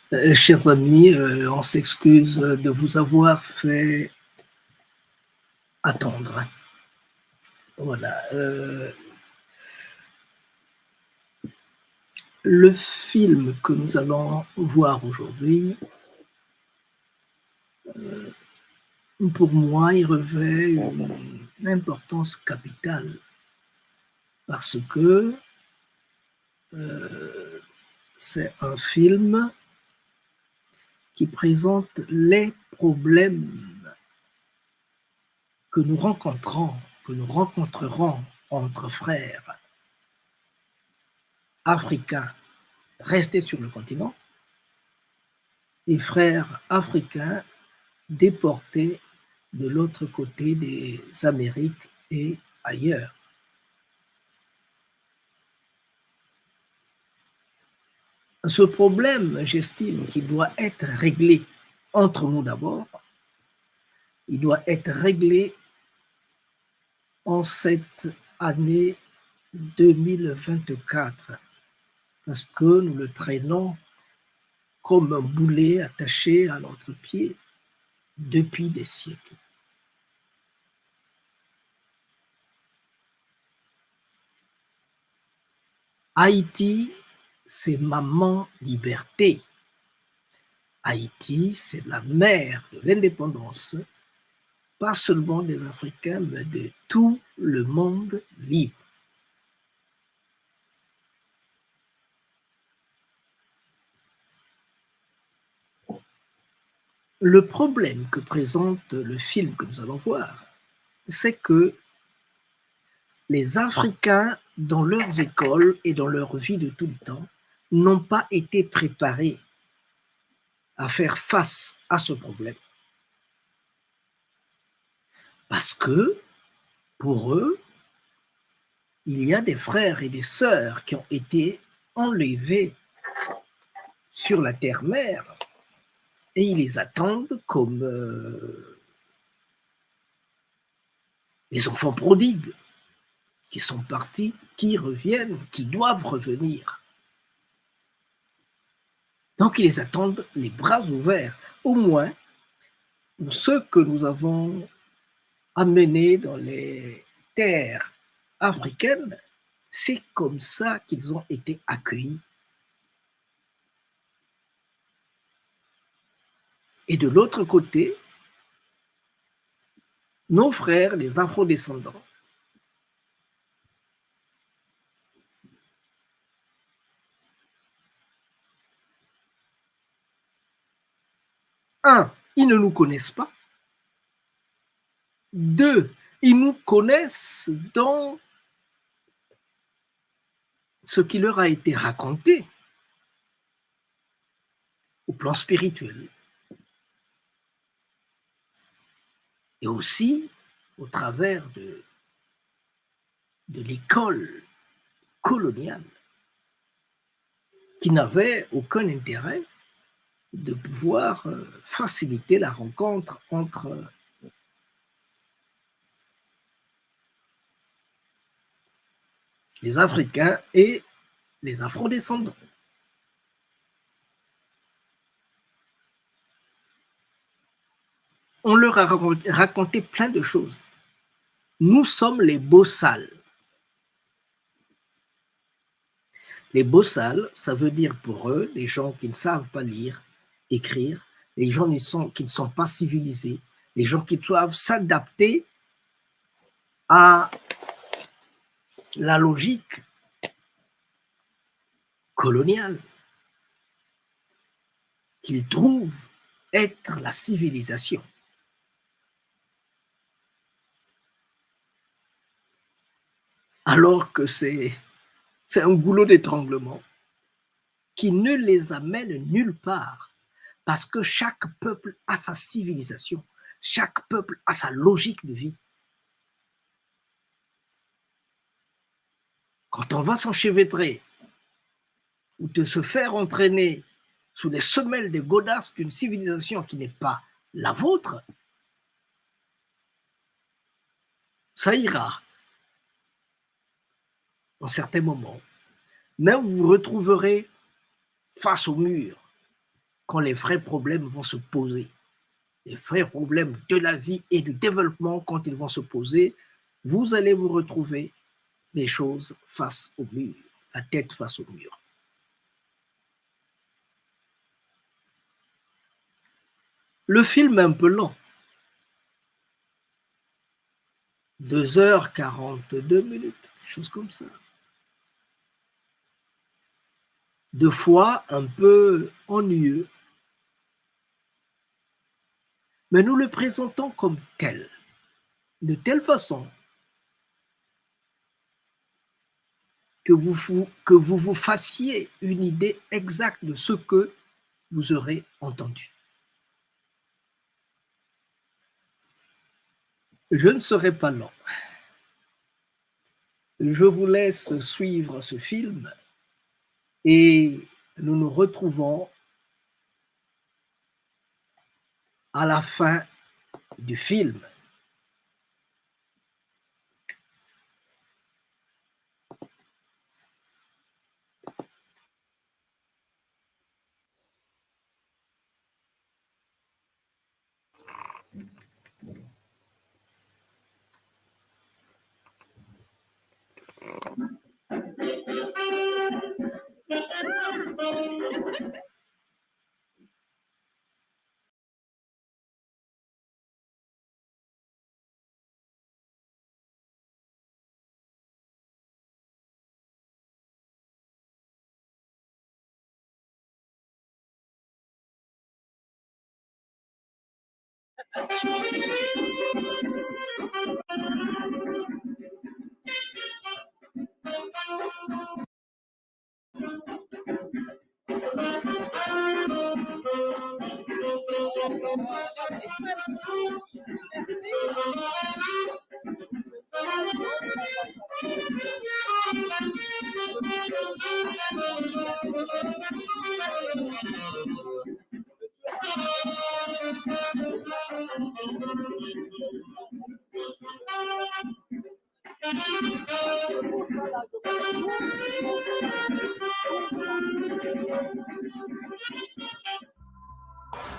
Chers amis, on s'excuse de vous avoir fait attendre. Voilà. Le film que nous allons voir aujourd'hui, pour moi, il revêt une importance capitale parce que c'est un film qui présente les problèmes que nous rencontrerons entre frères africains restés sur le continent et frères africains déportés de l'autre côté des Amériques et ailleurs. Ce problème, j'estime qu'il doit être réglé entre nous d'abord. Il doit être réglé en cette année 2024 parce que nous le traînons comme un boulet attaché à notre pied depuis des siècles. Haïti, c'est maman liberté. Haïti, c'est la mère de l'indépendance, pas seulement des Africains, mais de tout le monde libre. Le problème que présente le film que nous allons voir, c'est que les Africains, dans leurs écoles et dans leur vie de tout le temps, n'ont pas été préparés à faire face à ce problème. Parce que, pour eux, il y a des frères et des sœurs qui ont été enlevés sur la terre-mère et ils les attendent comme les enfants prodigues qui sont partis, qui reviennent, qui doivent revenir. Donc ils les attendent les bras ouverts, au moins pour ceux que nous avons amenés dans les terres africaines, c'est comme ça qu'ils ont été accueillis. Et de l'autre côté, nos frères, les afrodescendants, un, ils ne nous connaissent pas. Deux, ils nous connaissent dans ce qui leur a été raconté au plan spirituel et aussi au travers de l'école coloniale qui n'avait aucun intérêt de pouvoir faciliter la rencontre entre les Africains et les Afrodescendants. On leur a raconté plein de choses. Nous sommes les bossals. Les bossals, ça veut dire pour eux, les gens qui ne savent pas lire, écrire, les gens qui ne sont pas civilisés, les gens qui doivent s'adapter à la logique coloniale qu'ils trouvent être la civilisation. Alors que c'est un goulot d'étranglement qui ne les amène nulle part, parce que chaque peuple a sa civilisation, chaque peuple a sa logique de vie. Quand on va s'enchevêtrer ou de se faire entraîner sous les semelles des godasses d'une civilisation qui n'est pas la vôtre, ça ira en certains moments. Mais vous vous retrouverez face au mur quand les vrais problèmes vont se poser. Les vrais problèmes de la vie et du développement, quand ils vont se poser, vous allez vous retrouver les choses face au mur, la tête face au mur. Le film est un peu lent. 2h42, chose comme ça. Deux fois un peu ennuyeux. Mais nous le présentons comme tel, de telle façon que vous fassiez une idée exacte de ce que vous aurez entendu. Je ne serai pas lent. Je vous laisse suivre ce film et nous nous retrouvons à la fin du film.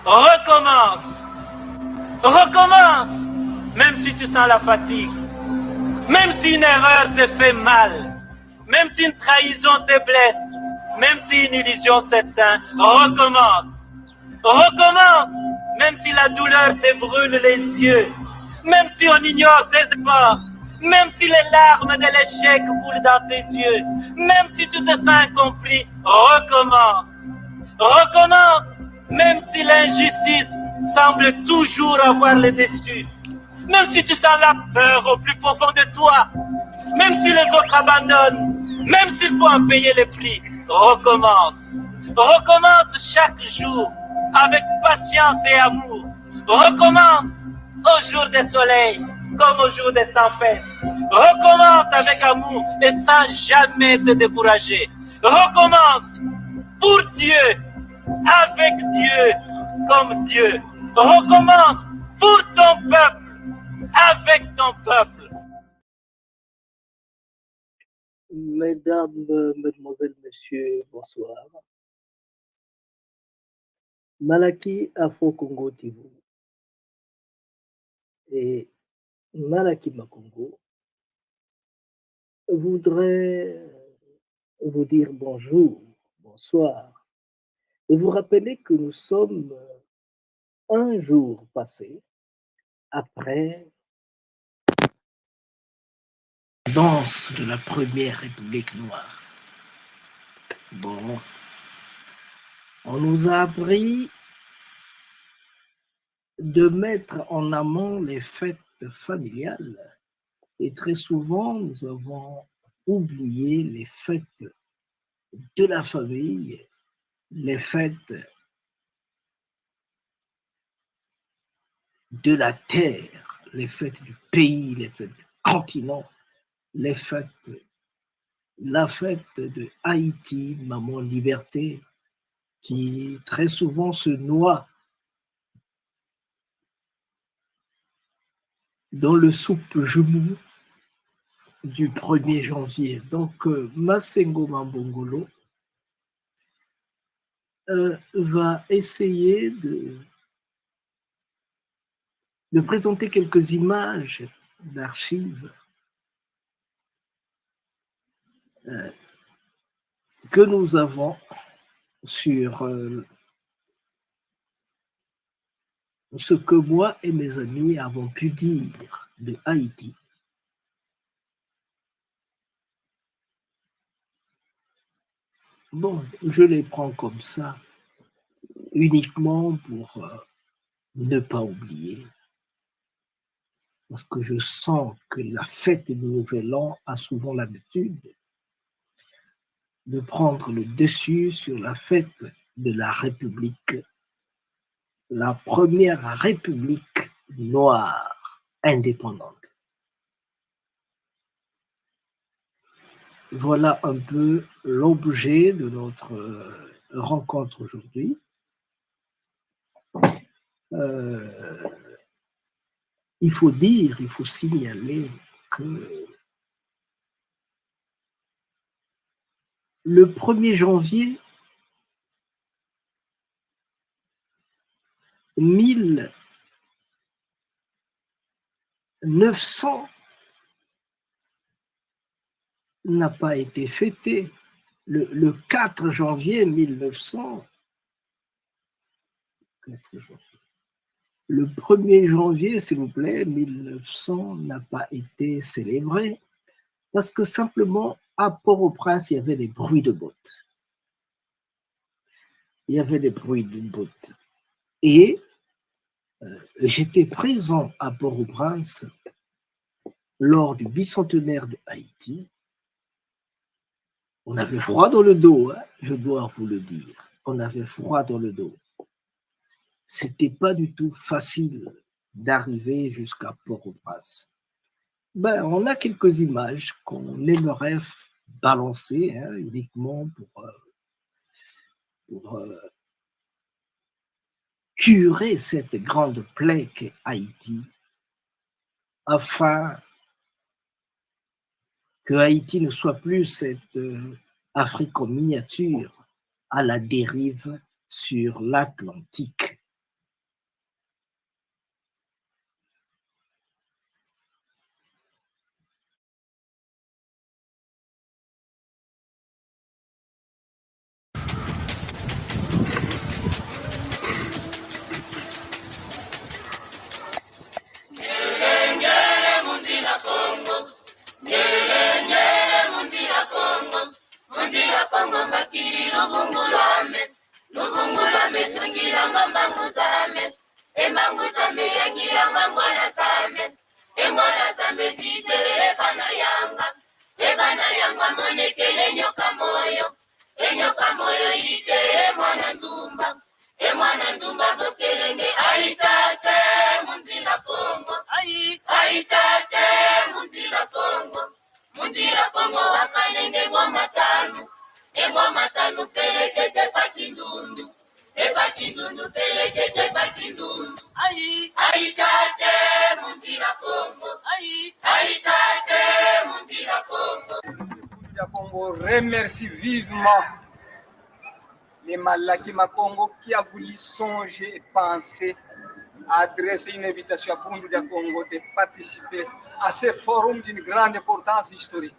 Recommence. Recommence. Même si tu sens la fatigue. Même si une erreur te fait mal. Même si une trahison te blesse. Même si une illusion s'éteint. Recommence. Recommence. Même si la douleur te brûle les yeux. Même si on ignore tes efforts. Même si les larmes de l'échec coulent dans tes yeux. Même si tu te sens accompli. Recommence. Recommence. Même si l'injustice semble toujours avoir le dessus, même si tu sens la peur au plus profond de toi, même si les autres abandonnent, même s'il faut en payer les prix, recommence. Recommence chaque jour avec patience et amour. Recommence au jour des soleils comme au jour des tempêtes. Recommence avec amour et sans jamais te décourager. Recommence pour Dieu. Avec Dieu, comme Dieu. Recommence pour ton peuple, avec ton peuple. Mesdames, mesdemoiselles, messieurs, bonsoir. Malaki Afro-Congo TV et Malaki Makongo voudraient vous dire bonjour, bonsoir, et vous rappeler que nous sommes un jour passé après la danse de la première République noire. Bon, on nous a appris de mettre en amont les fêtes familiales et très souvent nous avons oublié les fêtes de la famille, les fêtes de la terre, les fêtes du pays, les fêtes du continent, les fêtes, la fête de Haïti, Maman Liberté, qui très souvent se noie dans le soupe Jumou du 1er janvier. Donc, Masengo Mambongolo va essayer de présenter quelques images d'archives que nous avons sur ce que moi et mes amis avons pu dire de Haïti. Bon, je les prends comme ça, uniquement pour ne pas oublier, parce que je sens que la fête du Nouvel An a souvent l'habitude de prendre le dessus sur la fête de la République, la première République noire indépendante. Voilà un peu l'objet de notre rencontre aujourd'hui. Il faut dire, il faut signaler que le 1er janvier 1900 n'a pas été fêté. Le 4 janvier 1900, le 1er janvier, s'il vous plaît, 1900 n'a pas été célébré parce que simplement, à Port-au-Prince, il y avait des bruits de bottes. Il y avait des bruits de bottes. Et j'étais présent à Port-au-Prince lors du bicentenaire de Haïti. On avait froid dans le dos, hein, je dois vous le dire. On avait froid dans le dos. C'était pas du tout facile d'arriver jusqu'à Port-au-Prince. Ben, on a quelques images qu'on aimerait balancer, hein, uniquement pour curer cette grande plaie qu'est Haïti, afin que Haïti ne soit plus cette Afrique en miniature à la dérive sur l'Atlantique. Remercie vivement les Malaki Makongo qui a voulu songer et penser à adresser une invitation à Bundu de Congo de participer à ce forum d'une grande importance historique.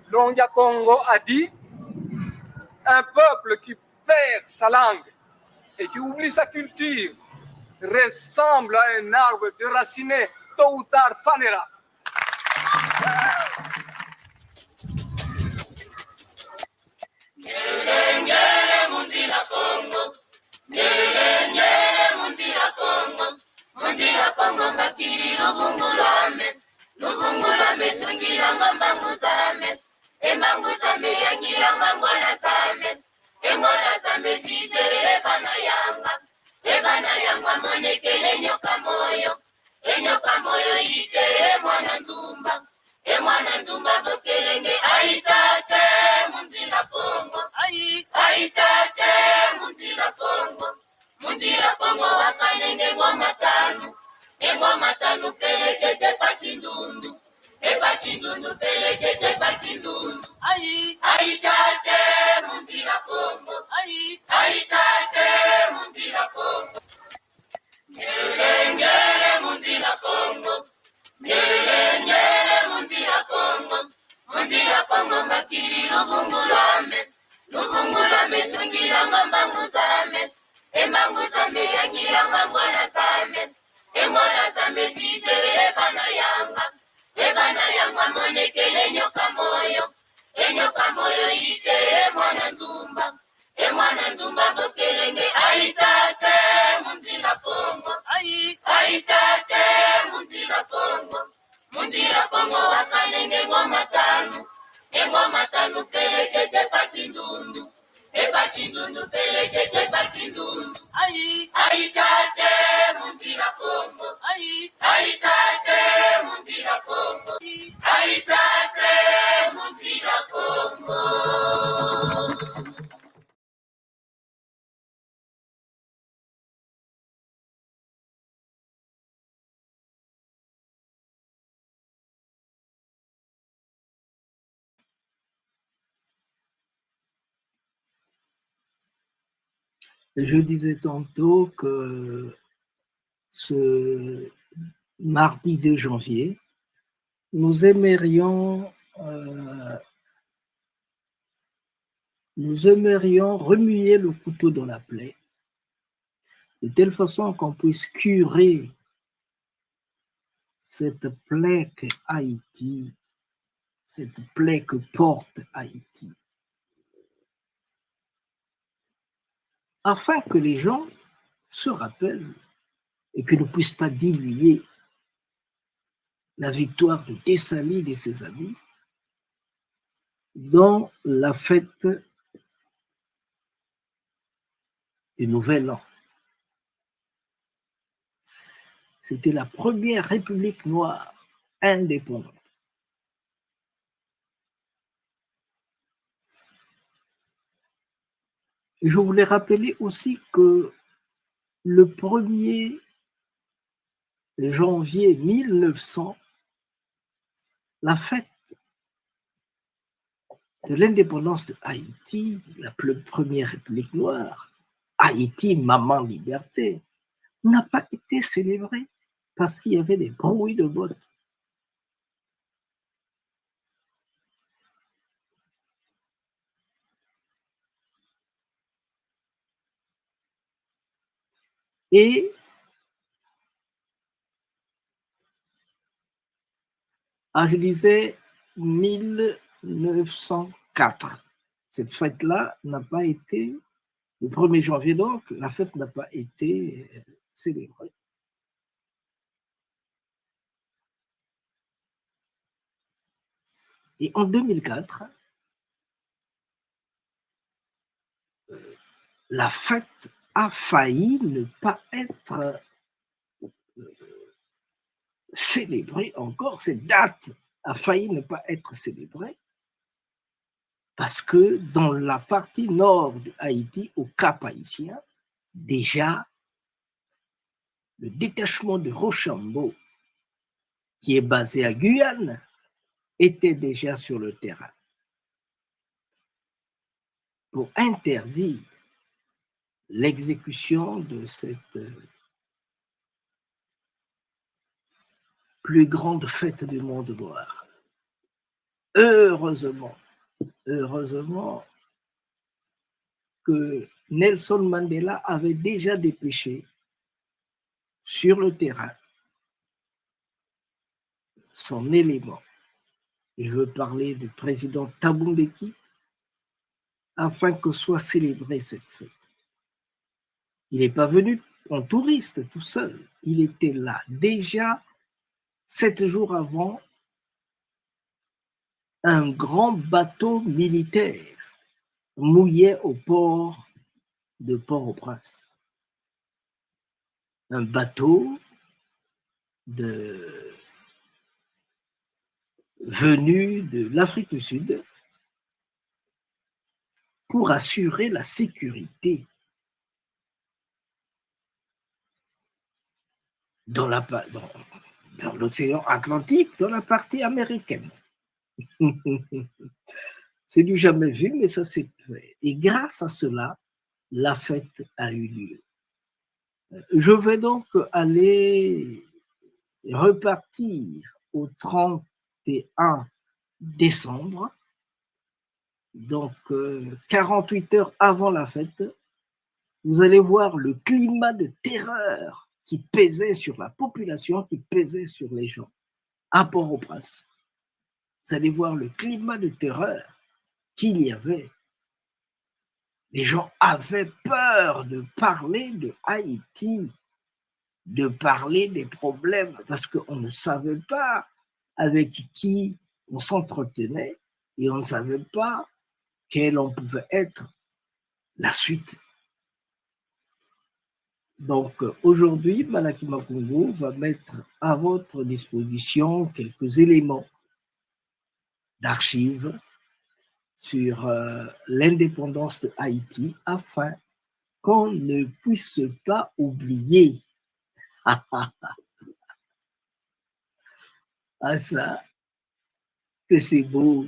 Longia Congo a dit: un peuple qui perd sa langue et qui oublie sa culture ressemble à un arbre déraciné, tôt ou tard fanera. Ebakindundu pelekete bakindundu. Aitate mundira Kongo. Aitate mundira Kongo. Nyerengere mundira Kongo. Nyerengere mundira Kongo. Mundira Kongo makiri lubungulame. Lubungulame tungira ngambanguzame. Emanguzame yangira ngambwana tame. Emwana tame jizere ebana yanga. Ebana yanga monekele nyoka moyo. Enyoka moyo ite emwana ndumba. Emwana ndumba bokelenge aitate mundira Kongo. Aitate mundira Kongo. Mundira Kongo wakalenge ngoma tanu. Engoma tanu pelekete pakindundu. Epakindundu pelekete pakindundu. Aitate mundira Kongo. Aitate mundira Kongo. Aitate mundira Kongo. Je disais tantôt que ce mardi 2 janvier, nous aimerions remuer le couteau dans la plaie, de telle façon qu'on puisse curer cette plaie que Haïti, cette plaie que porte Haïti, afin que les gens se rappellent et que ne puissent pas diluer la victoire de Dessalines et ses amis dans la fête du Nouvel An. C'était la première république noire indépendante. Je voulais rappeler aussi que le 1er janvier 1900, la fête de l'indépendance de Haïti, la première république noire, Haïti, maman liberté, n'a pas été célébrée parce qu'il y avait des bruits de bottes. Et je disais 1904. Cette fête-là n'a pas été, le 1er janvier donc, la fête n'a pas été célébrée. Et en 2004, la fête a failli ne pas être célébrée encore, cette date a failli ne pas être célébrée parce que dans la partie nord de Haïti, au Cap haïtien, déjà, le détachement de Rochambeau, qui est basé à Guyane, était déjà sur le terrain pour interdire l'exécution de cette plus grande fête du monde noir. Heureusement que Nelson Mandela avait déjà dépêché sur le terrain son élément. Je veux parler du président Thabo Mbeki afin que soit célébrée cette fête. Il n'est pas venu en touriste tout seul. Il était là déjà 7 jours avant. Un grand bateau militaire mouillait au port de Port-au-Prince. Un bateau venu de l'Afrique du Sud pour assurer la sécurité dans dans l'océan Atlantique, dans la partie américaine. C'est du jamais vu, mais ça s'est fait. Et grâce à cela, la fête a eu lieu. Je vais donc aller repartir au 31 décembre, donc 48 heures avant la fête. Vous allez voir le climat de terreur qui pesait sur la population, qui pesait sur les gens à Port-au-Prince. Vous allez voir le climat de terreur qu'il y avait. Les gens avaient peur de parler de Haïti, de parler des problèmes, parce qu'on ne savait pas avec qui on s'entretenait et on ne savait pas quelle en pouvait être la suite. Donc aujourd'hui, Malaki Makungu va mettre à votre disposition quelques éléments d'archives sur l'indépendance de Haïti afin qu'on ne puisse pas oublier. Ah ça, que c'est beau,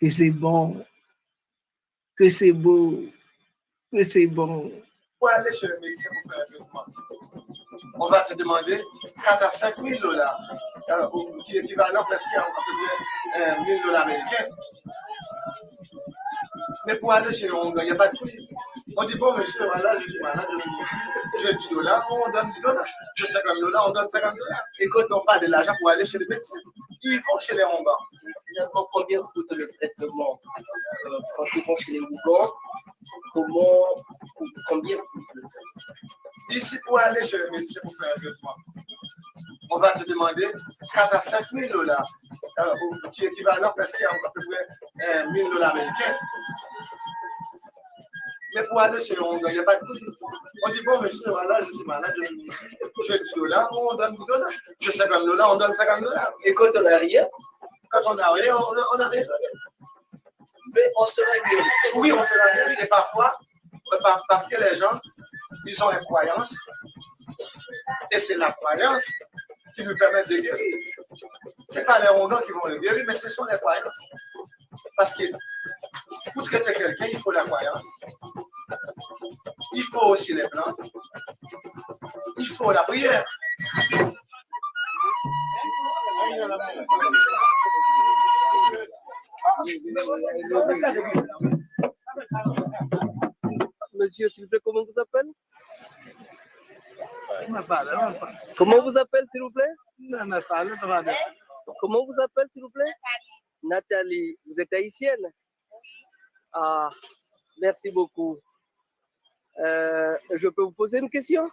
que c'est bon, que c'est beau, que c'est bon. Pour aller chez le médecin pour faire un traitement, on va te demander 4 à 5 000 dollars, qui est équivalent presque à peu près 1 000 dollars américains. Mais pour aller chez on il n'y a pas de prix. On dit, bon, monsieur, voilà, je suis malade, j'ai 10 dollars, on donne 10 dollars. J'ai 50 dollars, on donne 50 dollars. Et quand on parle de l'argent pour aller chez le médecin, ils vont chez les Hongans. Finalement, combien coûte le traitement quand ils vont chez les Hongans? Combien coûte le traitement? Ici, pour aller chez le médecin pour faire un traitement, on va te demander 4 à 5 000 dollars, qui est équivalent presque à peu près 1 000 dollars américains. Mais pour aller chez on il n'y a pas de prix. On dit, bon, monsieur, voilà, je suis malade, j'ai 10 dollars, on donne 10 dollars. J'ai 50 dollars, on donne 50 dollars. Et quand on n'a rien? Quand on n'a rien, on n'a rien. Mais on sera guéri. Oui, on sera guéri. Et parfois, parce que les gens, ils ont une croyance. Et c'est la croyance qui nous permet de guérir. Ce n'est pas les Rwandais qui vont le guérir, mais ce sont les croyances. Parce que pour traiter quelqu'un, il faut la croyance. Il faut aussi les plantes. Il faut la prière. Monsieur, s'il vous plaît, comment vous appelez? Comment vous appelez, s'il vous plaît? Comment vous appelez, s'il vous plaît? Nathalie. Vous êtes haïtienne? Ah, merci beaucoup. Je peux vous poser une question?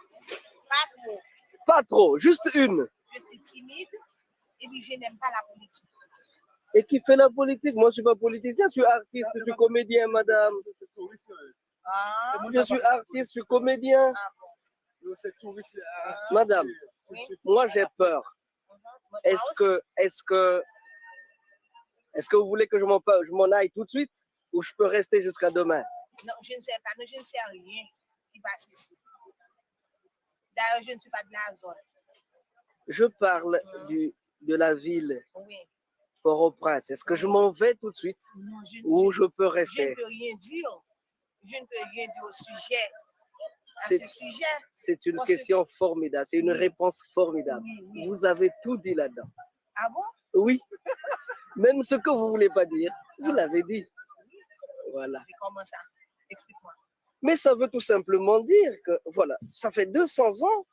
Pas trop. Pas trop, juste une. Je suis timide et puis je n'aime pas la politique. Et qui fait la politique? Moi, je ne suis pas politicien, je suis artiste, je suis comédien, madame. Ah, Je suis artiste, je suis comédien. Madame, oui. moi j'ai peur. Est-ce que vous voulez que je m'en aille tout de suite ou je peux rester jusqu'à demain? Non, je ne sais pas, je ne sais rien qui passe ici. D'ailleurs, je ne suis pas de la zone. Je parle de la ville Oui. Port-au-Prince. Est-ce que je m'en vais tout de suite Non, ou je peux je rester? ne peux rien dire. Je ne peux rien dire au sujet. À C'est- ce sujet. C'est une Parce question formidable, c'est une réponse formidable. Oui. Vous avez tout dit là-dedans. Ah bon? Oui, même ce que vous ne voulez pas dire, vous l'avez dit. Voilà. Mais comment ça? Explique-moi. Mais ça veut tout simplement dire que, voilà, ça fait 200 ans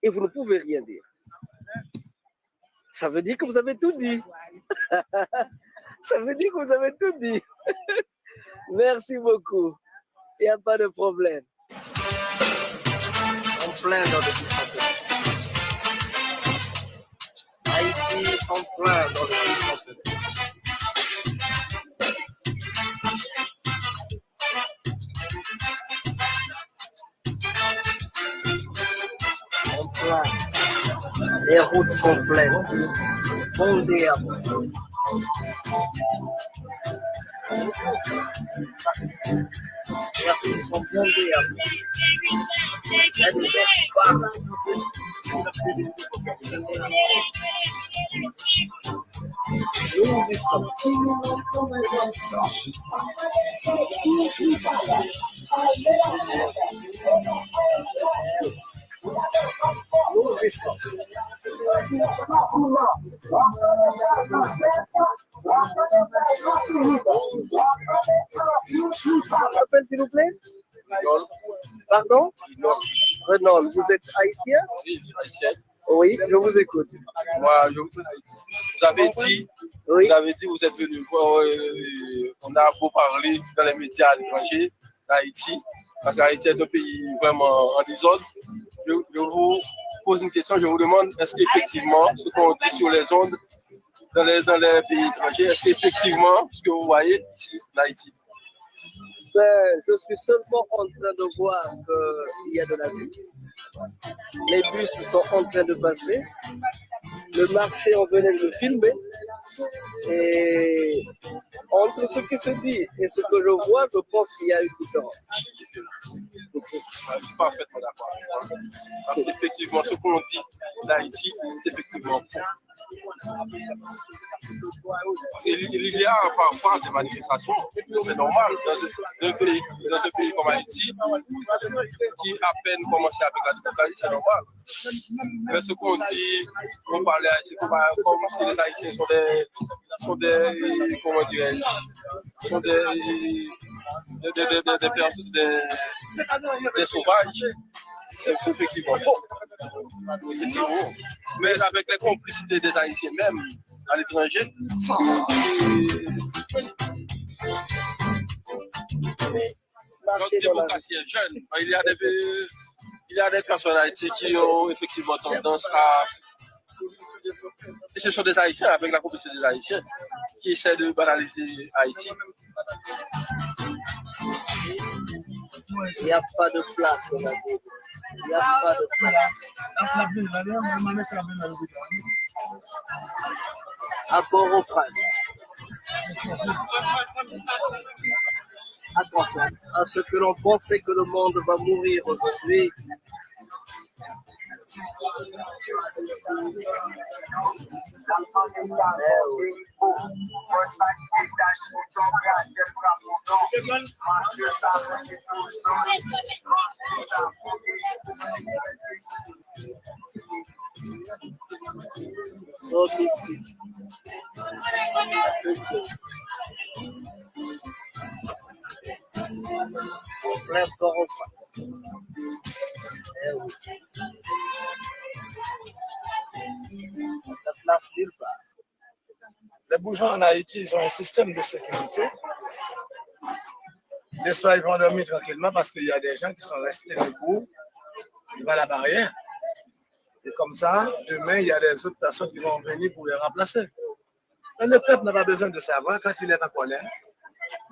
et vous ne pouvez rien dire. Ça veut dire que vous avez tout dit. Ça veut dire que vous avez tout dit. Merci beaucoup. Il n'y a pas de problème. En plein dans le Haïti, en plein dans le en plein. Les routes sont pleines. Bondées à bout. Les routes sont bondées à bout. Il y a des gens qui parlent. Nous y sommes. Nous y sommes. Appelle s'il vous plaît. Pardon? Renaud, vous êtes haïtien? Oui, je suis haïtien. Oui, je vous écoute. Moi, vous avez dit, Oui. vous êtes venu voir, on a beau parler dans les médias à l'étranger, d'Haïti, parce qu'Haïti est un pays vraiment en désordre. Je vous pose une question, je vous demande, est-ce qu'effectivement, ce qu'on dit sur les ondes dans les pays étrangers, est-ce qu'effectivement, ce que vous voyez ici en Haïti? Ben, je suis seulement en train de voir qu'il y a de la vie. Les bus sont en train de passer. Le marché, on venait de le filmer. Et entre ce qui se dit et ce que je vois, je pense qu'il y a une différence. Je suis parfaitement d'accord avec toi. Parce qu'effectivement, ce qu'on dit d'Haïti, c'est effectivement faux. Il y a parfois des manifestations, c'est normal, dans un pays comme Haïti, qui à peine commencé avec la démocratie, c'est normal. Mais ce qu'on dit, on parlait haïtien, comme si les Haïtiens sont des comment dirais-je, sont des personnes, des sauvages. C'est effectivement faux. Mais avec les complicités des Haïtiens même à l'étranger, notre démocratie est jeune. Il y a des personnes en Haïti qui ont effectivement tendance à... Et ce sont des Haïtiens, avec la complicité des Haïtiens, qui essaient de banaliser Haïti. Il n'y a pas de place dans la ville. Il n'y a pas de place. À Port-au-Prince. Attention, à ce que l'on pensait que le monde va mourir aujourd'hui. Donc ici. Plein Port-au-Prince. La place nulle part. Les bourgeois en Haïti, ils ont un système de sécurité. Les soirs, ils vont dormir tranquillement parce qu'il y a des gens qui sont restés debout devant la barrière. Et comme ça, demain, il y a des autres personnes qui vont venir pour les remplacer. Mais le peuple n'a pas besoin de savoir quand il est en colère.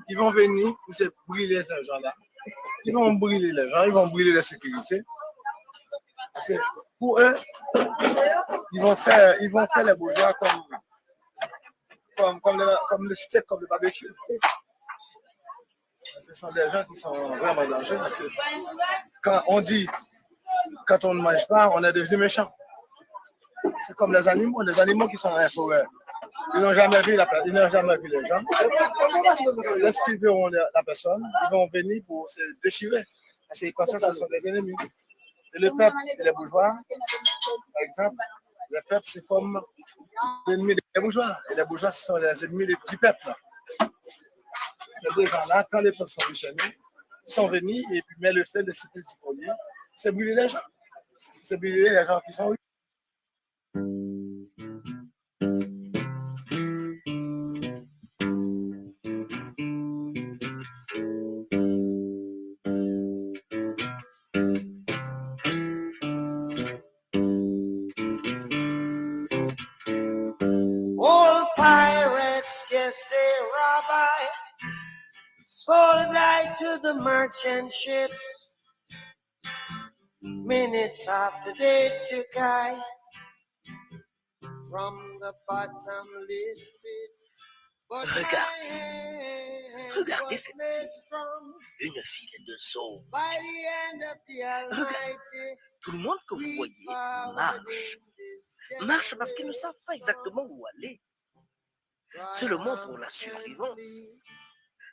Ils vont venir pour se brûler ces gens-là. Ils vont brûler les gens, ils vont brûler la sécurité. Pour eux, ils vont faire les bourgeois comme le steak, comme le barbecue. Ce sont des gens qui sont vraiment dangereux parce que quand on dit, quand on ne mange pas, on est devenu méchant. C'est comme les animaux qui sont dans la forêt. Ils n'ont jamais vu les gens. Lorsqu'ils verront la personne, ils vont venir pour se déchirer. Parce qu'ils pensent que ce sont des ennemis. Et le peuple et les bourgeois, par exemple, le peuple c'est comme l'ennemi des bourgeois. Et les bourgeois, ce sont les ennemis du peuple. Les deux gens-là, quand les peuples sont déchaînés, ils sont venus et puis mettent le fait de supplice du collier. C'est brûler les gens. C'est brûler les gens qui sont... Old pirates, yes, they rabbi, sold I to the merchant ships. Minutes after they took I from the bottomless pit. Regardez cette ville, une ville de zones. Regardez, tout le monde que vous voyez marche parce qu'ils ne savent pas exactement où aller. Seulement pour la survivance,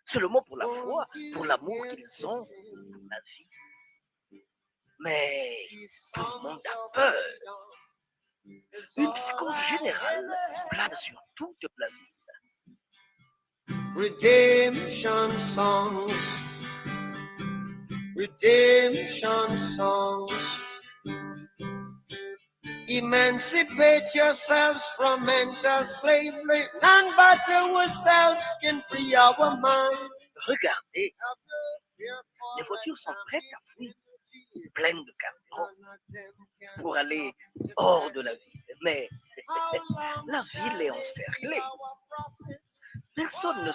seulement pour la foi, pour l'amour qu'ils ont pour la vie. Mais tout le monde a peur. Une psychose générale plane sur toute la ville. Redemption songs, redemption songs. Emancipate yourselves from mental slavery. None but ourselves can free our mind. Regardez, les voitures sont prêtes à fuir, pleines de carburant, pour aller hors de la ville. Mais la ville est encerclée. Personne ne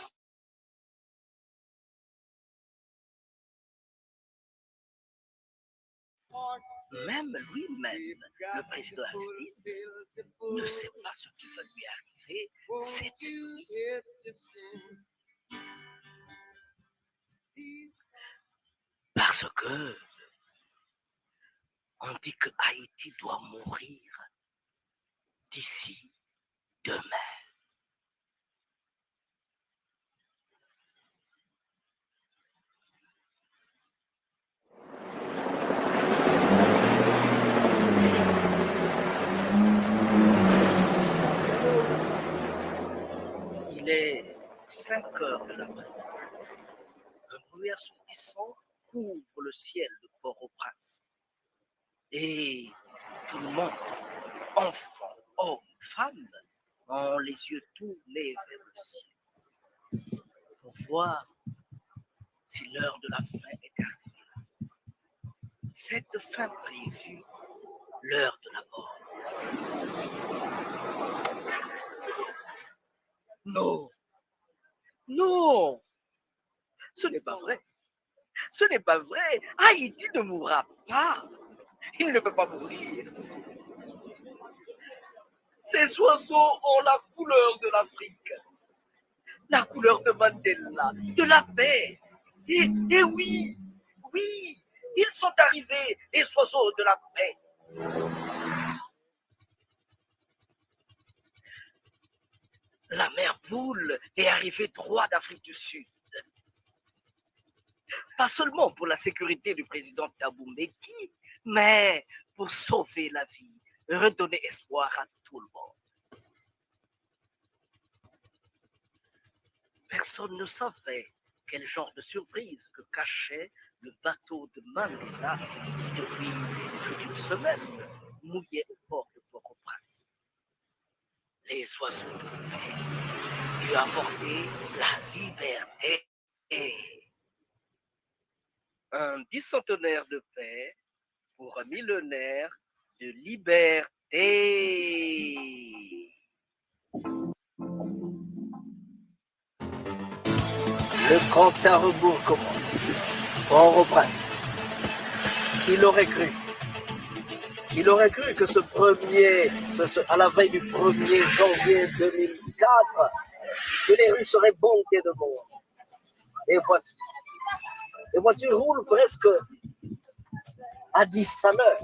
même lui-même, le président Aristide, ne sait pas ce qui va lui arriver cette nuit. Parce que on dit que Haïti doit mourir d'ici demain. Il est 5 heures de l'après-midi. Un bruit assourdissant couvre le ciel de Port-au-Prince. Et tout le monde, enfants, hommes, femmes, ont les yeux tournés vers le ciel pour voir si l'heure de la fin est arrivée. Cette fin prévue, l'heure de la mort. Non, non, ce n'est pas vrai. Ce n'est pas vrai. Haïti ne mourra pas. Il ne peut pas mourir. Ces oiseaux ont la couleur de l'Afrique, la couleur de Mandela, de la paix. Et oui, oui, ils sont arrivés, les oiseaux de la paix. La mère poule est arrivée droit d'Afrique du Sud. Pas seulement pour la sécurité du président Thabo Mbeki, mais pour sauver la vie, redonner espoir à tout le monde. Personne ne savait quel genre de surprise que cachait le bateau de Mandela qui, depuis plus d'une semaine, mouillait au port de Port-au-Prince. Les oiseaux de paix lui apportaient la liberté. Un bicentenaire de paix pour un millénaire de liberté. Le compte à rebours commence. Port-au-Prince. Qui l'aurait cru? Qui l'aurait cru que à la veille du 1er janvier 2004, que les rues seraient bondées de monde? Les voitures roulent presque à 10 à l'heure,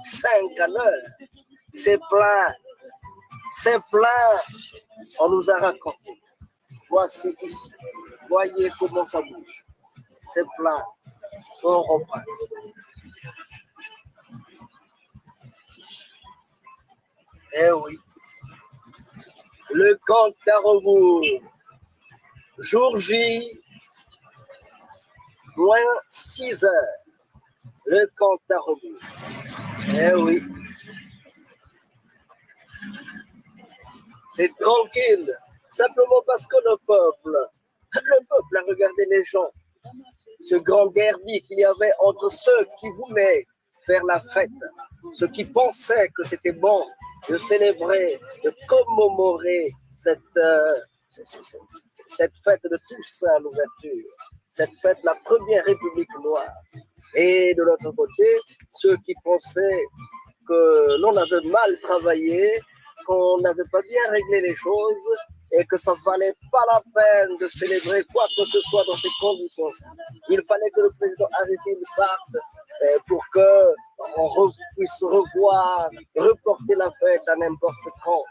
5 à l'heure. C'est plein. On nous a raconté. Voici ici. Voyez comment ça bouge. C'est plein. On repasse. Eh oui. Le compte à rebours. Jour J. Moins 6 heures, le compte à rebours. Eh oui. C'est tranquille, simplement parce que le peuple a regardé les gens. Ce grand derby qu'il y avait entre ceux qui voulaient faire la fête, ceux qui pensaient que c'était bon de célébrer, de commémorer cette fête de Toussaint à l'ouverture. Cette fête, la première République noire. Et de l'autre côté, ceux qui pensaient que l'on avait mal travaillé, qu'on n'avait pas bien réglé les choses et que ça ne valait pas la peine de célébrer quoi que ce soit dans ces conditions. Il fallait que le président Aristide parte pour qu'on puisse revoir, reporter la fête à n'importe quand.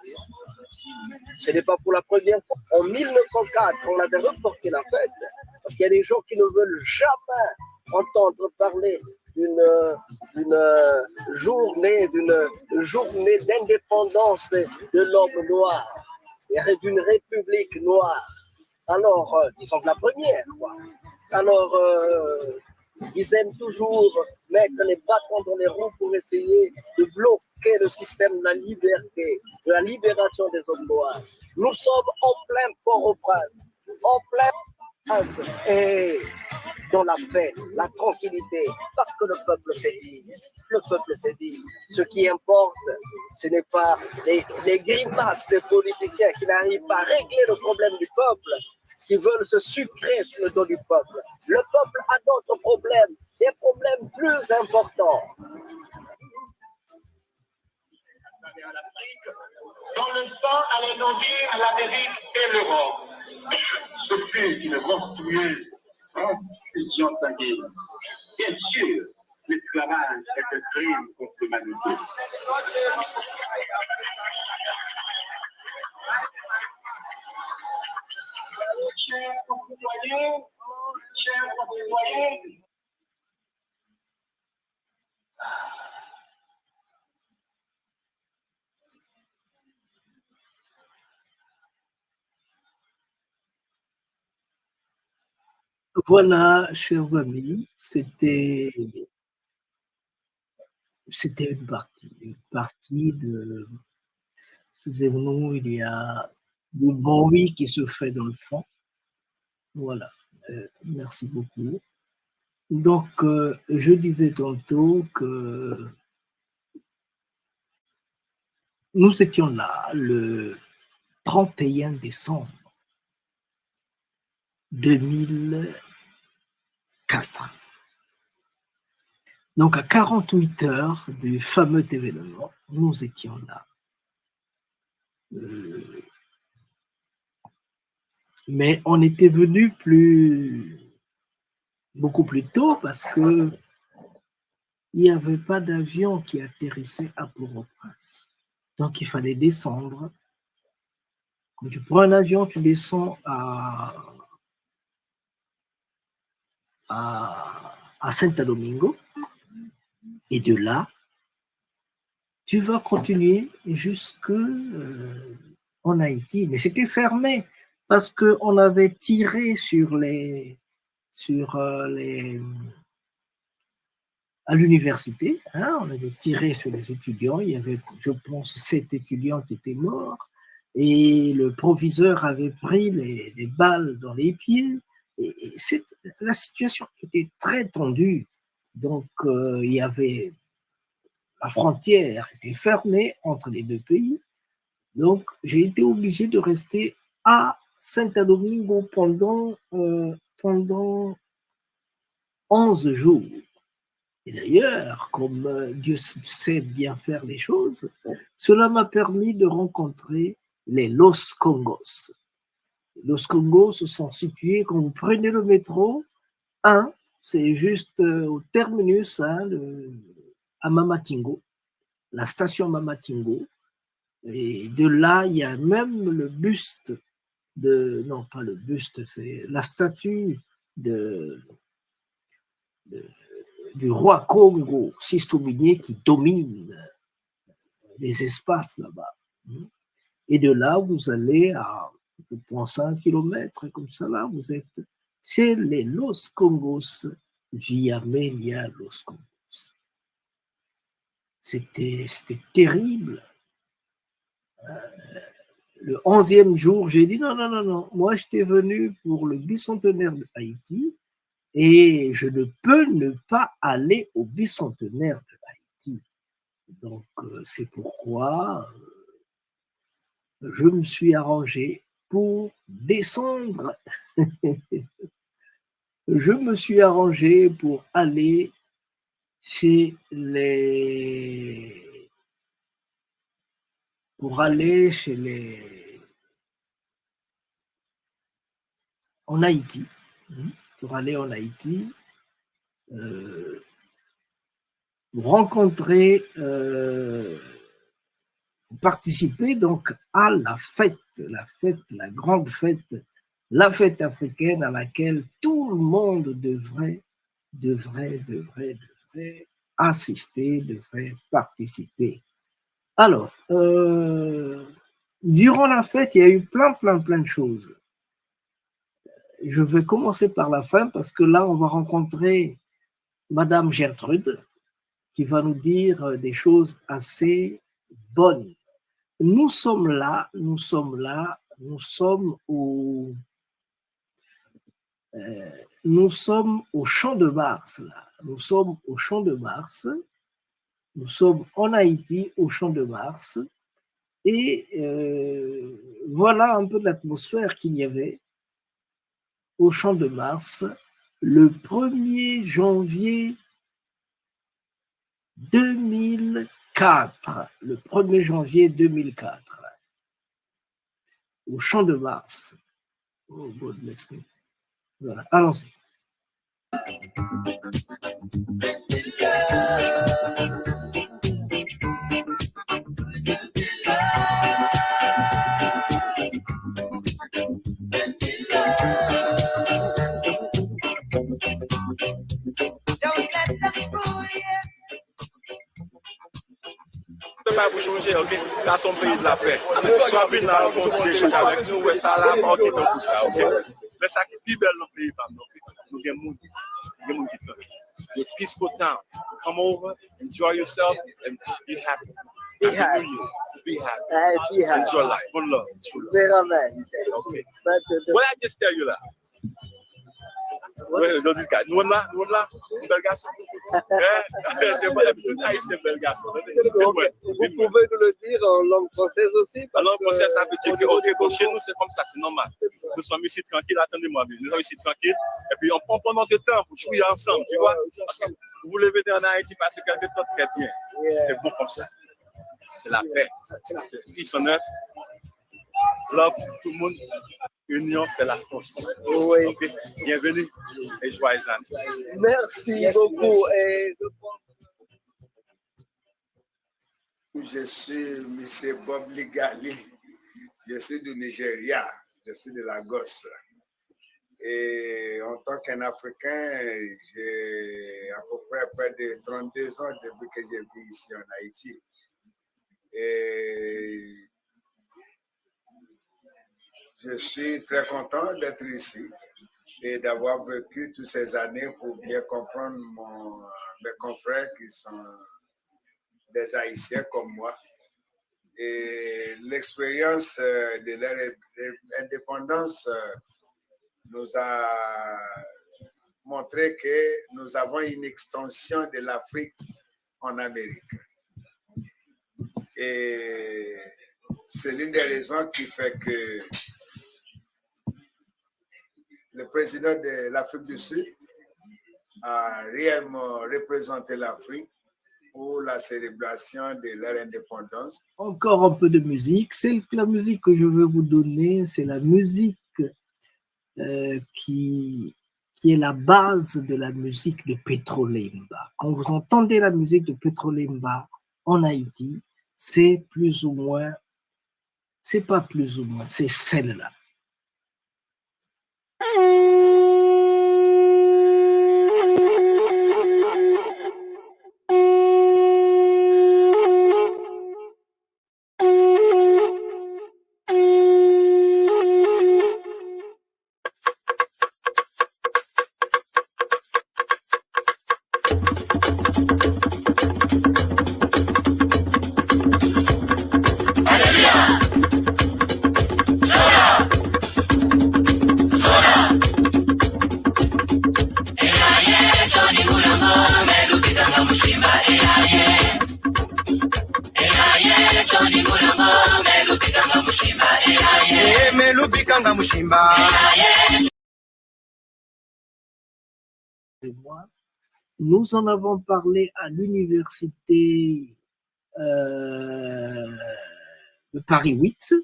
Ce n'est pas pour la première fois. En 1904, on avait reporté la fête parce qu'il y a des gens qui ne veulent jamais entendre parler d'une journée d'indépendance de l'homme noir et d'une république noire. Alors, disons que la première, quoi. Alors, ils aiment toujours mettre les bâtons dans les roues pour essayer de bloquer le système de la liberté, de la libération des hommes noirs. Nous sommes en plein Port-au-Prince, en plein Prince, et dans la paix, la tranquillité, parce que le peuple s'est dit. Le peuple s'est dit. Ce qui importe, ce n'est pas les grimaces des politiciens qui n'arrivent pas à régler le problème du peuple, qui veulent se sucrer sur le dos du peuple. Le peuple a d'autres problèmes, des problèmes plus importants. Dans le temps, allait nous dire l'Amérique et l'Europe. Ce fut une monstrueuse confusion sanguine. Bien sûr, l'esclavage est un crime contre l'humanité. Chers concitoyens, Voilà, chers amis, c'était une partie de, excusez-nous, il y a du bruit qui se fait dans le fond. Voilà, merci beaucoup. Donc, je disais tantôt que nous étions là le 31 décembre 2004. Donc, à 48 heures du fameux événement, nous étions là. Mais on était venu beaucoup plus tôt parce que il n'y avait pas d'avion qui atterrissait à Port-au-Prince. Donc, il fallait descendre. Quand tu prends un avion, tu descends à Saint-Domingo. Et de là, tu vas continuer jusqu'en Haïti. Mais c'était fermé parce qu'on avait tiré à l'université, hein, on avait tiré sur les étudiants. Il y avait, je pense, 7 étudiants qui étaient morts. Et le proviseur avait pris les balles dans les pieds. Et la situation était très tendue. Donc, il y avait la frontière était fermée entre les deux pays. Donc, j'ai été obligé de rester à Saint-Domingo pendant 11 jours. Et d'ailleurs, comme Dieu sait bien faire les choses, cela m'a permis de rencontrer les Los Congos. Los Congos sont situés, quand vous prenez le métro, c'est juste au terminus à Mamatingo, la station Mamatingo. Et de là, il y a même le buste non pas le buste, c'est la statue du roi Congo, Sisto Migné, qui domine les espaces là-bas. Et de là, vous allez à, je pense, 1 kilomètre, comme ça là, vous êtes chez les Los Congos, via Melia Los Congos. C'était terrible. Le 11e jour, j'ai dit non, moi j'étais venu pour le bicentenaire de Haïti et je ne peux ne pas aller au bicentenaire de Haïti. Donc c'est pourquoi je me suis arrangé pour descendre. Je me suis arrangé pour aller chez les en Haïti, pour aller en Haïti, rencontrer, participer donc à la fête, la grande fête, la fête africaine à laquelle tout le monde devrait assister, devrait participer. Alors, durant la fête, il y a eu plein de choses. Je vais commencer par la fin parce que là, on va rencontrer Madame Gertrude qui va nous dire des choses assez bonnes. Nous sommes au Champ de Mars, là. Nous sommes au Champ de Mars. Nous sommes en Haïti, au Champ de Mars. Et voilà un peu de l'atmosphère qu'il y avait au Champ de Mars le 1er janvier 2004. Le 1er janvier 2004. Au Champ de Mars. Oh, God bless me. Voilà, allons-y. Pas pour changer, ok? Là, son pays de la paix. Soit bien là, on continue d'échanger avec nous, ouais, ça là, ok, donc pour ça, ok? Mais ça qui est plus belle dans le pays, nous avons des gens qui font. The peaceful town. Come over, enjoy yourself, and be happy. Be happy. Be happy. Enjoy life. One love. Okay. What I just tell you that? Ouais, donc, nous là, bel garçon. C'est pas l'habitude, c'est bel garçon. Vous pouvez nous le dire en langue française aussi? En langue française, ça veut dire que, ok, bon, chez nous, c'est comme ça, c'est normal. Nous sommes ici tranquilles, attendez-moi, nous sommes ici tranquilles, et puis on prend notre temps pour jouer ensemble, tu vois. Vous voulez venir en Haïti parce que quelque chose très bien. C'est bon comme ça. C'est la paix. Ils sont neufs. Love, tout le monde. Union fait la force. Oui. Okay. Bienvenue et joyeux anniversaire. Merci beaucoup. Et je suis M. Bob Ligali. Je suis du Nigeria. Je suis de Lagos. Et en tant qu'un Africain, j'ai à peu près de 32 ans depuis que je vis ici en Haïti. Et je suis très content d'être ici et d'avoir vécu toutes ces années pour bien comprendre mes confrères qui sont des Haïtiens comme moi. Et l'expérience de leur indépendance nous a montré que nous avons une extension de l'Afrique en Amérique. Et c'est l'une des raisons qui fait que le président de l'Afrique du Sud a réellement représenté l'Afrique pour la célébration de leur indépendance. Encore un peu de musique. C'est la musique que je veux vous donner. C'est la musique qui est la base de la musique de Petrolemba. Quand vous entendez la musique de Petrolemba en Haïti, c'est plus ou moins, c'est pas plus ou moins, c'est celle-là. Nous en avons parlé à l'université de Paris 8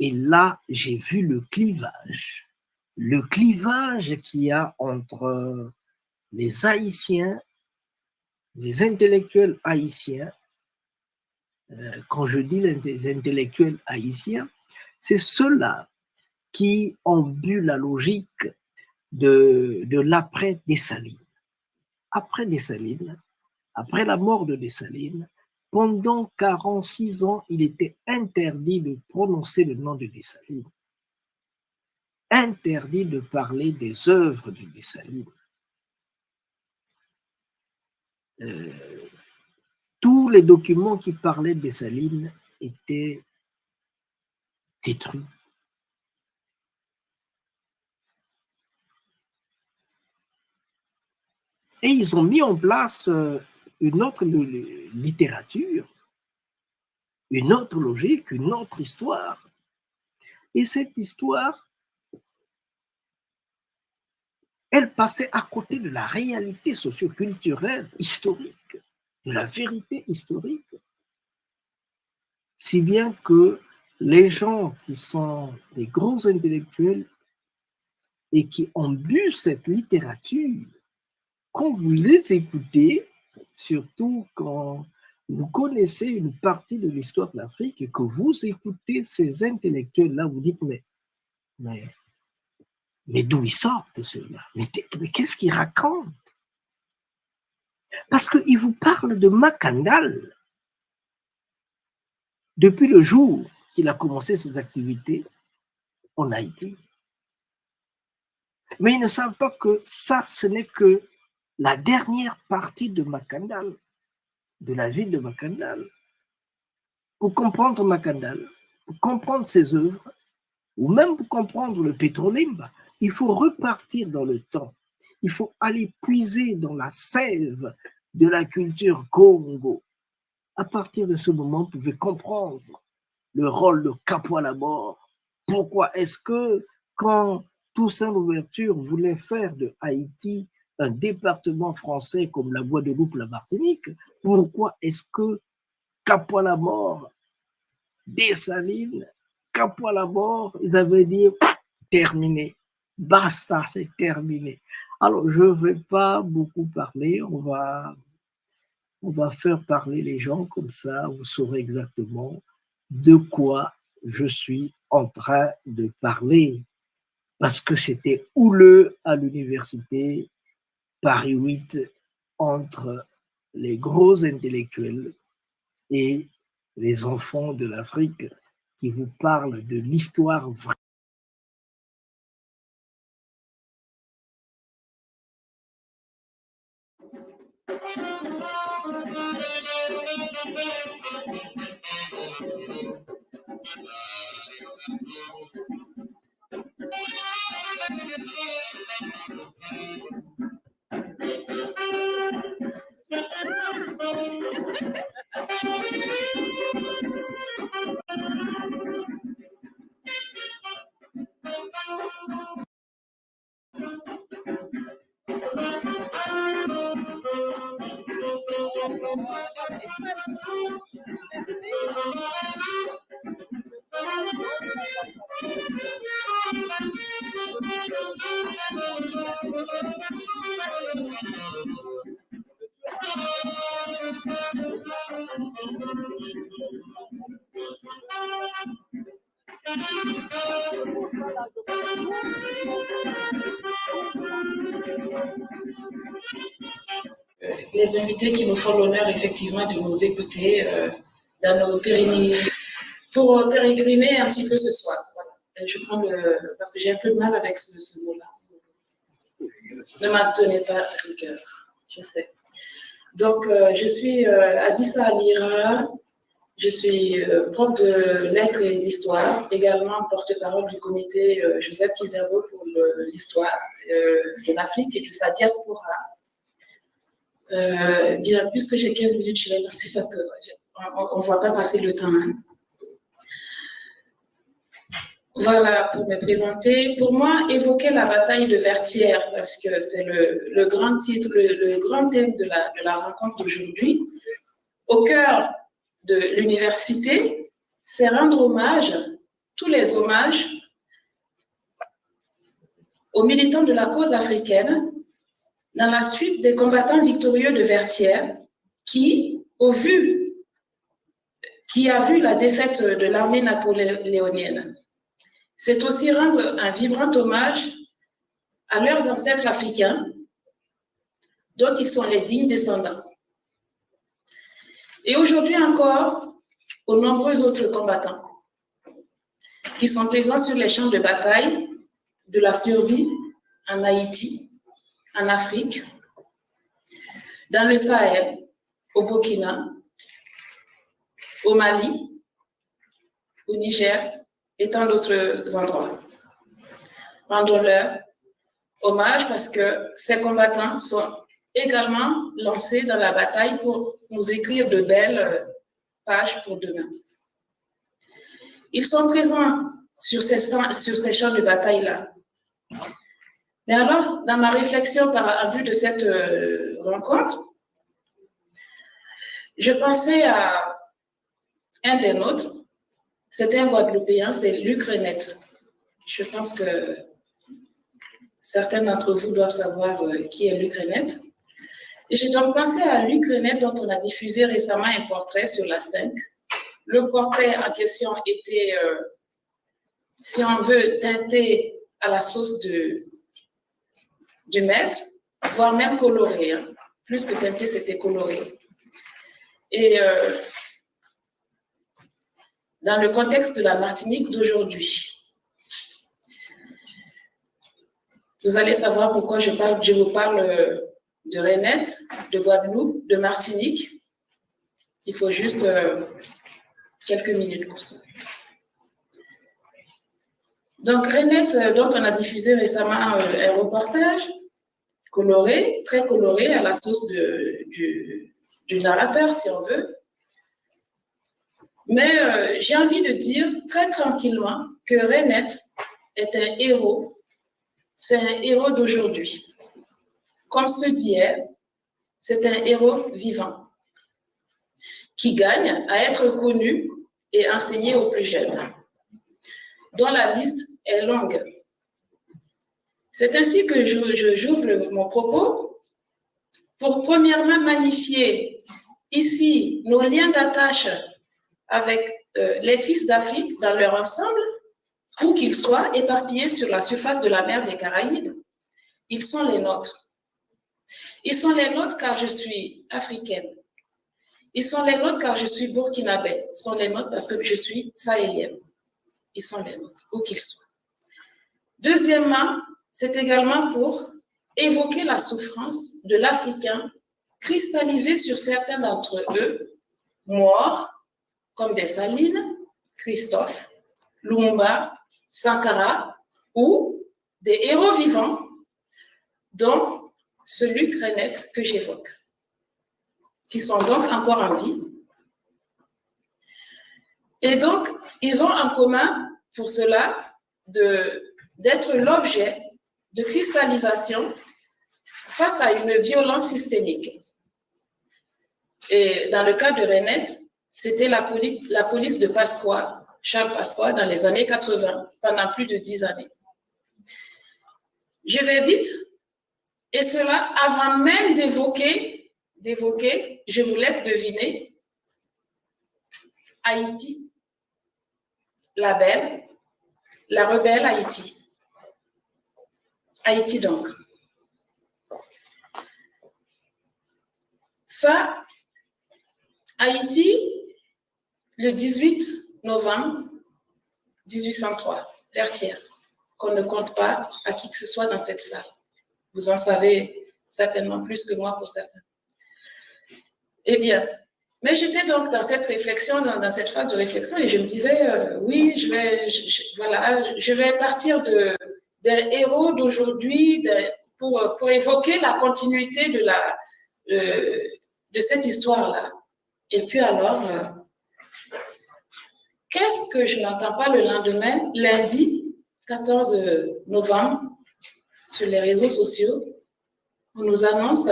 et là j'ai vu le clivage le clivage qu'il y a entre les Haïtiens, les intellectuels haïtiens. Quand je dis les intellectuels haïtiens, c'est ceux-là qui ont bu la logique de l'après Dessalines. Après Dessalines, après la mort de Dessalines, pendant 46 ans, il était interdit de prononcer le nom de Dessalines, interdit de parler des œuvres de Dessalines. Tous les documents qui parlaient de Dessalines étaient détruits. Et ils ont mis en place une autre littérature, une autre logique, une autre histoire. Et cette histoire, elle passait à côté de la réalité socio-culturelle, historique, de la vérité historique. Si bien que les gens qui sont des gros intellectuels et qui ont bu cette littérature, quand vous les écoutez, surtout quand vous connaissez une partie de l'histoire de l'Afrique et que vous écoutez ces intellectuels-là, vous dites, mais d'où ils sortent ceux-là? Mais qu'est-ce qu'ils racontent? Parce qu'ils vous parlent de Makandal depuis le jour qu'il a commencé ses activités en Haïti. Mais ils ne savent pas que ça, ce n'est que la dernière partie de Makandal, de la ville de Makandal. Pour comprendre Makandal, pour comprendre ses œuvres, ou même pour comprendre le Pétrolimba, il faut repartir dans le temps. Il faut aller puiser dans la sève de la culture Congo. À partir de ce moment, vous pouvez comprendre le rôle de Capois-la-Mort. Pourquoi est-ce que quand Toussaint Louverture voulait faire de Haïti un département français comme la Guadeloupe, la Martinique, pourquoi est-ce que Capois-la-Mort, Dessalines, Capois-la-Mort, ils avaient dit terminé, basta, c'est terminé. Alors, je ne vais pas beaucoup parler, on va faire parler les gens comme ça, vous saurez exactement de quoi je suis en train de parler. Parce que c'était houleux à l'université Paris 8 entre les gros intellectuels et les enfants de l'Afrique qui vous parlent de l'histoire vraie. Les invités qui nous font l'honneur effectivement de nous écouter dans nos pérégrinations, pour pérégriner un petit peu ce soir. Voilà. Je prends parce que j'ai un peu de mal avec ce mot-là. Ne m'en tenez pas à rigueur, je sais. Donc, je suis Adissa Alira, je suis prof de lettres et d'histoire, également porte-parole du comité Joseph Kizerbo pour l'histoire de l'Afrique et de sa diaspora. Bien, puisque j'ai 15 minutes, je vais lancer parce qu'on ne voit pas passer le temps. Hein. Voilà, pour me présenter. Pour moi, évoquer la bataille de Vertières, parce que c'est le grand titre, le grand thème de la rencontre d'aujourd'hui, au cœur de l'université, c'est rendre hommage, tous les hommages aux militants de la cause africaine dans la suite des combattants victorieux de Vertières qui a vu la défaite de l'armée napoléonienne. C'est aussi rendre un vibrant hommage à leurs ancêtres africains dont ils sont les dignes descendants. Et aujourd'hui encore, aux nombreux autres combattants qui sont présents sur les champs de bataille de la survie en Haïti, en Afrique, dans le Sahel, au Burkina, au Mali, au Niger et tant d'autres endroits. Rendons-leur hommage parce que ces combattants sont également lancés dans la bataille pour nous écrire de belles pages pour demain. Ils sont présents sur ces champs de bataille-là. Mais alors, dans ma réflexion en vue de cette rencontre, je pensais à un des nôtres. C'était un Guadeloupéen, c'est Luc Renette. Je pense que certains d'entre vous doivent savoir qui est Luc Renette. Et j'ai donc pensé à Luc Renette, dont on a diffusé récemment un portrait sur la 5. Le portrait en question était, si on veut, teinté à la sauce du maître, voire même coloré. Hein. Plus que teinté, c'était coloré. Et dans le contexte de la Martinique d'aujourd'hui, vous allez savoir pourquoi je vous parle de Renette, de Guadeloupe, de Martinique. Il faut juste quelques minutes pour ça. Donc, Renette, dont on a diffusé récemment un reportage coloré, très coloré, à la sauce du narrateur, si on veut. Mais j'ai envie de dire très tranquillement que Renette est un héros. C'est un héros d'aujourd'hui. Comme ceux d'hier, c'est un héros vivant qui gagne à être connu et enseigné aux plus jeunes, dont la liste est longue. C'est ainsi que j'ouvre mon propos pour premièrement magnifier ici nos liens d'attache avec les fils d'Afrique dans leur ensemble, où qu'ils soient éparpillés sur la surface de la mer des Caraïbes. Ils sont les nôtres. Ils sont les nôtres car je suis africaine. Ils sont les nôtres car je suis burkinabé. Ils sont les nôtres parce que je suis sahélienne. Ils sont les nôtres, où qu'ils soient. Deuxièmement, c'est également pour évoquer la souffrance de l'Africain cristallisée sur certains d'entre eux, morts, comme Dessalines, Christophe, Lumumba, Sankara, ou des héros vivants, dont ce Luc Renette que j'évoque, qui sont donc encore en vie. Et donc, ils ont en commun, pour cela, d'être l'objet de cristallisation face à une violence systémique. Et dans le cas de Renette, c'était la police de Pasqua, Charles Pasqua, dans les années 80, pendant plus de 10 années. Je vais vite, et cela avant même d'évoquer, je vous laisse deviner, Haïti, la belle, la rebelle Haïti. Haïti donc. Ça, Haïti, le 18 novembre 1803, Vertières, qu'on ne compte pas à qui que ce soit dans cette salle. Vous en savez certainement plus que moi pour certains. Eh bien, mais j'étais donc dans cette réflexion, dans cette phase de réflexion, et je me disais, oui, je vais partir d'un héros d'aujourd'hui pour évoquer la continuité de cette histoire-là. Et puis alors, qu'est-ce que je n'entends pas le lendemain, lundi 14 novembre, sur les réseaux sociaux, on nous annonce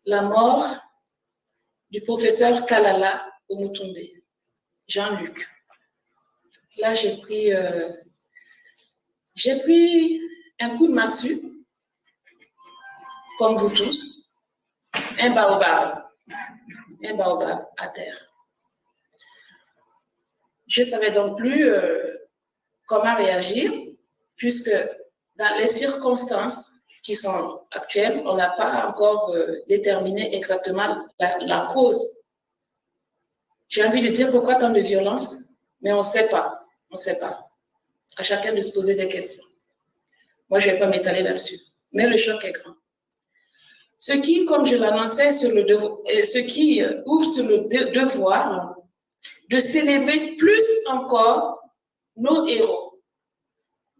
la mort du professeur Kalala Omutunde, Jean-Luc. Là, j'ai pris J'ai pris un coup de massue, comme vous tous, un baobab à terre. Je ne savais donc plus comment réagir, puisque dans les circonstances qui sont actuelles, on n'a pas encore déterminé exactement la cause. J'ai envie de dire pourquoi tant de violence, mais on ne sait pas. On ne sait pas. À chacun de se poser des questions. Moi, je ne vais pas m'étaler là-dessus. Mais le choc est grand. Ce qui, comme je l'annonçais, ce qui ouvre sur le devoir de célébrer plus encore nos héros,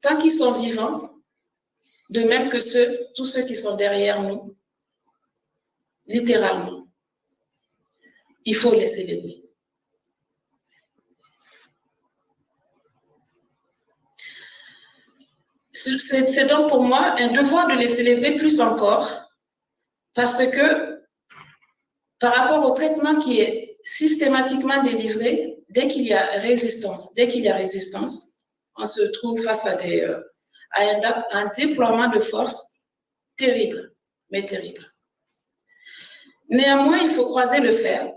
tant qu'ils sont vivants, de même que tous ceux qui sont derrière nous, littéralement. Il faut les célébrer. C'est donc pour moi un devoir de les célébrer plus encore, parce que par rapport au traitement qui est systématiquement délivré, dès qu'il y a résistance, on se trouve face à un déploiement de force terrible, mais terrible. Néanmoins, il faut croiser le fer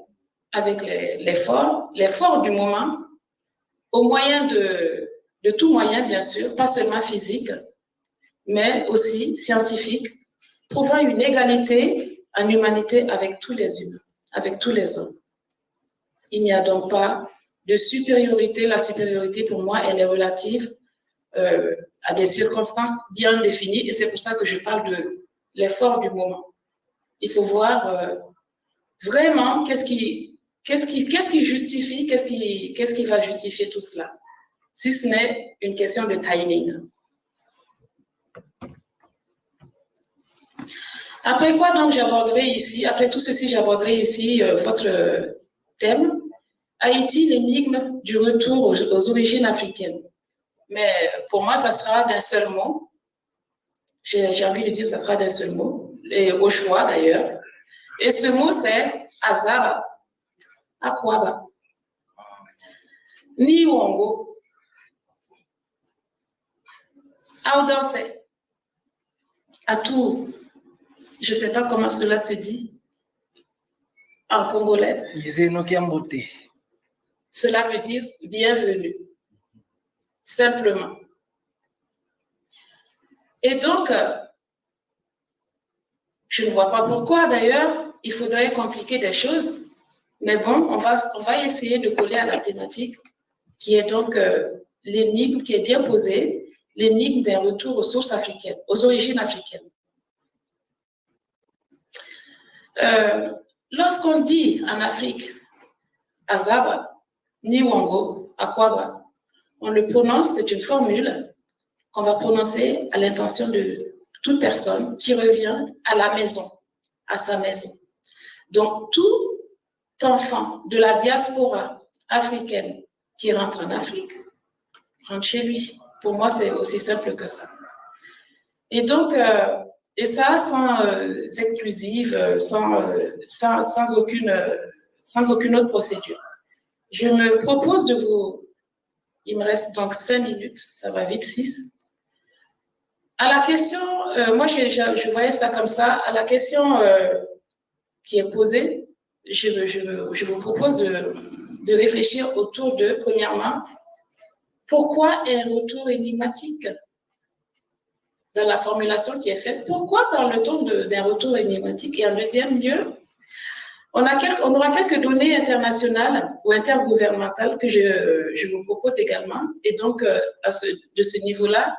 avec l'effort du moment, au moyen de tout moyen, bien sûr, pas seulement physique, mais aussi scientifique, prouvant une égalité en humanité avec tous les humains, avec tous les hommes. Il n'y a donc pas de supériorité. La supériorité, pour moi, elle est relative à des circonstances bien définies, et c'est pour ça que je parle de l'effort du moment. Il faut voir vraiment qu'est-ce qui justifie, qu'est-ce qui va justifier tout cela, si ce n'est une question de timing. Après quoi, donc, j'aborderai ici, après tout ceci, j'aborderai ici votre thème, Haïti, l'énigme du retour aux origines africaines. Mais pour moi, ça sera d'un seul mot. J'ai envie de dire, ça sera d'un seul mot, et au choix d'ailleurs. Et ce mot, c'est Azaba, Akwaba, Niwongo, Audanse, Atou. Je ne sais pas comment cela se dit en congolais. Cela veut dire bienvenue, simplement. Et donc, je ne vois pas pourquoi d'ailleurs il faudrait compliquer des choses, mais bon, on va essayer de coller à la thématique qui est donc l'énigme qui est bien posée, l'énigme d'un retour aux sources africaines, aux origines africaines. Lorsqu'on dit en Afrique Azaba, Niwongo, Akwaba, on le prononce, c'est une formule qu'on va prononcer à l'intention de toute personne qui revient à la maison, à sa maison. Donc, tout enfant de la diaspora africaine qui rentre en Afrique rentre chez lui. Pour moi, c'est aussi simple que ça. Et donc, et ça sans exclusive, sans aucune autre procédure. Je me propose de vous... Il me reste donc 5 minutes, ça va vite, 6. À la question, moi je voyais ça comme ça, à la question qui est posée, je vous propose de réfléchir autour de, premièrement, pourquoi un retour énigmatique dans la formulation qui est faite? Pourquoi parle-t-on d'un retour énigmatique? Et en deuxième lieu, on aura quelques données internationales ou intergouvernementales que je vous propose également. Et donc, de ce niveau-là,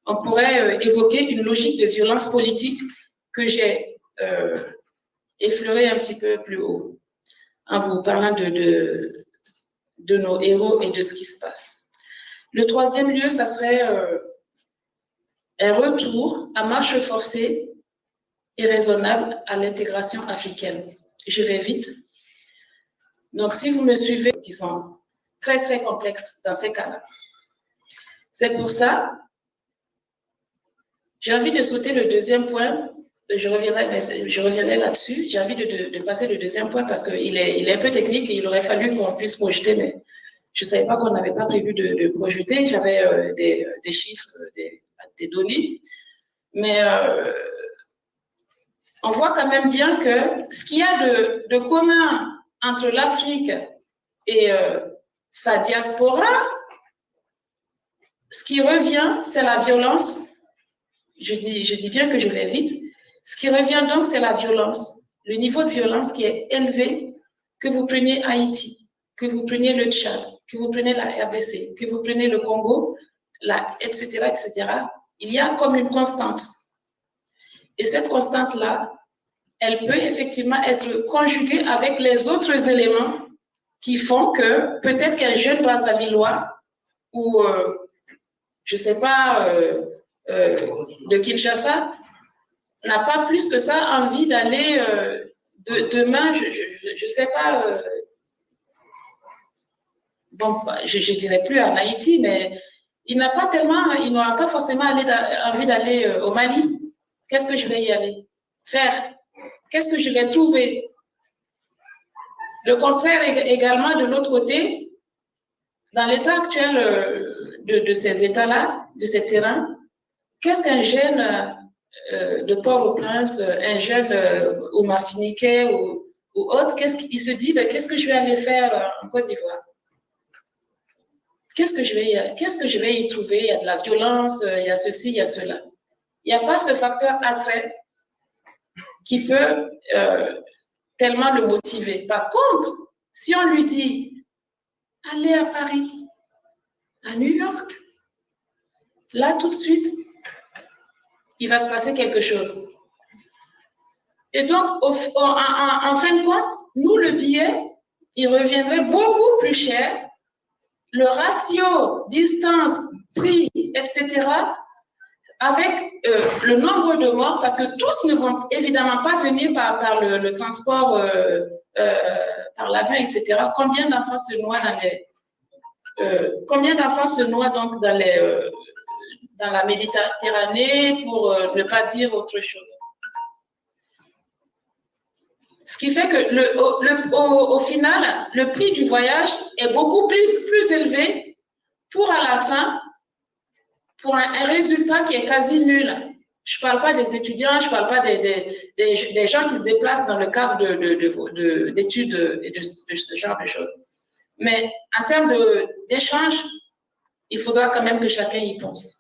on pourrait évoquer une logique de violence politique que j'ai effleurée un petit peu plus haut en vous parlant de nos héros et de ce qui se passe. Le troisième lieu, ça serait un retour à marche forcée et raisonnable à l'intégration africaine. Je vais vite. Donc, si vous me suivez, qui sont très, très complexes dans ces cas-là. C'est pour ça, j'ai envie de sauter le deuxième point. Je reviendrai là-dessus. J'ai envie de passer le deuxième point parce qu'il est un peu technique et il aurait fallu qu'on puisse projeter, mais Je ne savais pas qu'on n'avait pas prévu de projeter. J'avais des chiffres, des données. Mais on voit quand même bien que ce qu'il y a de commun entre l'Afrique et sa diaspora, ce qui revient, c'est la violence. Je dis bien que je vais vite. Ce qui revient donc, c'est la violence. Le niveau de violence qui est élevé, que vous preniez Haïti, que vous preniez le Tchad, que vous preniez la RDC, que vous preniez le Congo, etc., etc., il y a comme une constante. Et cette constante-là, elle peut effectivement être conjuguée avec les autres éléments qui font que peut-être qu'un jeune Brazzavillois ou, je ne sais pas, de Kinshasa n'a pas plus que ça envie d'aller demain, je ne sais pas, bon, je ne dirais plus en Haïti, mais il n'aura pas forcément envie d'aller au Mali. Qu'est-ce que je vais y aller faire? Qu'est-ce que je vais trouver? Le contraire également de l'autre côté, dans l'état actuel de ces états-là, de ces terrains, qu'est-ce qu'un jeune de Port-au-Prince, un jeune au Martiniquais ou autre, il se dit, ben, qu'est-ce que je vais aller faire en Côte d'Ivoire? Qu'est-ce que je vais y trouver? Il y a de la violence, il y a ceci, il y a cela. Il n'y a pas ce facteur attrait qui peut tellement le motiver. Par contre, si on lui dit, allez à Paris, à New York, là, tout de suite, il va se passer quelque chose. Et donc, en fin de compte, nous, le billet, il reviendrait beaucoup plus cher. Le ratio, distance, prix, etc., avec le nombre de morts, parce que tous ne vont évidemment pas venir par le transport, par l'avion, etc. Combien d'enfants se noient donc dans la Méditerranée, pour ne pas dire autre chose. Ce qui fait que au final, le prix du voyage est beaucoup plus élevé pour à la fin, pour un résultat qui est quasi nul. Je ne parle pas des étudiants, je ne parle pas des gens qui se déplacent dans le cadre d'études et de ce genre de choses. Mais en termes d'échange, il faudra quand même que chacun y pense.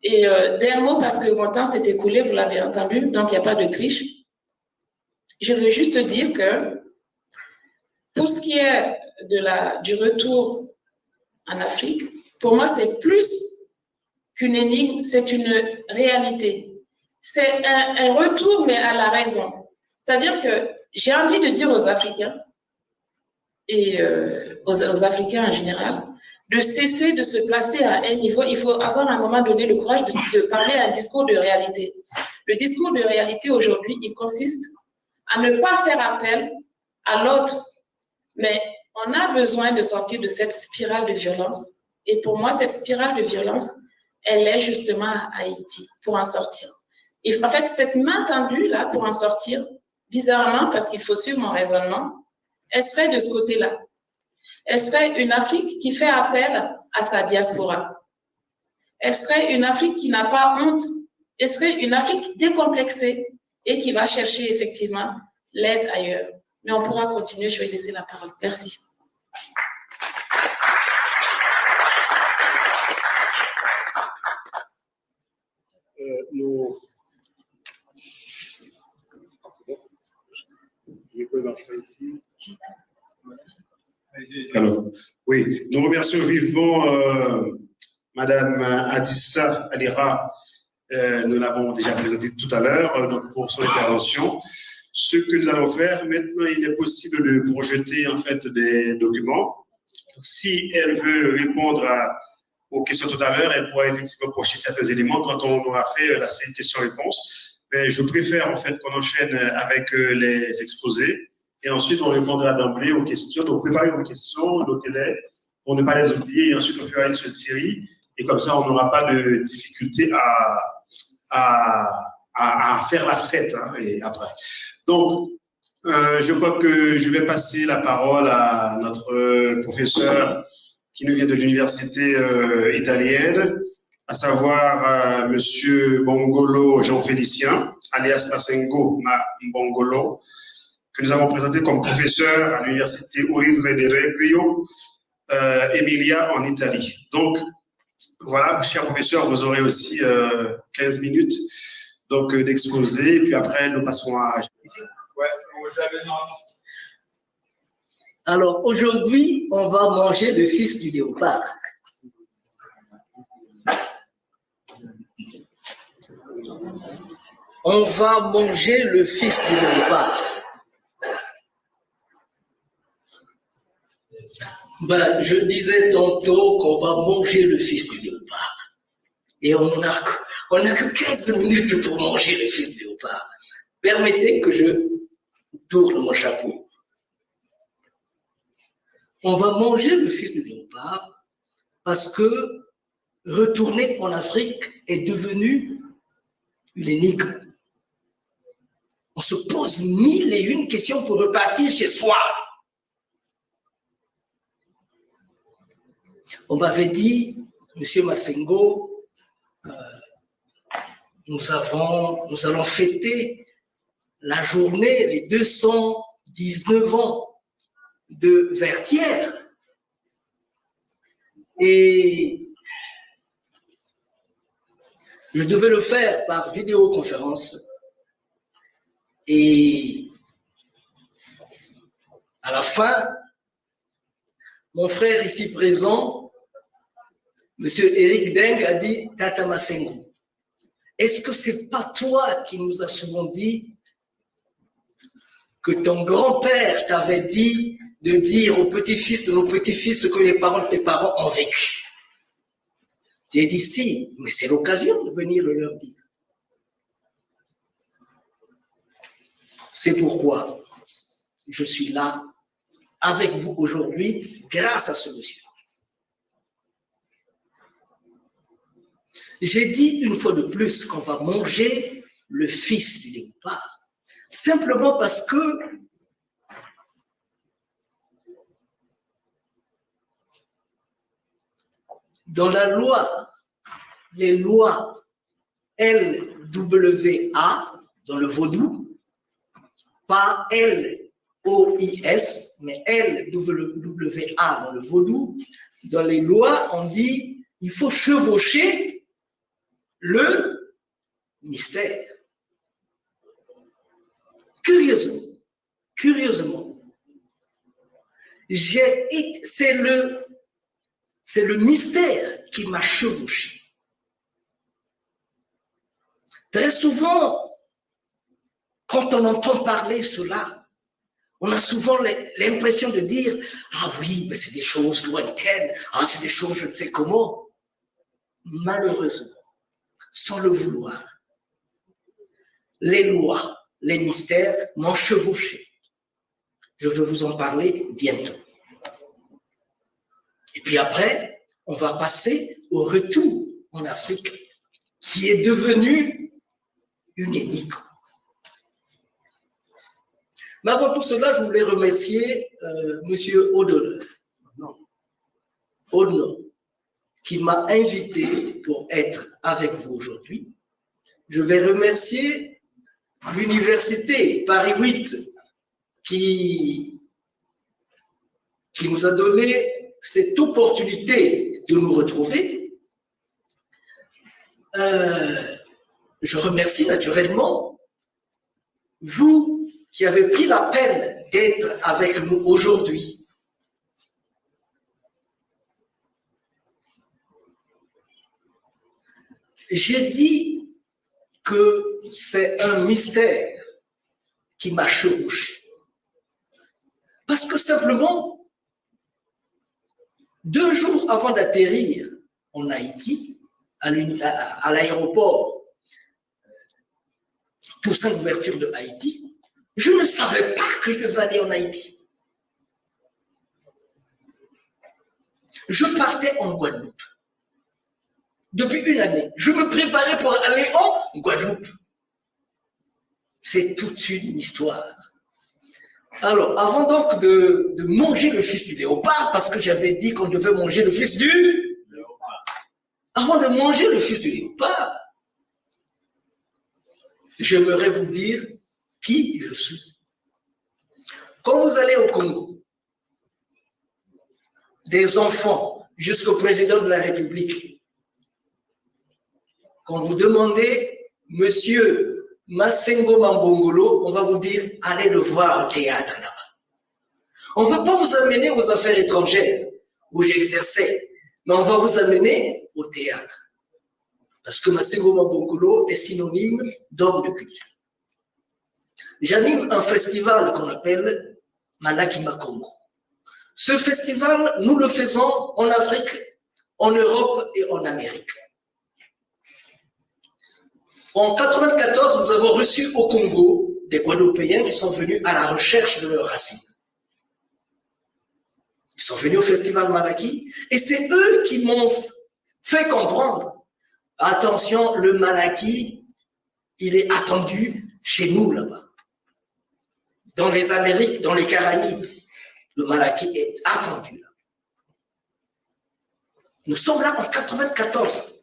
Et d'un mot, parce que mon temps s'est écoulé, vous l'avez entendu, donc il n'y a pas de triche. Je veux juste dire que pour ce qui est du retour en Afrique, pour moi, c'est plus qu'une énigme, c'est une réalité. C'est un retour, mais à la raison. C'est-à-dire que j'ai envie de dire aux Africains, et aux Africains en général, de cesser de se placer à un niveau. Il faut avoir à un moment donné le courage de parler à un discours de réalité. Le discours de réalité aujourd'hui, il consiste à ne pas faire appel à l'autre, mais on a besoin de sortir de cette spirale de violence. Et pour moi, cette spirale de violence, elle est justement à Haïti, pour en sortir. Et en fait, cette main tendue, là, pour en sortir, bizarrement, parce qu'il faut suivre mon raisonnement, elle serait de ce côté-là. Elle serait une Afrique qui fait appel à sa diaspora. Elle serait une Afrique qui n'a pas honte. Elle serait une Afrique décomplexée et qui va chercher effectivement l'aide ailleurs. Mais on pourra continuer, je vais laisser la parole. Merci. Alors, oui, nous remercions vivement Madame Adissa Alira, nous l'avons déjà présenté tout à l'heure, donc pour son intervention. Ce que nous allons faire, maintenant, il est possible de projeter en fait des documents. Donc, si elle veut répondre aux questions tout à l'heure, elle pourra effectivement projeter certains éléments quand on aura fait la série questions-réponses. Mais je préfère en fait qu'on enchaîne avec les exposés. Et ensuite, on répondra d'emblée aux questions. Donc, préparez vos questions, notez-les pour ne pas les oublier. Et ensuite, on fera une seule série. Et comme ça, on n'aura pas de difficulté à faire la fête et après. Donc, Je crois que je vais passer la parole à notre professeur qui nous vient de l'université italienne, à savoir Monsieur Bongolo Jean-Félicien, alias Masengo Bongolo, que nous avons présenté comme professeur à l'université Orisme de Reggio, Emilia en Italie. Donc, voilà, cher professeur, vous aurez aussi 15 minutes donc d'exposer, et puis après, nous passons à... Alors, aujourd'hui, on va manger le fils du léopard. On va manger le fils du léopard. Ben, je disais tantôt qu'on va manger le fils du léopard. Et on n'a que 15 minutes pour manger le fils du léopard. Permettez que je tourne mon chapeau. On va manger le fils du léopard parce que retourner en Afrique est devenu une énigme. On se pose 1001 questions pour repartir chez soi. On m'avait dit, Monsieur Masengo, nous allons fêter la journée, les 219 ans de Vertières. Et je devais le faire par vidéoconférence. Et à la fin, mon frère ici présent, M. Eric Deng, a dit « Tata Masengo, est-ce que c'est pas toi qui nous as souvent dit que ton grand-père t'avait dit de dire aux petits-fils de nos petits-fils ce que les parents de tes parents ont vécu ?» J'ai dit « Si, mais c'est l'occasion de venir le leur dire. » C'est pourquoi je suis là avec vous aujourd'hui grâce à ce monsieur. J'ai dit une fois de plus qu'on va manger le fils du léopard, simplement parce que dans la loi, les lois LWA, dans le vaudou, pas LOIS, mais LWA dans le vaudou, dans les lois, on dit il faut chevaucher le mystère. Curieusement, c'est le mystère qui m'a chevauché. Très souvent, quand on entend parler cela, on a souvent l'impression de dire « Ah oui, mais c'est des choses lointaines, ah c'est des choses je ne sais comment ». Malheureusement, sans le vouloir, les lois, les mystères m'ont chevauché. Je vais vous en parler bientôt. Et puis après, on va passer au retour en Afrique, qui est devenu une énigme. Mais avant tout cela, je voulais remercier M. Odno, qui m'a invité pour être avec vous aujourd'hui. Je vais remercier l'université Paris 8 qui nous a donné cette opportunité de nous retrouver. Je remercie naturellement vous qui avez pris la peine d'être avec nous aujourd'hui. J'ai dit que c'est un mystère qui m'a chevauché. Parce que simplement, 2 jours avant d'atterrir en Haïti, à l'aéroport Toussaint Louverture de Haïti, je ne savais pas que je devais aller en Haïti. Je partais en Guadeloupe. Depuis une année, je me préparais pour aller en Guadeloupe. C'est toute une histoire. Alors, avant donc de manger le fils du léopard, parce que j'avais dit qu'on devait manger le fils du léopard. Avant de manger le fils du léopard, j'aimerais vous dire qui je suis. Quand vous allez au Congo, des enfants jusqu'au président de la République, quand vous demandez Monsieur Massengo Mambongolo, on va vous dire allez le voir au théâtre là-bas. On ne va pas vous amener aux affaires étrangères où j'exerçais, mais on va vous amener au théâtre. Parce que Massengo Mambongolo est synonyme d'homme de culture. J'anime un festival qu'on appelle Malakima Congo. Ce festival, nous le faisons en Afrique, en Europe et en Amérique. En 1994, nous avons reçu au Congo des Guadeloupéens qui sont venus à la recherche de leurs racines. Ils sont venus au festival Malaki et c'est eux qui m'ont fait comprendre. Attention, le Malaki, il est attendu chez nous là-bas. Dans les Amériques, dans les Caraïbes, le Malaki est attendu là. Nous sommes là en 1994.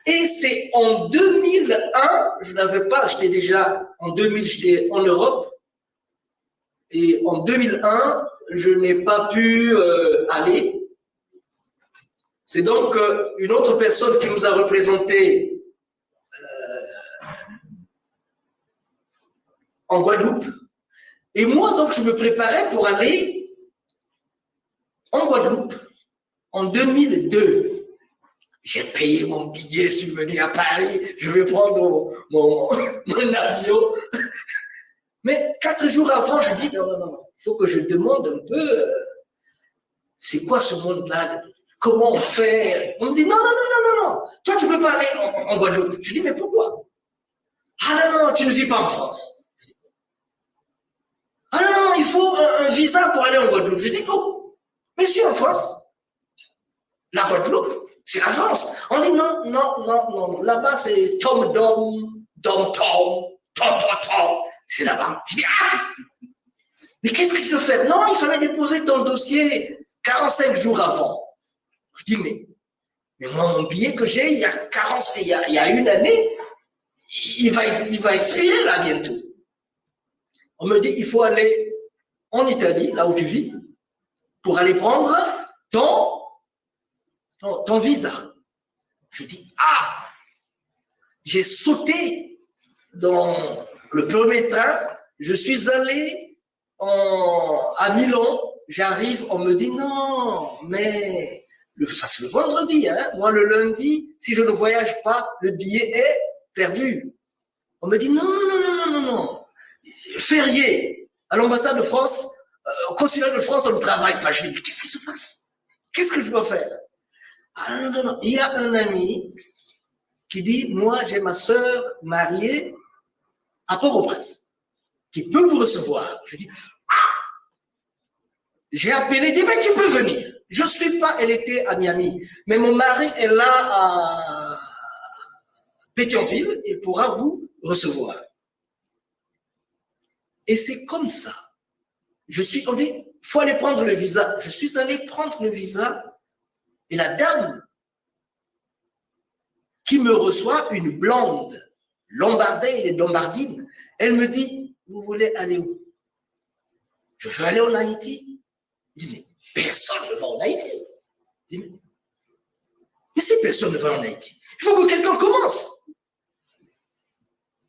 Et c'est en 2001, je n'avais pas, j'étais déjà, en 2000, j'étais en Europe. Et en 2001, je n'ai pas pu aller. C'est donc une autre personne qui nous a représentés en Guadeloupe. Et moi, donc, je me préparais pour aller en Guadeloupe en 2002. J'ai payé mon billet, je suis venu à Paris, je vais prendre mon avion. Mais 4 jours avant, je dis non, il faut que je demande un peu, c'est quoi ce monde-là? Comment on fait? On me dit non, toi tu ne veux pas aller en Guadeloupe. Je dis mais pourquoi? Ah non, tu ne vis pas en France. Ah non, il faut un visa pour aller en Guadeloupe. Je dis oh, mais je suis en France. La Guadeloupe, c'est la France. On dit non. Là-bas, c'est Tom-Dom, Dom-Tom, Tom. C'est là-bas. Je dis ah! Mais qu'est-ce que je dois faire? Non, il fallait déposer ton dossier 45 jours avant. Je dis mais moi, mon billet que j'ai, il y a une année, il va expirer là bientôt. On me dit il faut aller en Italie, là où tu vis, pour aller prendre ton visa. Je dis, ah, j'ai sauté dans le premier train, je suis allé à Milan, j'arrive, on me dit, non, mais ça c'est le vendredi, hein. Moi le lundi, si je ne voyage pas, le billet est perdu. On me dit, non, férié, à l'ambassade de France, au consulat de France, on ne travaille pas. Je dis, mais qu'est-ce qui se passe? Qu'est-ce que je dois faire? Ah non. Il y a un ami qui dit, moi j'ai ma sœur mariée à Port-au-Prince, qui peut vous recevoir. Je dis, j'ai appelé, il dit, mais tu peux venir. Je ne suis pas, elle était à Miami, mais mon mari est là à Pétionville, il pourra vous recevoir. Et c'est comme ça. On dit, il faut aller prendre le visa. Je suis allé prendre le visa. Et la dame qui me reçoit, une blonde, lombardée et lombardine, elle me dit, vous voulez aller où? Je veux aller en Haïti. Je dis, mais personne ne va en Haïti. Je dis, mais si personne ne va en Haïti, il faut que quelqu'un commence.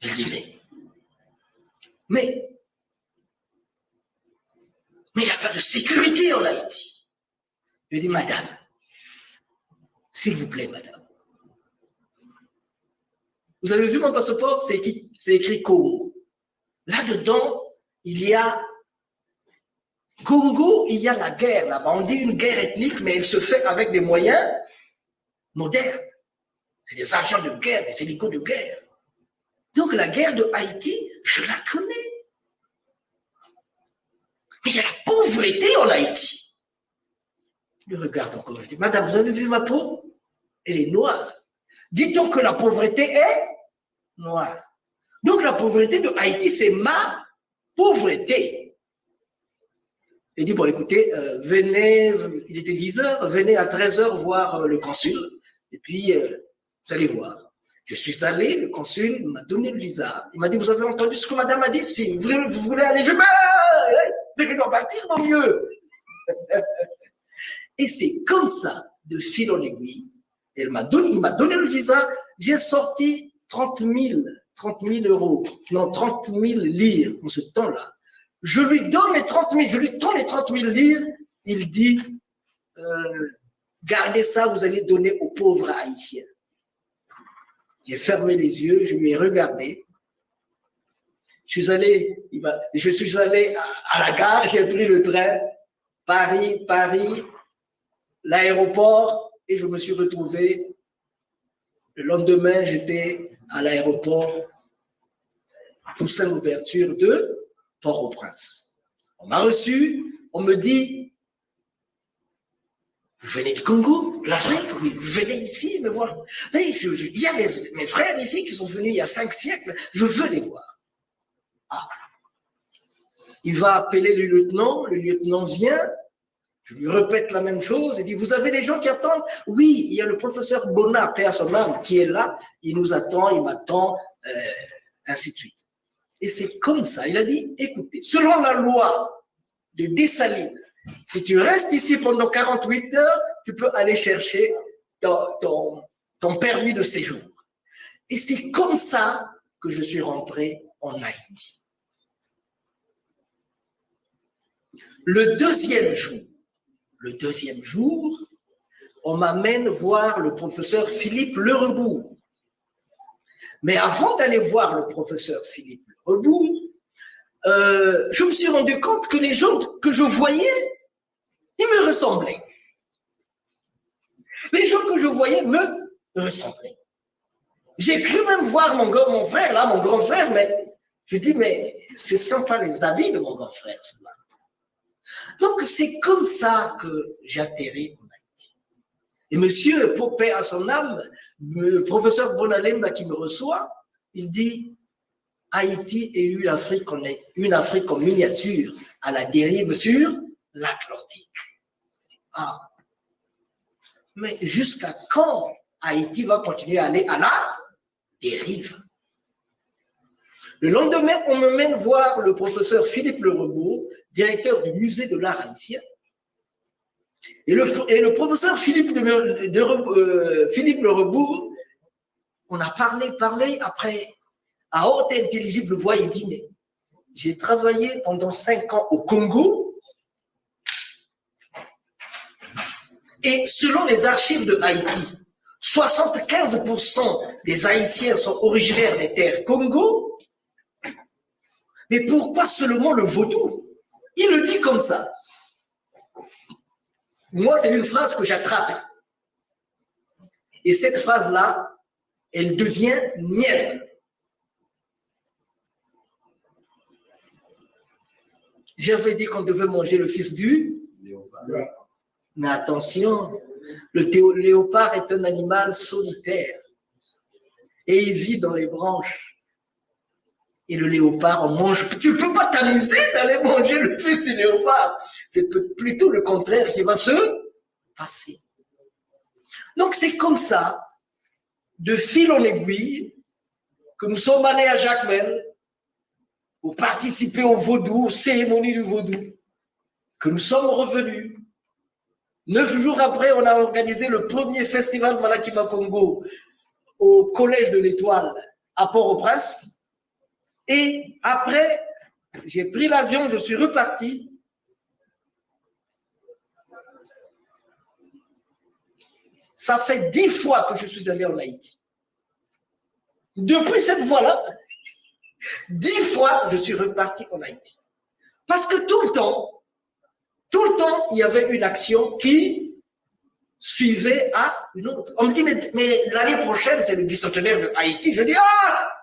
Elle dit, mais il n'y a pas de sécurité en Haïti. Je dis, madame, s'il vous plaît, madame. Vous avez vu mon passeport, c'est écrit Congo. Là-dedans, il y a Congo, il y a la guerre là-bas. On dit une guerre ethnique, mais elle se fait avec des moyens modernes. C'est des avions de guerre, des hélicos de guerre. Donc la guerre de Haïti, je la connais. Mais il y a la pauvreté en Haïti. Je regarde encore, je dis, madame, vous avez vu ma peau? Elle est noire. Dit-on que la pauvreté est noire. Donc la pauvreté de Haïti, c'est ma pauvreté. J'ai dit, bon, écoutez, venez, il était 10h, venez à 13h voir le consul, et puis vous allez voir. Je suis allé, le consul m'a donné le visa. Il m'a dit, vous avez entendu ce que madame a dit? Si vous voulez aller, je dois partir, mon mieux. Et c'est comme ça, de fil en aiguille, il m'a donné le visa, j'ai sorti 30 000 euros, non, 30 000 lire en ce temps-là. Je lui donne les 30 000, je lui donne les 30 000 lire, il dit, gardez ça, vous allez donner aux pauvres haïtiens. J'ai fermé les yeux, je lui ai regardé. Je suis allé à la gare, j'ai pris le train, Paris, l'aéroport, et je me suis retrouvé. Le lendemain, j'étais à l'aéroport Toussaint Louverture de Port-au-Prince. On m'a reçu, on me dit, vous venez du Congo, l'Afrique, oui, vous venez ici, me voir. Mais il y a mes frères ici qui sont venus il y a 5 siècles, je veux les voir. Ah. Il va appeler le lieutenant vient, je lui répète la même chose, il dit, vous avez des gens qui attendent? Oui, il y a le professeur Bona, paix à son âme, qui est là, il nous attend, il m'attend, ainsi de suite. Et c'est comme ça, il a dit, écoutez, selon la loi de Dessalines, si tu restes ici pendant 48 heures, tu peux aller chercher ton permis de séjour. Et c'est comme ça que je suis rentré en Haïti. Le deuxième jour, on m'amène voir le professeur Philippe Lerebourg. Mais avant d'aller voir le professeur Philippe Lerebourg, je me suis rendu compte que les gens que je voyais, ils me ressemblaient. Les gens que je voyais me ressemblaient. J'ai cru même voir mon grand frère, mais je dis, mais ce ne sont pas les habits de mon grand frère. Donc, c'est comme ça que j'atterris en Haïti. Et monsieur Popé à son âme, le professeur Bonalemba qui me reçoit, il dit, Haïti est une Afrique en miniature, à la dérive sur l'Atlantique. Ah. Mais jusqu'à quand Haïti va continuer à aller à la dérive? Le lendemain, on me mène voir le professeur Philippe Lerebourg, directeur du musée de l'art haïtien. Et le professeur Philippe Lerebourg, on a parlé, après, à haute et intelligible voix, il dit, mais j'ai travaillé pendant 5 ans au Congo, et selon les archives de Haïti, 75% des Haïtiens sont originaires des terres Congo. Mais pourquoi seulement le vaudou? Il le dit comme ça. Moi, c'est une phrase que j'attrape. Et cette phrase-là, elle devient mienne. J'avais dit qu'on devait manger le fils du léopard. Mais attention, le léopard est un animal solitaire. Et il vit dans les branches. Et le léopard, on mange. Tu ne peux pas t'amuser d'aller manger le fils du léopard. C'est plutôt le contraire qui va se passer. Donc c'est comme ça, de fil en aiguille, que nous sommes allés à Jacmel pour participer au vaudou, aux cérémonies du vaudou, que nous sommes revenus. 9 jours après, on a organisé le premier festival Malakima Congo au Collège de l'Étoile à Port-au-Prince. Et après, j'ai pris l'avion, je suis reparti. Ça fait 10 fois que je suis allé en Haïti. Depuis cette fois-là, 10 fois, je suis reparti en Haïti. Parce que tout le temps, il y avait une action qui suivait à une autre. On me dit, mais l'année prochaine, c'est le bicentenaire de Haïti. Je dis, ah!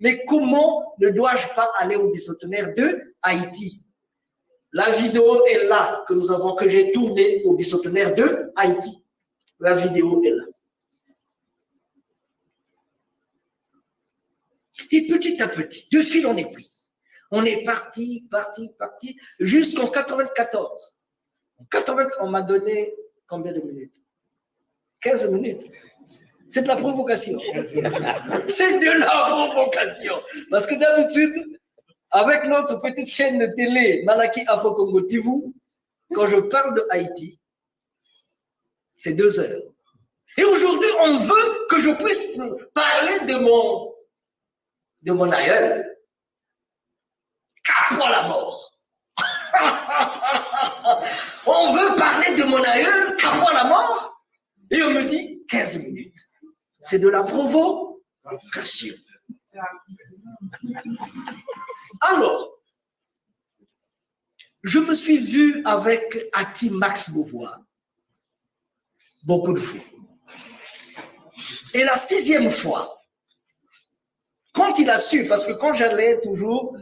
Mais comment ne dois-je pas aller au bicentenaire de Haïti? La vidéo est là, que j'ai tournée au bicentenaire de Haïti. La vidéo est là. Et petit à petit, de fil en aiguille, On est parti, jusqu'en 94. En 80, on m'a donné combien de minutes? 15 minutes. C'est de la provocation. C'est de la provocation. Parce que d'habitude, avec notre petite chaîne de télé, Malaki Afro-Congo TV, quand je parle de Haïti, c'est 2 heures. Et aujourd'hui, on veut que je puisse parler de mon aïeul. Qu'après la mort. On veut parler de mon aïeul qu'après la mort. Et on me dit 15 minutes. C'est de la provocation. Alors, je me suis vu avec Ati Max Beauvoir beaucoup de fois. Et la 6e fois, quand il a su, parce que quand j'allais toujours,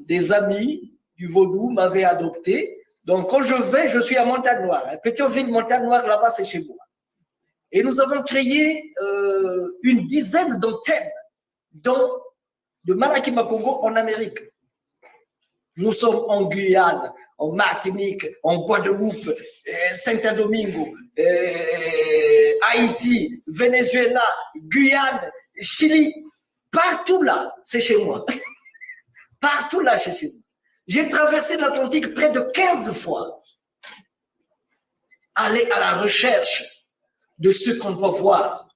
des amis du Vaudou m'avaient adopté. Donc quand je suis à Montagne-Noire. Pétionville, Montagne-Noire, là-bas, c'est chez moi. Et nous avons créé une dizaine d'antennes de Malaki Makongo en Amérique. Nous sommes en Guyane, en Martinique, en Guadeloupe, Saint-Domingo, Haïti, Venezuela, Guyane, Chili. Partout là, c'est chez moi. Partout là, c'est chez moi. J'ai traversé l'Atlantique près de 15 fois. Aller à la recherche de ce qu'on doit voir.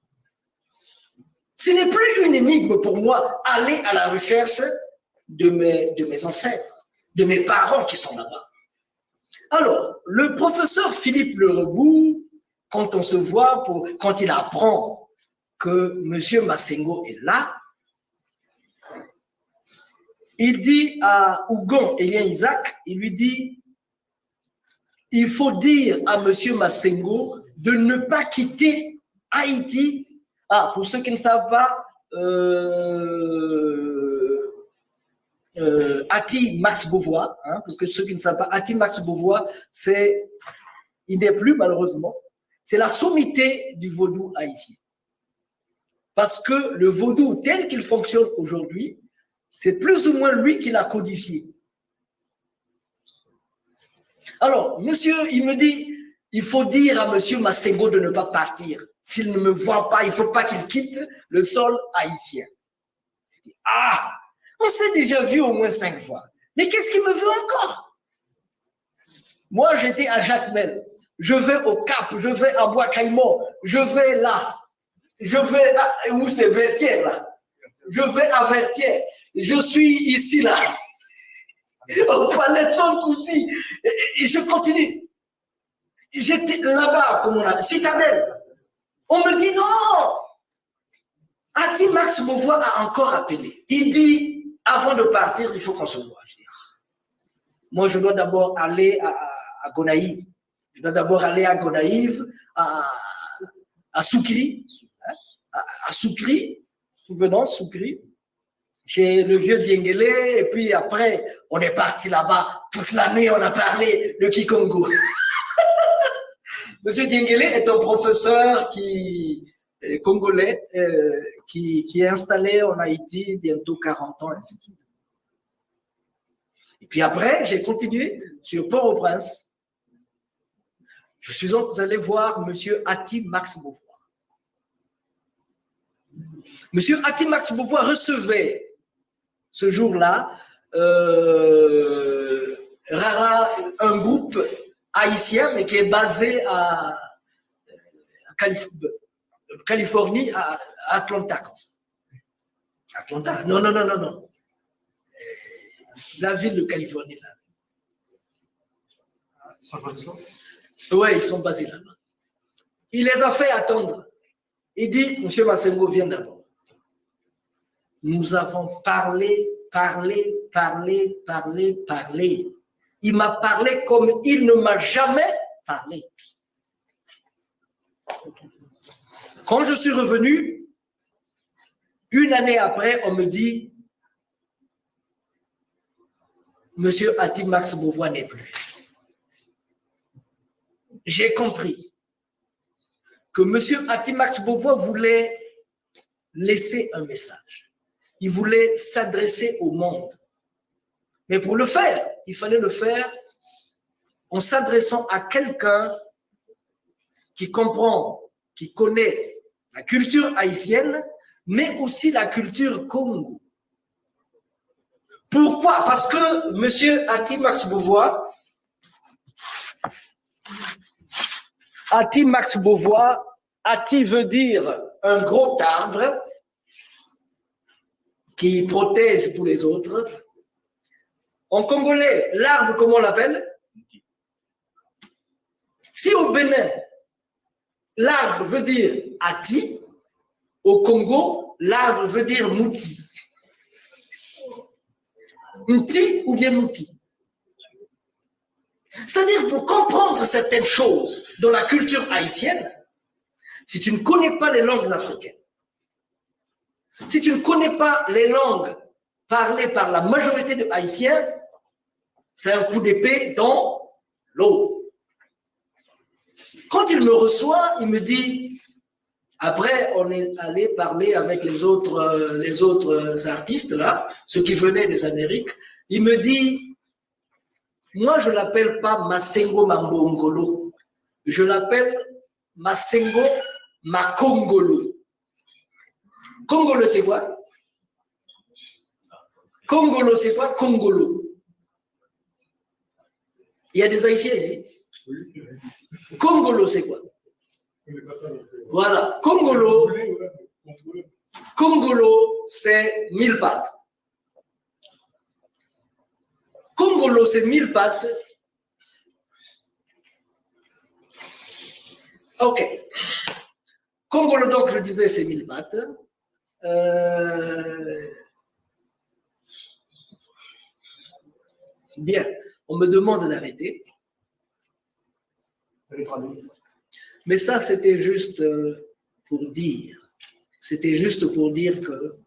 Ce n'est plus une énigme pour moi, aller à la recherche de mes ancêtres, de mes parents qui sont là-bas. Alors, le professeur Philippe Lerebout, quand on se voit, quand il apprend que M. Massengo est là, il dit à Ougon Elien Isaac, il lui dit, il faut dire à M. Massengo de ne pas quitter Haïti. Ah, pour ceux qui ne savent pas, Ati Max Beauvoir, hein, pour que ceux qui ne savent pas, Ati Max Beauvoir, il n'est plus malheureusement, c'est la sommité du vaudou haïtien. Parce que le vaudou tel qu'il fonctionne aujourd'hui, c'est plus ou moins lui qui l'a codifié. Alors, monsieur, il me dit, il faut dire à monsieur Massengo de ne pas partir. S'il ne me voit pas, il ne faut pas qu'il quitte le sol haïtien. Ah, on s'est déjà vu au moins 5 fois. Mais qu'est-ce qu'il me veut encore? Moi, j'étais à Jacmel. Je vais au Cap, je vais à Bois-Caïmon, je vais là. Je vais à, où c'est Vertier là? Je vais à Vertier. Je suis ici là. Au palais sans souci. Et je continue. J'étais là-bas, comme on a, Citadelle. On me dit non. Ati Max Beauvoir a encore appelé. Il dit, avant de partir, il faut qu'on se voit. Je dis, moi, je dois d'abord aller à Gonaïve. Je dois d'abord aller à Gonaïve, à Soukri. À Soukri, souvenance, Soukri. Chez le vieux Diengele, et puis après, on est parti là-bas. Toute la nuit, on a parlé de Kikongo. Monsieur Diengele est un professeur congolais qui est installé en Haïti bientôt 40 ans, ainsi de suite. Et puis après, j'ai continué sur Port-au-Prince. Je suis allé voir monsieur Ati Max Beauvoir. Monsieur Ati Max Beauvoir recevait ce jour-là un groupe haïtien, mais qui est basé à Californie, à Atlanta, comme ça. Atlanta? Non. La ville de Californie, là. Ils sont basés là? Oui, ils sont basés là-bas. Il les a fait attendre. Il dit, monsieur Massengo, viens d'abord. Nous avons parlé. Il m'a parlé comme il ne m'a jamais parlé. Quand je suis revenu, une année après, on me dit, monsieur Ati Max Beauvoir n'est plus. J'ai compris que monsieur Ati Max Beauvoir voulait laisser un message. il voulait s'adresser au monde. Mais pour le faire, il fallait le faire en s'adressant à quelqu'un qui comprend, qui connaît la culture haïtienne, mais aussi la culture Congo. Pourquoi? Parce que M. Ati Max Beauvois, Ati veut dire un gros arbre qui protège tous les autres. En congolais, l'arbre, comment on l'appelle? Si au Bénin, l'arbre veut dire Ati, au Congo, l'arbre veut dire Mouti. Mouti ou bien Mouti. C'est-à-dire, pour comprendre certaines choses dans la culture haïtienne, si tu ne connais pas les langues africaines, si tu ne connais pas les langues parlées par la majorité des Haïtiens, c'est un coup d'épée dans l'eau. Quand il me reçoit, il me dit, après on est allé parler avec les autres artistes là, ceux qui venaient des Amériques, il me dit, moi je l'appelle pas Masengo Mambongolo, je l'appelle Masengo Makongolo. Congolo c'est quoi? Congolo c'est quoi? Congolo. Il y a des Haïtiens ici. Congolo, c'est quoi? Voilà. Congolo, c'est 1000 pattes. Congolo, c'est 1000 pattes. Ok. Congolo, donc, je disais, c'est 1000 pattes. Bien. On me demande d'arrêter. Mais ça, c'était juste pour dire. C'était juste pour dire que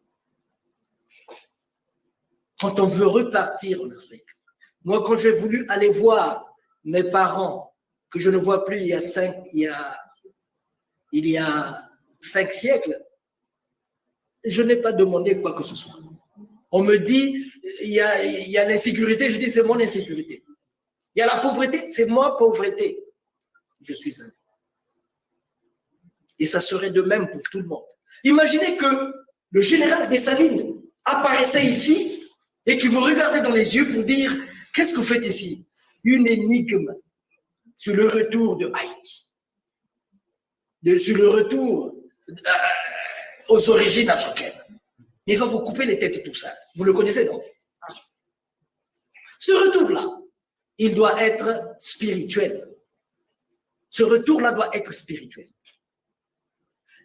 quand on veut repartir en Afrique, moi, quand j'ai voulu aller voir mes parents, que je ne vois plus il y a 5 siècles, je n'ai pas demandé quoi que ce soit. On me dit, il y a l'insécurité, je dis c'est mon insécurité. Il y a la pauvreté, c'est moi pauvreté. Je suis un. Et ça serait de même pour tout le monde. Imaginez que le général Dessalines apparaissait ici et qu'il vous regardait dans les yeux pour dire « Qu'est-ce que vous faites ici ?» Une énigme sur le retour de Haïti, sur le retour aux origines africaines. Il va vous couper les têtes tout ça. Vous le connaissez, non? Ce retour-là, il doit être spirituel. Ce retour-là doit être spirituel.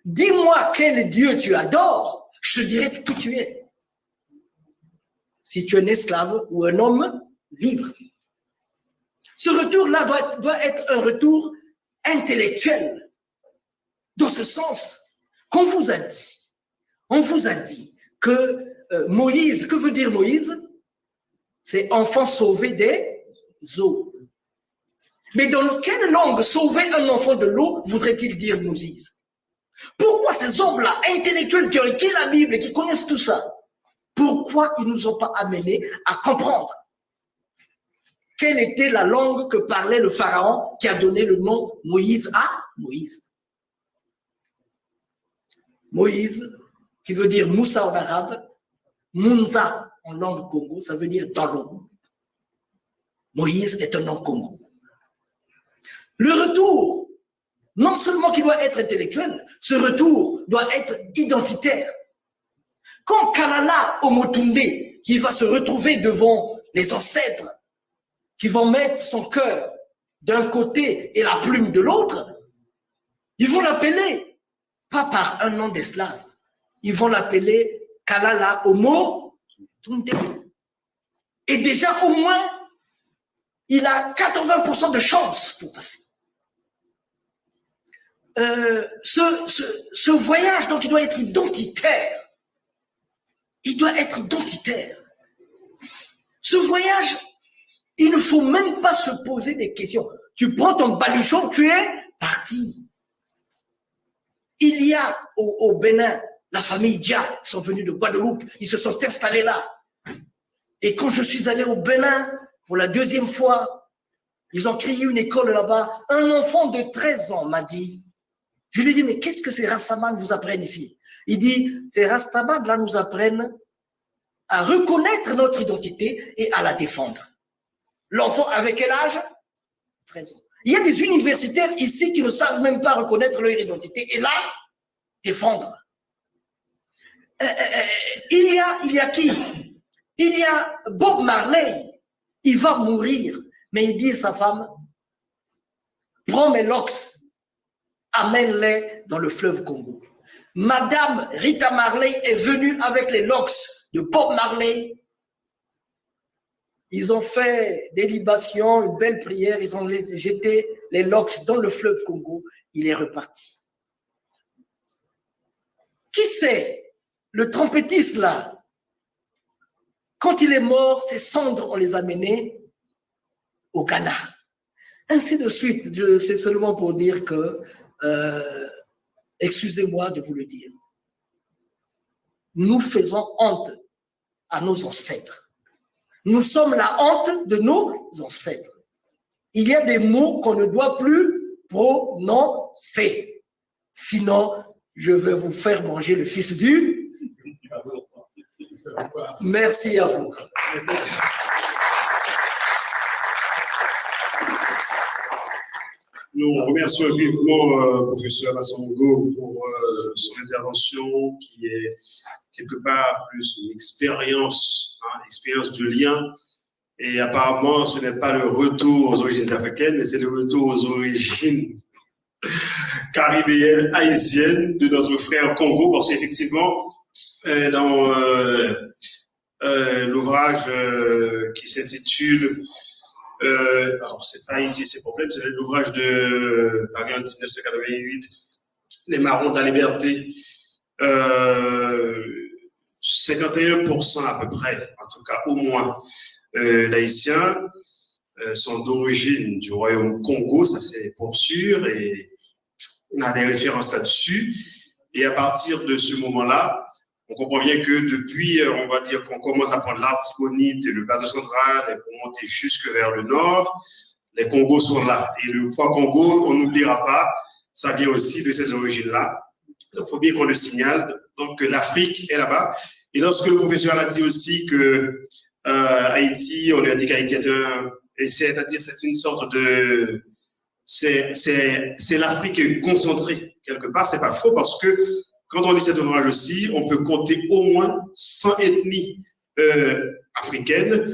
Dis-moi quel Dieu tu adores, je te dirai qui tu es. Si tu es un esclave ou un homme libre. Ce retour-là doit être un retour intellectuel. Dans ce sens qu'on vous a dit. On vous a dit que Moïse, que veut dire Moïse? C'est enfant sauvé des eaux. Mais dans quelle langue sauver un enfant de l'eau voudrait-il dire Moïse? Pourquoi ces hommes-là, intellectuels qui ont écrit la Bible et qui connaissent tout ça, pourquoi ils ne nous ont pas amenés à comprendre quelle était la langue que parlait le pharaon qui a donné le nom Moïse à Moïse? Moïse, qui veut dire Moussa en arabe, Mounza en langue Congo, ça veut dire dans l'eau. Moïse est un nom Congo. Le retour, non seulement qu'il doit être intellectuel, ce retour doit être identitaire. Quand Kalala Omotunde, qui va se retrouver devant les ancêtres, qui vont mettre son cœur d'un côté et la plume de l'autre, ils vont l'appeler, pas par un nom d'esclave, ils vont l'appeler Kalala Omotunde. Et déjà, au moins, il a 80% de chance pour passer. Ce voyage, donc, il doit être identitaire. Il doit être identitaire. Ce voyage, il ne faut même pas se poser des questions. Tu prends ton baluchon, tu es parti. Il y a au Bénin la famille Dia, sont venus de Guadeloupe, ils se sont installés là. Et quand je suis allé au Bénin, pour la deuxième fois, ils ont créé une école là-bas. Un enfant de 13 ans m'a dit, je lui ai dit, mais qu'est-ce que ces Rastaman vous apprennent ici? Il dit, ces Rastaman là nous apprennent à reconnaître notre identité et à la défendre. L'enfant avec quel âge? 13 ans. Il y a des universitaires ici qui ne savent même pas reconnaître leur identité et là, défendre. Il y a qui? Il y a Bob Marley. Il va mourir, mais il dit à sa femme, prends mes locks, amène-les dans le fleuve Congo. Madame Rita Marley est venue avec les locks de Bob Marley. Ils ont fait des libations, une belle prière, ils ont jeté les locks dans le fleuve Congo. Il est reparti. Qui c'est le trompettiste là? Quand il est mort, ses cendres, on les a menées au Ghana. Ainsi de suite, c'est seulement pour dire que, excusez-moi de vous le dire, nous faisons honte à nos ancêtres. Nous sommes la honte de nos ancêtres. Il y a des mots qu'on ne doit plus prononcer. Sinon, je vais vous faire manger le fils du... Merci à vous. Nous remercions vivement professeur Massongo pour son intervention qui est quelque part plus une expérience, expérience de lien. Et apparemment, ce n'est pas le retour aux origines africaines, mais c'est le retour aux origines caribéennes, haïtiennes de notre frère Congo, parce qu'effectivement, dans l'ouvrage qui s'intitule alors c'est pas Haïti, c'est problème, c'est l'ouvrage de Paris en 1988, Les Marrons de la Liberté. 51% à peu près, en tout cas au moins, d'Haïtiens sont d'origine du royaume Congo, ça c'est pour sûr, et on a des références là-dessus. Et à partir de ce moment-là, on comprend bien que depuis, on va dire qu'on commence à prendre l'Artibonite et le plateau central et pour monter jusque vers le nord, les Congos sont là. Et le poids Congo, on n'oubliera pas, ça vient aussi de ces origines-là. Donc, il faut bien qu'on le signale. Donc, l'Afrique est là-bas. Et lorsque le professeur a dit aussi que Haïti, on lui a dit qu'Haïti est c'est-à-dire c'est une sorte de... C'est l'Afrique concentrée, quelque part. C'est pas faux parce que quand on lit cet ouvrage aussi, on peut compter au moins 100 ethnies africaines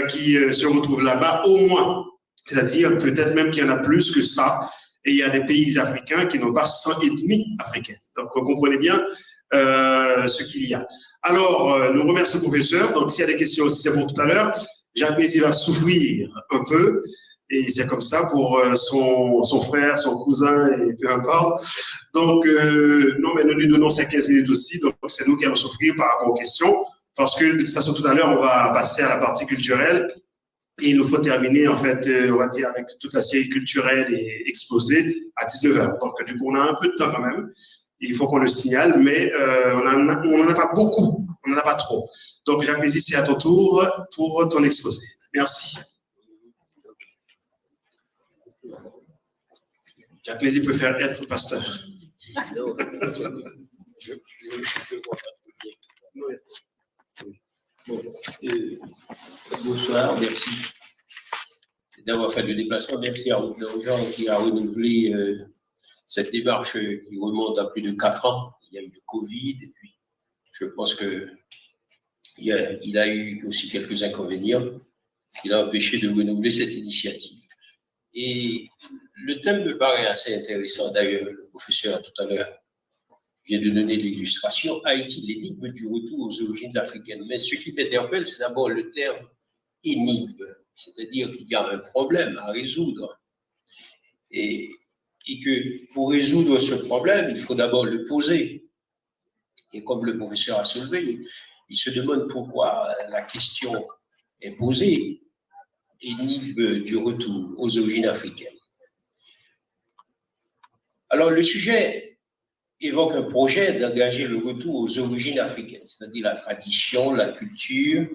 qui se retrouvent là-bas, au moins. C'est-à-dire peut-être même qu'il y en a plus que ça. Et il y a des pays africains qui n'ont pas 100 ethnies africaines. Donc, vous comprenez bien ce qu'il y a. Alors, nous remercions le professeur. Donc, s'il y a des questions aussi, c'est pour tout à l'heure. Jacques Mézy va souffrir un peu. Et c'est comme ça pour son frère, son cousin, et peu importe. Donc, non, mais nous lui donnons ces 15 minutes aussi. Donc, c'est nous qui allons souffrir par rapport aux questions. Parce que, de toute façon, tout à l'heure, on va passer à la partie culturelle. Et il nous faut terminer, en fait, on va dire, avec toute la série culturelle et exposée à 19h. Donc, du coup, on a un peu de temps quand même. Il faut qu'on le signale, mais on n'en a pas beaucoup. On n'en a pas trop. Donc, Jacques Mézy, c'est à ton tour pour ton exposé. Merci. Jacques Mézy peut faire être pasteur. Je vois pas bien. Bon, bonsoir, merci d'avoir fait le déplacement. Merci aux gens qui ont renouvelé cette démarche qui remonte à plus de 4 ans. Il y a eu le Covid et puis je pense qu'il a eu aussi quelques inconvénients qui l'ont empêché de renouveler cette initiative. Et le thème me paraît assez intéressant. D'ailleurs, le professeur tout à l'heure vient de donner l'illustration. Haïti, l'énigme du retour aux origines africaines. Mais ce qui m'interpelle, c'est d'abord le terme énigme, c'est-à-dire qu'il y a un problème à résoudre. Et que pour résoudre ce problème, il faut d'abord le poser. Et comme le professeur a soulevé, il se demande pourquoi la question est posée. Énigme du retour aux origines africaines. Alors, le sujet évoque un projet d'engager le retour aux origines africaines, c'est-à-dire la tradition, la culture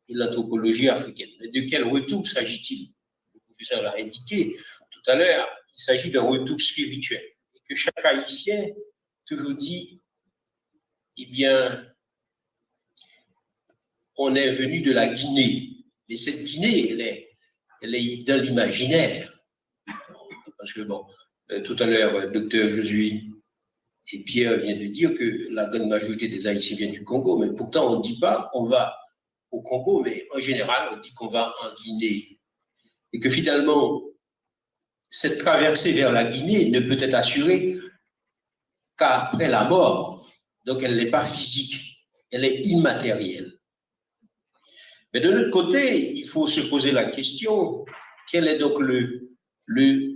et l'anthropologie africaine. Mais de quel retour s'agit-il? Le professeur l'a indiqué tout à l'heure, il s'agit d'un retour spirituel. Et que chaque Haïtien toujours dit, eh bien, on est venu de la Guinée. Mais cette Guinée, elle est dans l'imaginaire. Parce que, bon, tout à l'heure, docteur Josué et Pierre viennent de dire que la grande majorité des Haïtiens viennent du Congo, mais pourtant, on ne dit pas on va au Congo, mais en général, on dit qu'on va en Guinée. Et que finalement, cette traversée vers la Guinée ne peut être assurée qu'après la mort. Donc, elle n'est pas physique, elle est immatérielle. Mais de l'autre côté, il faut se poser la question, quelle est donc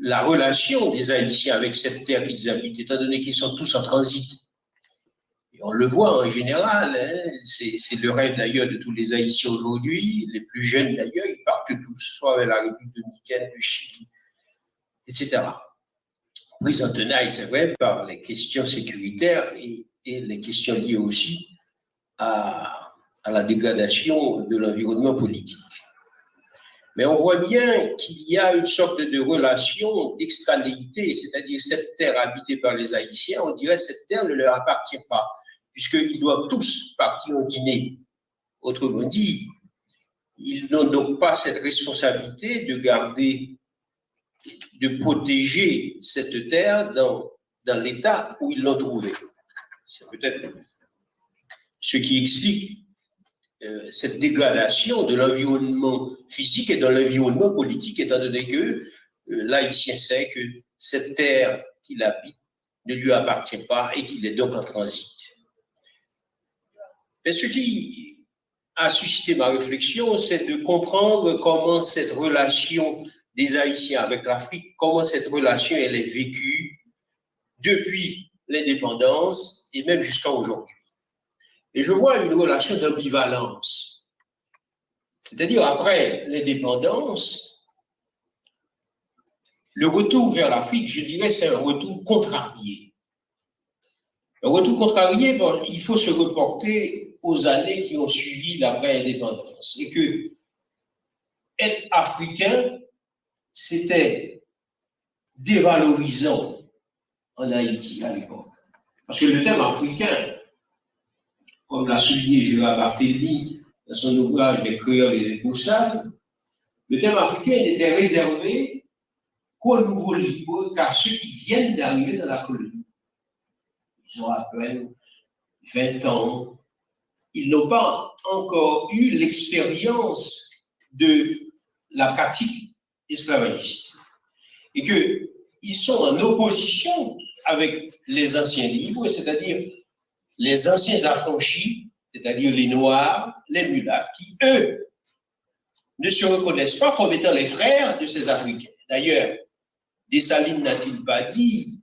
la relation des Haïtiens avec cette terre qu'ils habitent, étant donné qu'ils sont tous en transit. Et on le voit en général, hein, c'est le rêve d'ailleurs de tous les Haïtiens aujourd'hui, les plus jeunes d'ailleurs, ils partent tous, soit vers la République dominicaine, le Chili, etc. Prise en tenaille, c'est vrai, par les questions sécuritaires et les questions liées aussi à la dégradation de l'environnement politique. Mais on voit bien qu'il y a une sorte de relation d'extranéité, c'est-à-dire cette terre habitée par les Haïtiens, on dirait que cette terre ne leur appartient pas, puisqu'ils doivent tous partir en Guinée. Autrement dit, ils n'ont donc pas cette responsabilité de garder, de protéger cette terre dans l'état où ils l'ont trouvée. C'est peut-être ce qui explique cette dégradation de l'environnement physique et de l'environnement politique, étant donné que l'Haïtien sait que cette terre qu'il habite ne lui appartient pas et qu'il est donc en transit. Mais ce qui a suscité ma réflexion, c'est de comprendre comment cette relation des Haïtiens avec l'Afrique, comment cette relation elle est vécue depuis l'indépendance et même jusqu'à aujourd'hui. Et je vois une relation d'ambivalence. C'est-à-dire, après l'indépendance, le retour vers l'Afrique, je dirais, c'est un retour contrarié. Un retour contrarié, bon, il faut se reporter aux années qui ont suivi l'après-indépendance. Et que être africain, c'était dévalorisant en Haïti à l'époque. Parce que le terme africain, comme l'a souligné Gérard Barthélemy dans son ouvrage Les Créoles et les Postales, le terme africain n'était réservé qu'aux nouveaux libres, qu'à ceux qui viennent d'arriver dans la colonie. Ils ont à peine 20 ans. Ils n'ont pas encore eu l'expérience de la pratique esclavagiste. Et qu'ils sont en opposition avec les anciens libres, c'est-à-dire les anciens affranchis, c'est-à-dire les Noirs, les Mulâtres, qui, eux, ne se reconnaissent pas comme étant les frères de ces Africains. D'ailleurs, Dessalines n'a-t-il pas dit,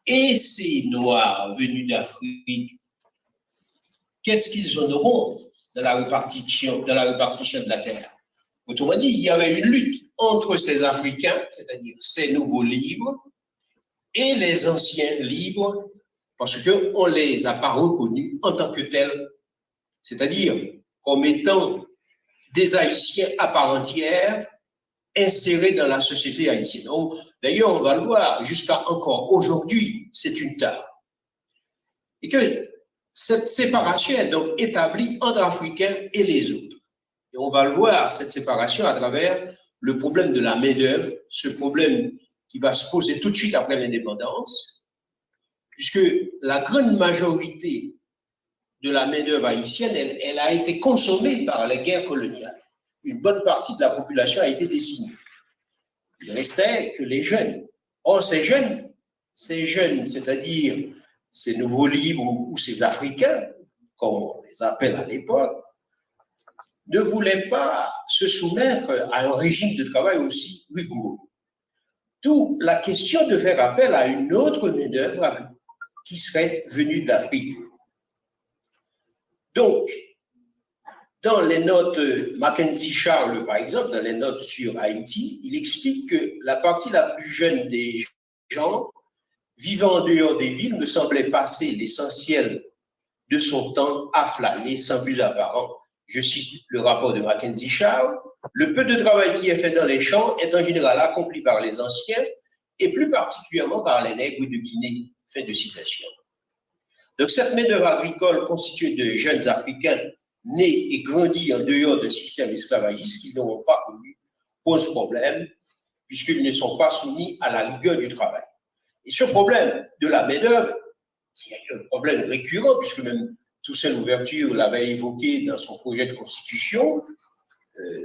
et ces Noirs venus d'Afrique, qu'est-ce qu'ils en auront dans la répartition de la terre? Autrement dit, il y avait une lutte entre ces Africains, c'est-à-dire ces nouveaux libres, et les anciens libres, parce qu'on ne les a pas reconnus en tant que tels, c'est-à-dire comme étant des Haïtiens à part entière, insérés dans la société haïtienne. D'ailleurs, on va le voir, jusqu'à encore aujourd'hui, c'est une tare. Et que cette séparation est donc établie entre Africains et les autres. Et on va le voir, cette séparation, à travers le problème de la main-d'œuvre, ce problème qui va se poser tout de suite après l'indépendance, puisque la grande majorité de la main-d'œuvre haïtienne, elle a été consommée par les guerres coloniales. Une bonne partie de la population a été décimée. Il restait que les jeunes. Or, ces jeunes, c'est-à-dire ces nouveaux libres ou ces Africains, comme on les appelle à l'époque, ne voulaient pas se soumettre à un régime de travail aussi rigoureux. D'où la question de faire appel à une autre main-d'œuvre qui serait venue d'Afrique. Donc, dans les notes Mackenzie Charles, par exemple, dans les notes sur Haïti, il explique que la partie la plus jeune des gens vivant en dehors des villes, me semblait passer l'essentiel de son temps à flâner sans but apparent. Je cite le rapport de Mackenzie Charles, « Le peu de travail qui est fait dans les champs est en général accompli par les anciens et plus particulièrement par les nègres de Guinée. » Fin de citation. Donc cette main-d'œuvre agricole constituée de jeunes Africains nés et grandis en dehors d'un système esclavagiste qu'ils n'auront pas connu pose problème puisqu'ils ne sont pas soumis à la rigueur du travail. Et ce problème de la main-d'œuvre, c'est un problème récurrent puisque même Toussaint Louverture l'avait évoqué dans son projet de constitution,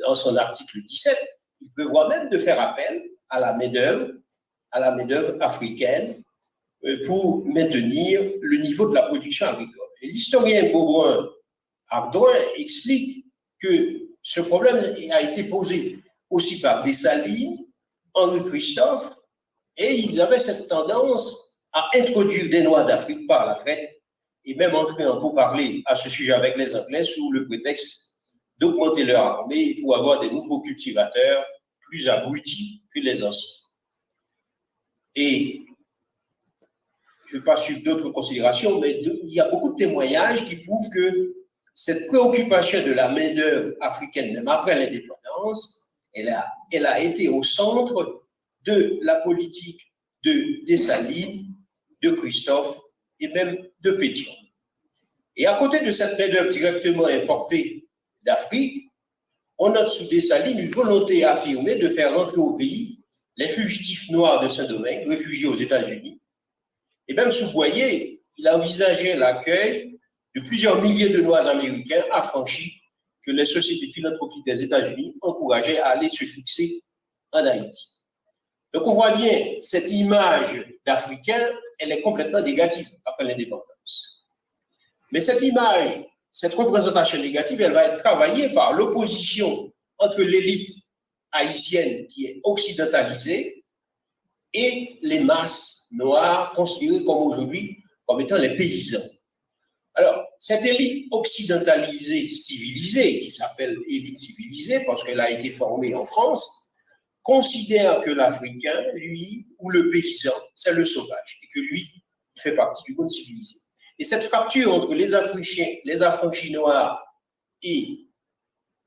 dans son article 17, il prévoit même de faire appel à la main-d'œuvre africaine pour maintenir le niveau de la production agricole. Et l'historien Beaubrun-Ardouin explique que ce problème a été posé aussi par Dessalines, Henri Christophe, et ils avaient cette tendance à introduire des Noirs d'Afrique par la traite et même entrer en pourparlers à ce sujet avec les Anglais sous le prétexte d'augmenter leur armée pour avoir des nouveaux cultivateurs plus abrutis que les anciens. Et je ne vais pas suivre d'autres considérations, mais il y a beaucoup de témoignages qui prouvent que cette préoccupation de la main-d'œuvre africaine, même après l'indépendance, elle a été au centre de la politique de Dessalines, de Christophe et même de Pétion. Et à côté de cette main-d'œuvre directement importée d'Afrique, on note sous Dessalines une volonté affirmée de faire rentrer au pays les fugitifs noirs de Saint-Domingue, réfugiés aux États-Unis. Et même sous Boyer, il envisageait l'accueil de plusieurs milliers de Noirs américains affranchis que les sociétés philanthropiques des États-Unis encourageaient à aller se fixer en Haïti. Donc on voit bien, cette image d'Africain, elle est complètement négative après l'indépendance. Mais cette image, cette représentation négative, elle va être travaillée par l'opposition entre l'élite haïtienne qui est occidentalisée et les masses noires considérées comme aujourd'hui comme étant les paysans. Alors, cette élite occidentalisée, civilisée, qui s'appelle élite civilisée parce qu'elle a été formée en France, considère que l'Africain, lui, ou le paysan, c'est le sauvage, et que lui, il fait partie du monde civilisé. Et cette fracture entre les affranchis noirs et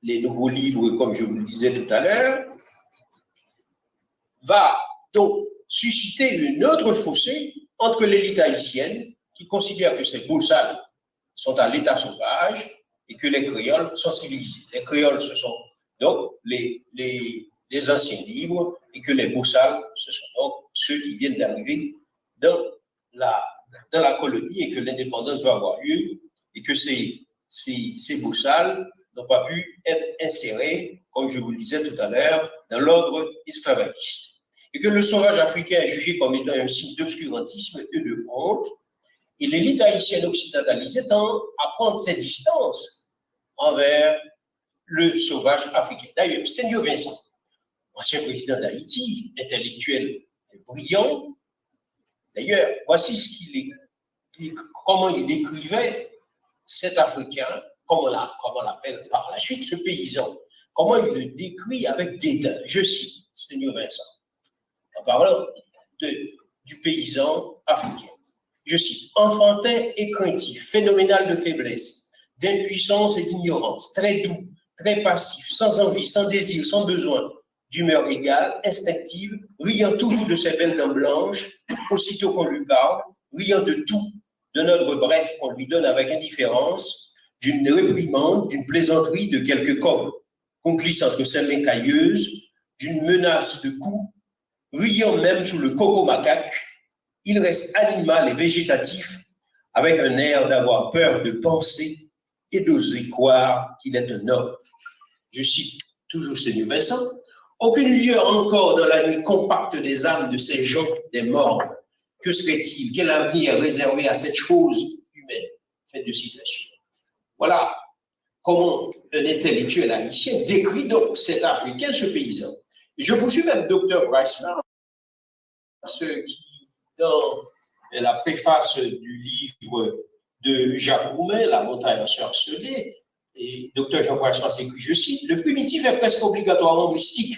les nouveaux livres, comme je vous le disais tout à l'heure, va donc susciter une autre fossé entre l'élite haïtienne, qui considère que ces Boussales sont à l'état sauvage et que les créoles sont civilisés. Les créoles, ce sont donc les anciens libres et que les Boussales, ce sont donc ceux qui viennent d'arriver dans la colonie et que l'indépendance va avoir lieu et que ces Boussales n'ont pas pu être insérés, comme je vous le disais tout à l'heure, dans l'ordre esclavagiste. Et que le sauvage africain est jugé comme étant un signe d'obscurantisme et de honte, et l'élite haïtienne occidentalisée tend à prendre ses distances envers le sauvage africain. D'ailleurs, Sténio Vincent, ancien président d'Haïti, intellectuel brillant, d'ailleurs, voici comment il décrivait cet Africain, comme on l'appelle par la suite, ce paysan, comment il le décrit avec dédain. Je cite Sténio Vincent, en parlant du paysan africain. Je cite, enfantin et craintif, phénoménal de faiblesse, d'impuissance et d'ignorance, très doux, très passif, sans envie, sans désir, sans besoin, d'humeur égale, instinctive, riant toujours de ses belles dents blanches, aussitôt qu'on lui parle, riant de tout, d'un ordre bref qu'on lui donne avec indifférence, d'une réprimande, d'une plaisanterie, de quelques corps qu'on glisse entre ses mains cailleuses, d'une menace de coups, riant même sous le coco macaque, il reste animal et végétatif avec un air d'avoir peur de penser et d'oser croire qu'il est un homme. Je cite toujours Sténio Vincent, aucune lueur encore dans la nuit compacte des âmes de ces gens, des morts. Que serait-il? Quel avenir réservé à cette chose humaine? Fin de citation. Voilà comment un intellectuel haïtien décrit donc cet Africain, ce paysan. Et je poursuis même Dr. Bryce, ce qui, dans la préface du livre de Jacques Roumain, La montagne ensorcelée, et Dr. Jean François s'écrit, je cite, le primitif est presque obligatoirement mystique,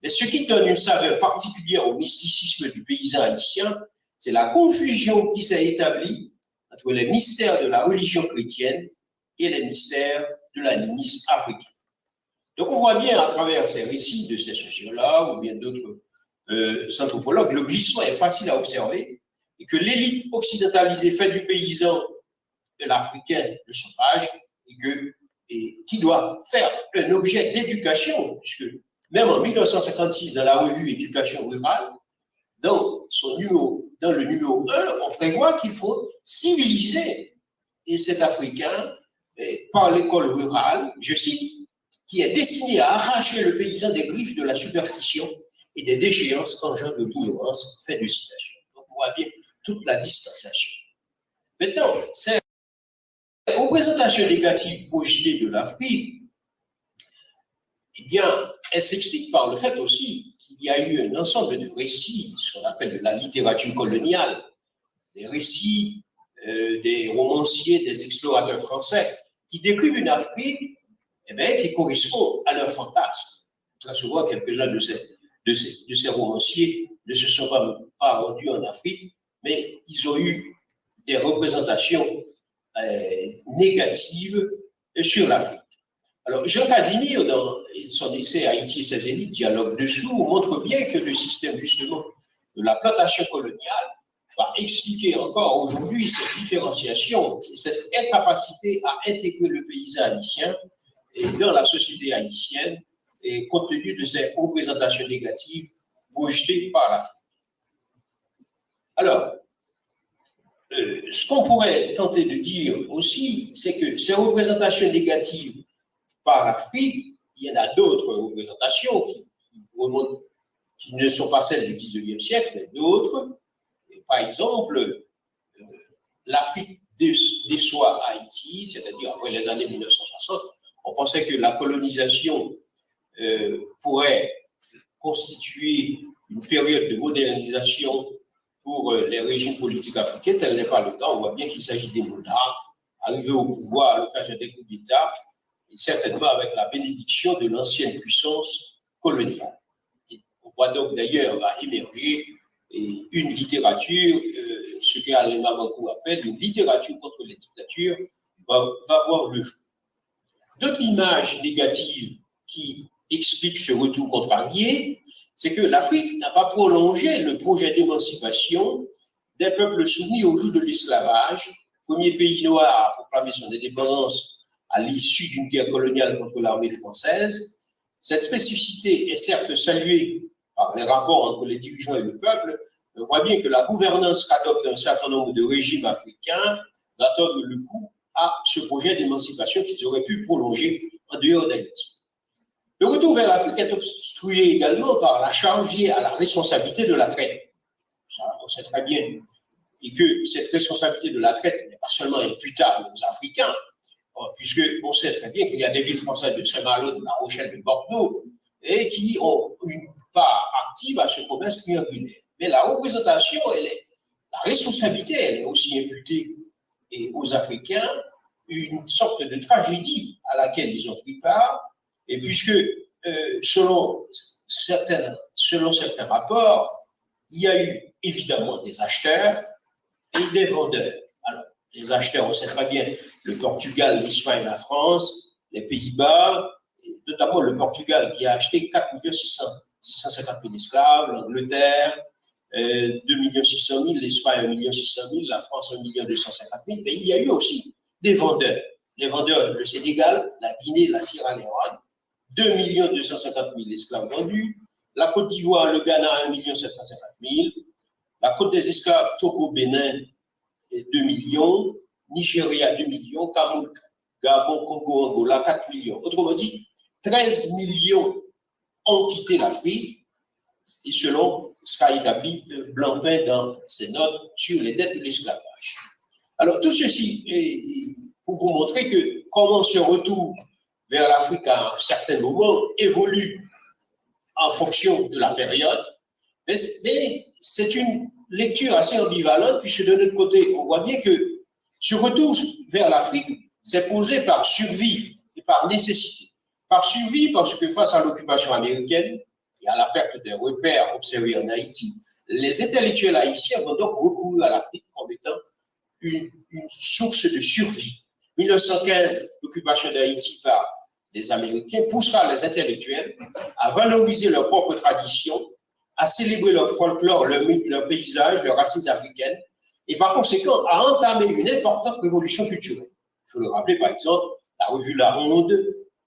mais ce qui donne une saveur particulière au mysticisme du paysan haïtien, c'est la confusion qui s'est établie entre les mystères de la religion chrétienne et les mystères de l'animisme africain. Donc on voit bien à travers ces récits de ces sociologues ou bien d'autres anthropologues, le glissement est facile à observer et que l'élite occidentalisée fait du paysan, de l'Africain, le sauvage, et qui doit faire un objet d'éducation, puisque même en 1956, dans la revue Éducation rurale, dans le numéro 1, on prévoit qu'il faut civiliser cet Africain par l'école rurale, je cite, qui est destinée à arracher le paysan des griffes de la superstition et des déchéances engendrent de l'ignorance. Fin de citation. Donc on voit bien toute la distanciation. Maintenant, ces représentations négatives projetées de l'Afrique, eh bien, elles s'expliquent par le fait aussi qu'il y a eu un ensemble de récits, ce qu'on appelle de la littérature coloniale, des récits des romanciers, des explorateurs français, qui décrivent une Afrique qui correspond à leur fantasme. Très souvent, quelques-uns de ces romanciers ne se sont pas rendus en Afrique, mais ils ont eu des représentations négatives sur l'Afrique. Alors, Jean Casimir, dans son essai Haïti et ses élites, dialogue dessous, montre bien que le système, justement, de la plantation coloniale va expliquer encore aujourd'hui cette différenciation, cette incapacité à intégrer le paysan haïtien dans la société haïtienne, et compte tenu de ces représentations négatives projetées par l'Afrique. Alors, ce qu'on pourrait tenter de dire aussi, c'est que ces représentations négatives par l'Afrique, il y en a d'autres représentations qui ne sont pas celles du 19e siècle, mais d'autres. Par exemple, l'Afrique déçoit Haïti, c'est-à-dire après les années 1960, on pensait que la colonisation pourrait constituer une période de modernisation pour les régimes politiques africains. Tel n'est pas le cas. On voit bien qu'il s'agit des monarques arrivés au pouvoir à l'occasion des coups d'État, et certainement avec la bénédiction de l'ancienne puissance coloniale. Et on voit donc d'ailleurs émerger une littérature, ce qu'Alain Mabankou appelle une littérature contre les dictatures, va voir le jour. D'autres images négatives qui expliquent ce retour contrarié, c'est que l'Afrique n'a pas prolongé le projet d'émancipation des peuples soumis au joug de l'esclavage, premier pays noir à proclamer son indépendance à l'issue d'une guerre coloniale contre l'armée française. Cette spécificité est certes saluée par les rapports entre les dirigeants et le peuple. On voit bien que la gouvernance qu'adopte un certain nombre de régimes africains va tordre le cou à ce projet d'émancipation qu'ils auraient pu prolonger en dehors d'Haïti. Le retour vers l'Afrique est obstrué également par la charge liée à la responsabilité de la traite. Ça, on sait très bien. Et que cette responsabilité de la traite n'est pas seulement imputable aux Africains, puisqu'on sait très bien qu'il y a des villes françaises de Saint-Malo, de La Rochelle, de Bordeaux, et qui ont une part active à ce commerce triangulaire. Mais la représentation, la responsabilité, elle est aussi imputée aux Africains, une sorte de tragédie à laquelle ils ont pris part, et puisque selon certains rapports, il y a eu évidemment des acheteurs et des vendeurs. Alors, les acheteurs, on sait très bien, le Portugal, l'Espagne, la France, les Pays-Bas, notamment le Portugal qui a acheté 4 650 000 esclaves, l'Angleterre, 2 600 000, l'Espagne 1 600 000, la France 1 250 000, mais il y a eu aussi des vendeurs. Les vendeurs, le Sénégal, la Guinée, la Sierra Leone, 2 250 000 esclaves vendus, la Côte d'Ivoire, le Ghana 1 750 000, la Côte des esclaves, Togo, Bénin, 2 millions, Nigeria 2 millions, Cameroun, Gabon, Congo, Angola 4 millions. Autrement dit, 13 millions ont quitté l'Afrique, et selon ce qu'a établi Blancpain dans ses notes sur les dettes de l'esclavage. Alors, tout ceci est pour vous montrer que comment ce retour vers l'Afrique à un certain moment évolue en fonction de la période, mais c'est une lecture assez ambivalente, puisque de notre côté, on voit bien que ce retour vers l'Afrique s'est posé par survie et par nécessité. Par survie, parce que face à l'occupation américaine et à la perte des repères observés en Haïti, les intellectuels haïtiens vont donc recourir à l'Afrique comme étant une source de survie. 1915, l'occupation d'Haïti par les Américains poussera les intellectuels à valoriser leurs propres traditions, à célébrer leur folklore, leur paysage, leurs racines africaines, et par conséquent à entamer une importante révolution culturelle. Il faut le rappeler, par exemple, la revue La Ronde,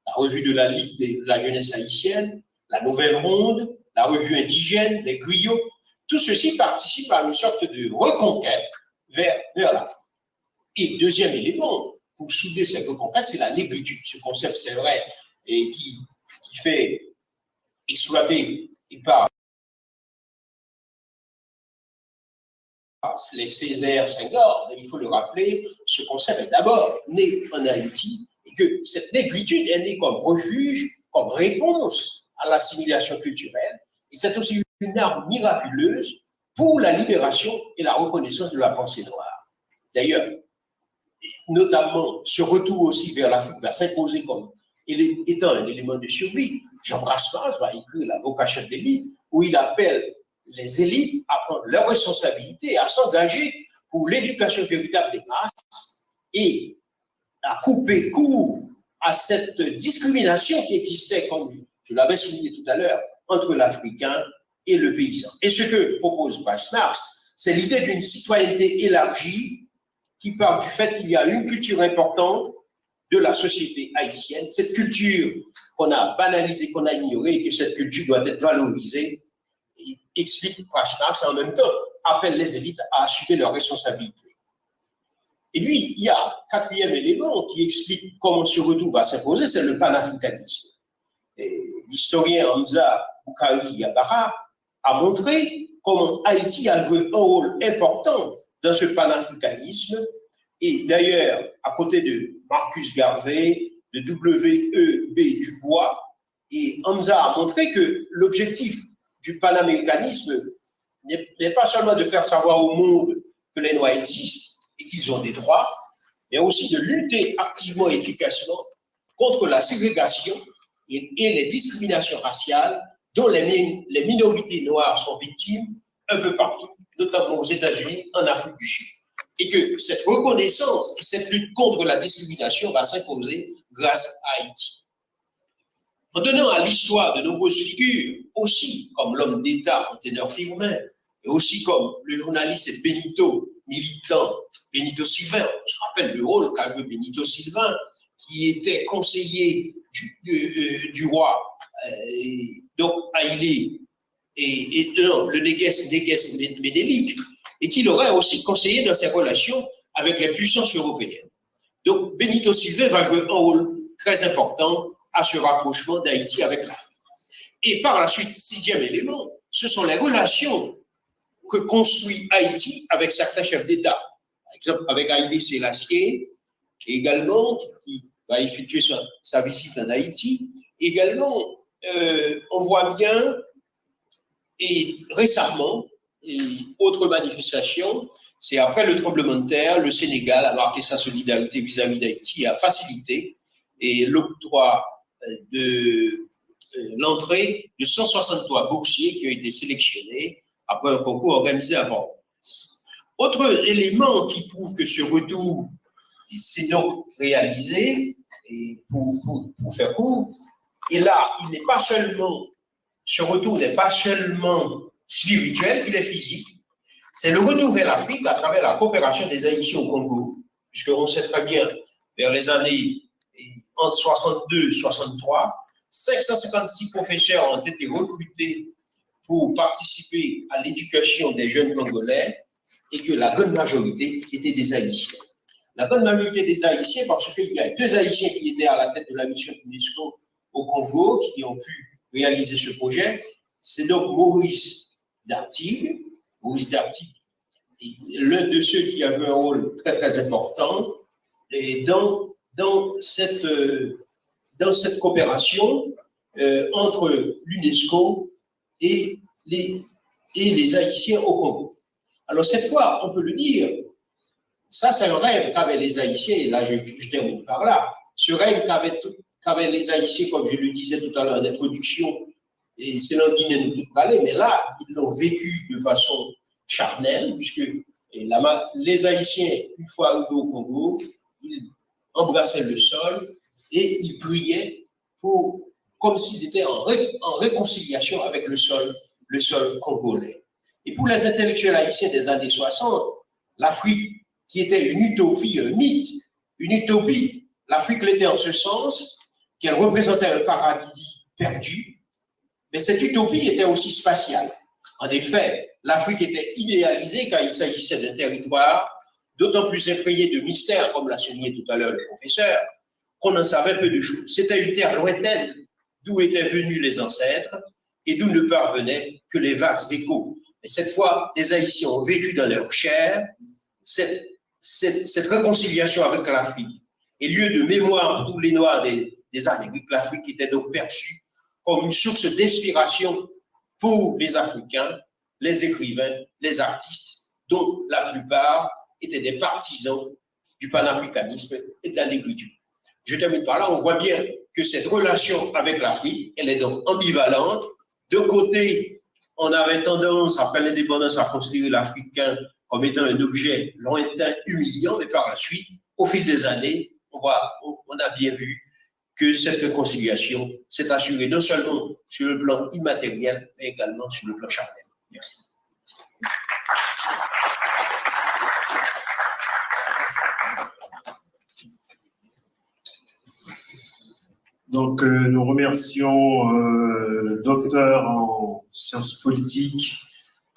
la revue de la Ligue de la jeunesse haïtienne, la Nouvelle Ronde, la revue indigène, les griots, tout ceci participe à une sorte de reconquête vers l'Afrique. Et deuxième élément, pour souder cette reconquête, c'est la négritude. Ce concept, c'est vrai, et qui fait exploiter par les Césaire, Senghor. Il faut le rappeler, ce concept est d'abord né en Haïti et que cette négritude est née comme refuge, comme réponse à l'assimilation culturelle. Et c'est aussi une arme miraculeuse pour la libération et la reconnaissance de la pensée noire. D'ailleurs, notamment, ce retour aussi vers l'Afrique va s'imposer comme étant un élément de survie. Jean Brasmas va écrire La vocation de l'élite, où il appelle les élites à prendre leurs responsabilités, à s'engager pour l'éducation véritable des masses et à couper court à cette discrimination qui existait, comme je l'avais souligné tout à l'heure, entre l'Africain et le paysan. Et ce que propose Marx, c'est l'idée d'une citoyenneté élargie qui part du fait qu'il y a une culture importante de la société haïtienne, cette culture qu'on a banalisée, qu'on a ignorée, et que cette culture doit être valorisée. Il explique Marx en même temps, appelle les élites à assumer leurs responsabilités. Et puis, il y a un quatrième élément qui explique comment ce retour va s'imposer, c'est le panafricanisme. L'historien Hamza Boukari Yabara a montré comment Haïti a joué un rôle important dans ce panafricanisme. Et d'ailleurs, à côté de Marcus Garvey, de W.E.B. Du Bois, et Hamza a montré que l'objectif du panaméricanisme n'est pas seulement de faire savoir au monde que les Noirs existent et qu'ils ont des droits, mais aussi de lutter activement et efficacement contre la ségrégation et les discriminations raciales dont les minorités noires sont victimes un peu partout, notamment aux États-Unis, en Afrique du Sud. Et que cette reconnaissance et cette lutte contre la discrimination va s'imposer grâce à Haïti. En donnant à l'histoire de nombreuses figures, aussi comme l'homme d'État Anténor Firmin, et aussi comme le journaliste Benito, militant Benito Sylvain, je rappelle le rôle qu'a joué Benito Sylvain, qui était conseiller du roi, donc Haïlé, le Néguès Ménélique, et qui l'aurait aussi conseillé dans ses relations avec les puissances européennes. Donc Benito Sylvain va jouer un rôle très important à ce rapprochement d'Haïti avec l'Afrique. Et par la suite, sixième élément, ce sont les relations que construit Haïti avec certains chefs d'État. Par exemple, avec Haïlé Sélassié, également, qui va effectuer sa visite en Haïti. Également, on voit bien, et récemment, et autre manifestation, c'est après le tremblement de terre, le Sénégal a marqué sa solidarité vis-à-vis d'Haïti et a facilité l'octroi de l'entrée de 163 boursiers qui ont été sélectionnés après un concours organisé avant. Autre élément qui prouve que ce retour s'est donc réalisé, et pour faire court, et là, ce retour n'est pas seulement spirituel, il est physique. C'est le retour vers l'Afrique à travers la coopération des Haïtiens au Congo, puisqu'on sait très bien, vers les années entre 62 et 63, 556 professeurs ont été recrutés pour participer à l'éducation des jeunes Congolais et que la grande majorité étaient des Haïtiens. La grande majorité des Haïtiens, parce qu'il y a 2 Haïtiens qui étaient à la tête de la mission UNESCO au Congo, qui ont pu réaliser ce projet, c'est donc Maurice Dartigue, l'un de ceux qui a joué un rôle très très important et dans cette coopération entre l'UNESCO et les Haïtiens au Congo. Alors cette fois, on peut le dire, ça c'est un rêve qu'avaient les Haïtiens, et là je termine par là, ce rêve qu'avaient les Haïtiens, comme je le disais tout à l'heure en introduction, et c'est dans Guinée nous tout parler, mais là, ils l'ont vécu de façon charnelle, puisque les Haïtiens, une fois arrivés au Congo, ils embrassaient le sol et ils priaient comme s'ils étaient en réconciliation avec le sol congolais. Et pour les intellectuels haïtiens des années 60, l'Afrique, qui était une utopie, un mythe, une utopie, l'Afrique l'était en ce sens qu'elle représentait un paradis perdu, mais cette utopie était aussi spatiale. En effet, l'Afrique était idéalisée quand il s'agissait d'un territoire d'autant plus effrayé de mystères, comme l'a souligné tout à l'heure le professeur, qu'on en savait peu de choses. C'était une terre lointaine d'où étaient venus les ancêtres et d'où ne parvenaient que les vagues échos. Et cette fois, les Haïtiens ont vécu dans leur chair cette réconciliation avec l'Afrique. Et lieu de mémoire pour tous les Noirs des Amériques, l'Afrique était donc perçue comme une source d'inspiration pour les Africains, les écrivains, les artistes, dont la plupart étaient des partisans du panafricanisme et de la négritude. Je termine par là, on voit bien que cette relation avec l'Afrique, elle est donc ambivalente. De côté, on avait tendance, après l'indépendance, à considérer l'Africain comme étant un objet lointain, humiliant, mais par la suite, au fil des années, on a bien vu que cette réconciliation s'est assurée non seulement sur le plan immatériel, mais également sur le plan charnel. Merci. Donc, nous remercions le docteur en sciences politiques,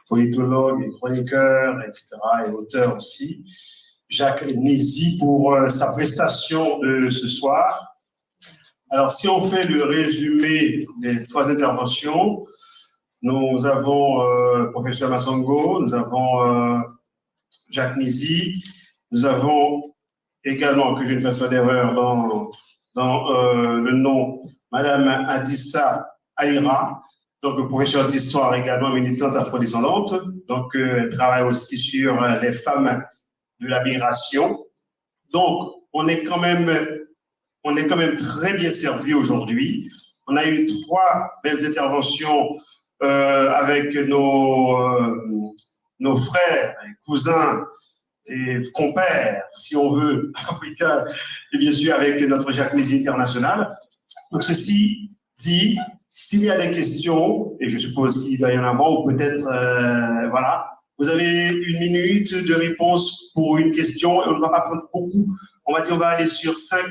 politologue, chroniqueur, etc., et auteur aussi, Jacques Nézy, pour sa prestation de ce soir. Alors, si on fait le résumé des trois interventions, nous avons le professeur Massongo, nous avons Jacques Nézy, nous avons également, que je ne fasse pas d'erreur dans le nom, Madame Adissa Aïra, donc professeure d'histoire également, militante afrodescendante. Donc, elle travaille aussi sur les femmes de la migration. Donc, on est quand même très bien servi aujourd'hui. On a eu 3 belles interventions avec nos frères et cousins et compères, si on veut, africains, et bien sûr avec notre Jacques Nézy international. Donc, ceci dit, s'il y a des questions, et je suppose qu'il doit y en avoir, ou peut-être, voilà, vous avez 1 minute de réponse pour une question, et on ne va pas prendre beaucoup. On va dire, on va aller sur 7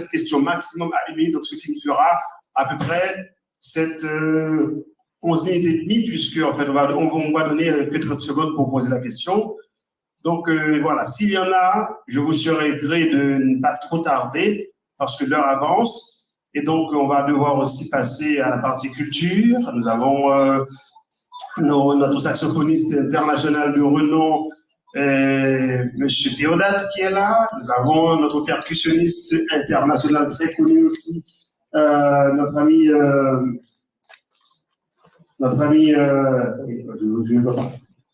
questions maximum à 1 minute, donc ce qui nous fera à peu près 11 minutes et demie, puisque en fait, on va donner que 30 secondes pour poser la question. Donc, voilà, s'il y en a, je vous serai gré de ne pas trop tarder, parce que l'heure avance. Et donc, on va devoir aussi passer à la partie culture. Nous avons notre saxophoniste international de renom, M. Théodate, qui est là. Nous avons notre percussionniste international très connu aussi, notre ami,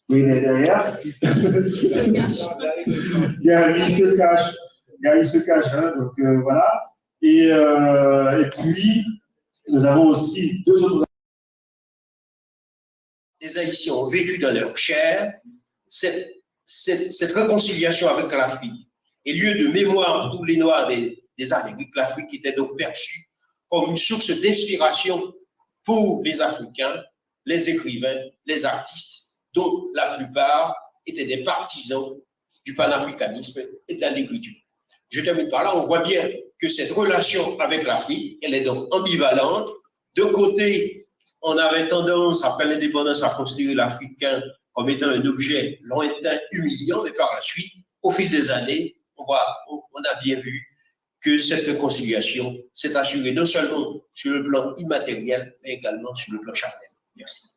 oui, il est derrière. Il se cache, hein, donc voilà. Et puis, nous avons aussi 2 autres. Les Haïtiens ont vécu dans leur chair cette réconciliation avec l'Afrique. Et lieu de mémoire pour tous les Noirs des Amériques, l'Afrique était donc perçue comme une source d'inspiration pour les Africains, les écrivains, les artistes, dont la plupart étaient des partisans du panafricanisme et de la négritude. Je termine par là, on voit bien que cette relation avec l'Afrique, elle est donc ambivalente. De côté, on avait tendance, après l'indépendance, à considérer l'Africain comme étant un objet lointain, humiliant, mais par la suite, au fil des années, on a bien vu que cette réconciliation s'est assurée non seulement sur le plan immatériel, mais également sur le plan charnel. Merci.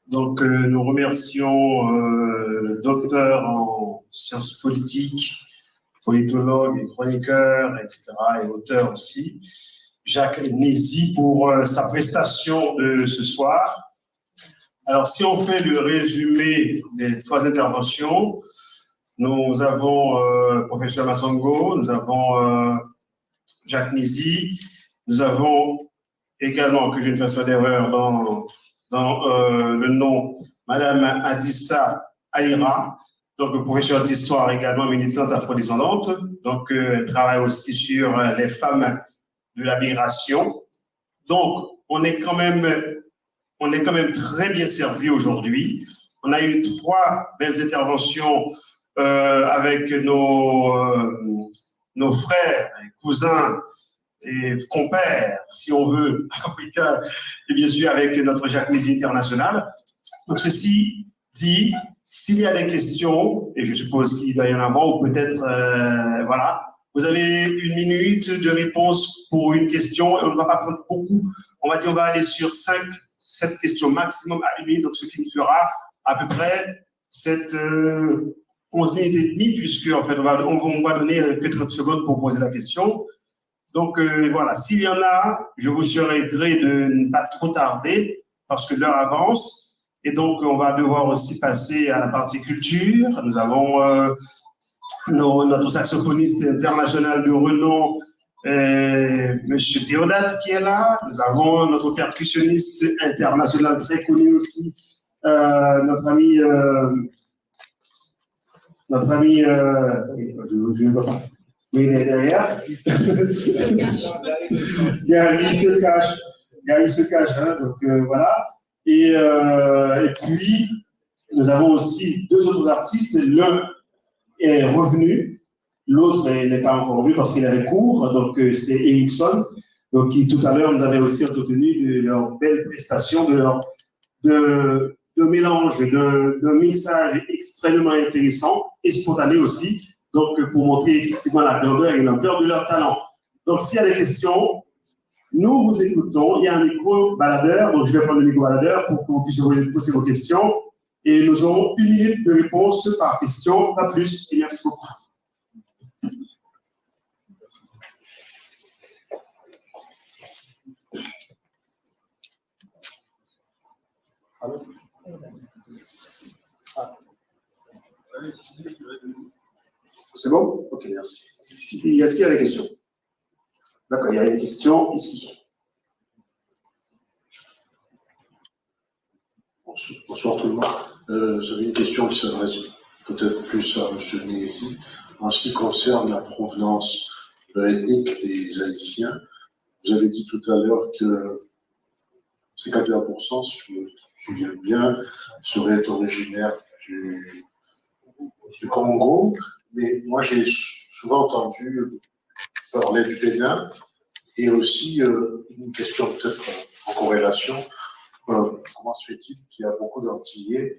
Donc, nous remercions le docteur en sciences politiques, politologue, chroniqueur, etc., et auteur aussi, Jacques Nézy, pour sa prestation de ce soir. Alors, si on fait le résumé des 3 interventions, Nous avons le professeur Massongo, nous avons Jacques Nizi, nous avons également, que je ne fasse pas d'erreur dans le nom, Madame Adissa Aïra, donc professeure d'histoire également, militante afrodescendante. Donc, elle travaille aussi sur les femmes de la migration. Donc, on est quand même très bien servi aujourd'hui. On a eu 3 belles interventions avec nos frères, cousins et compères, si on veut, africains, et bien sûr avec notre Jacques Nizi International. Donc, ceci dit, s'il y a des questions, et je suppose qu'il doit y en avoir, ou peut-être, voilà, vous avez 1 minute de réponse pour une question, et on ne va pas prendre beaucoup. On va dire, on va aller sur 7 questions maximum à 1 minute, donc ce qui nous fera à peu près 11 minutes et demie, puisque en fait, on va donner que 30 secondes pour poser la question. Donc, voilà, s'il y en a, je vous serai gré de ne pas trop tarder, parce que l'heure avance. Et donc, on va devoir aussi passer à la partie culture. Nous avons notre saxophoniste international de renom, M. Théodate, qui est là. Nous avons notre percussionniste international très connu aussi, notre ami, je ne vois pas, mais il est derrière. Gary se cache, hein, donc voilà. Et puis, nous avons aussi 2 autres artistes. L'un est revenu, l'autre n'est pas encore venu parce qu'il avait cours. Donc, c'est Erickson, donc, qui tout à l'heure nous avait aussi entretenu de leur belle prestation, de mélange, de mixage extrêmement intéressant et spontané aussi. Donc, pour montrer effectivement la grandeur et l'ampleur de leur talent. Donc, s'il y a des questions, nous vous écoutons. Il y a un micro baladeur, donc je vais prendre le micro baladeur pour que vous puissiez poser vos questions. Et nous aurons 1 minute de réponse par question, pas plus. Et merci beaucoup. C'est bon? Ok, merci. Est-ce qu'il y a des questions? D'accord, il y a une question ici. Bonsoir tout le monde. J'avais une question qui s'adresse peut-être plus à M. Nizi. En ce qui concerne la provenance ethnique des Haïtiens, vous avez dit tout à l'heure que 51%, si je me souviens bien, seraient originaires du Congo. Mais moi, j'ai souvent entendu parler du Bénin et aussi une question peut-être en corrélation. Comment se fait-il qu'il y a beaucoup d'Antillais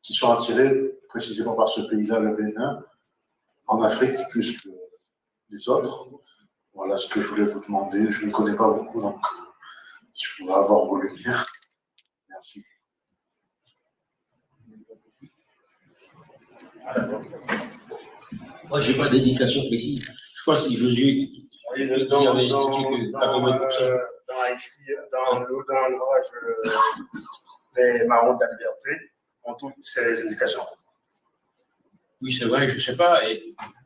qui sont attirés précisément par ce pays-là, le Bénin, en Afrique plus que les autres? Voilà ce que je voulais vous demander. Je ne connais pas beaucoup, donc je voudrais avoir vos lumières. Merci. Moi, je n'ai pas d'éducation précise. Je pense que Josué avait indiqué que 80%. Dans Haïti, dans l'ouvrage des Maraudes de la Liberté, ont toutes ces indications. Oui, c'est vrai, je ne sais pas.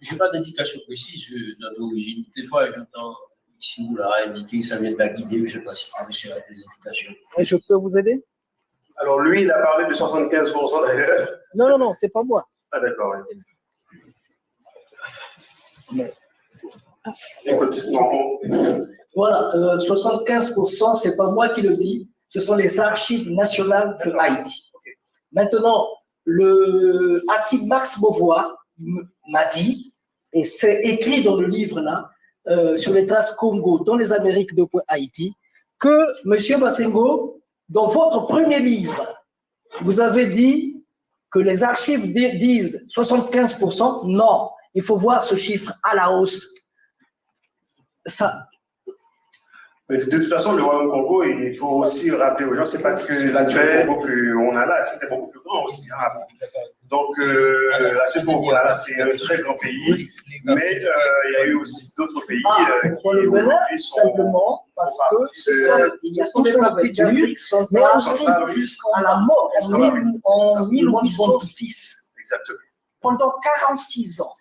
Je n'ai pas d'indication précise dans l'origine. Des fois, j'entends ici ou là indiquer que ça vient de la Guinée, je ne sais pas si c'est des indications. Et je peux vous aider? Alors, lui, il a parlé de 75% d'ailleurs. Non, c'est pas moi. Ah, d'accord. Oui. Mais... Écoute, non. Voilà, 75%, c'est pas moi qui le dis, ce sont les archives nationales de Haïti. Okay. Maintenant, le article Max Beauvois m'a dit, et c'est écrit dans le livre là, sur les traces Congo dans les Amériques de Haïti, que M. Massengo, dans votre premier livre, vous avez dit que les archives disent 75%. Non, il faut voir ce chiffre à la hausse. Ça. Mais de toute façon, le Royaume Congo, il faut aussi rappeler aux gens, c'est pas que l'actuel Congo qu'on a là, c'était beaucoup plus grand aussi. Hein. Donc, là, c'est beaucoup, là, c'est un très grand pays, mais il y a eu aussi d'autres pays qui aujourd'hui sont simplement parce que il y a tous ces petites mais aussi jusqu'à la mort en 1806. Exactement. pendant 46 ans,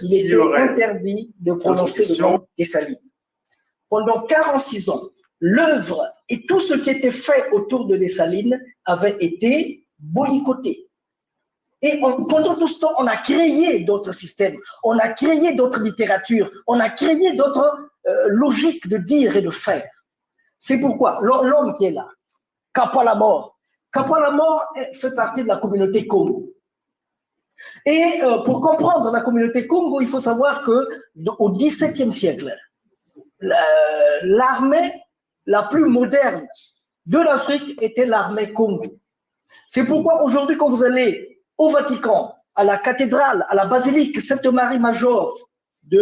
il était interdit de prononcer le nom Dessalines. Pendant 46 ans, l'œuvre et tout ce qui était fait autour de Dessalines avait été boycotté. Et pendant tout ce temps, on a créé d'autres systèmes, on a créé d'autres littératures, on a créé d'autres logiques de dire et de faire. C'est pourquoi l'homme qui est là, Kapwa la mort fait partie de la communauté Congo. Et pour comprendre la communauté Congo, il faut savoir qu'au XVIIe siècle, l'armée la plus moderne de l'Afrique était l'armée Congo. C'est pourquoi aujourd'hui, quand vous allez au Vatican, à la cathédrale, à la basilique Sainte-Marie-Major du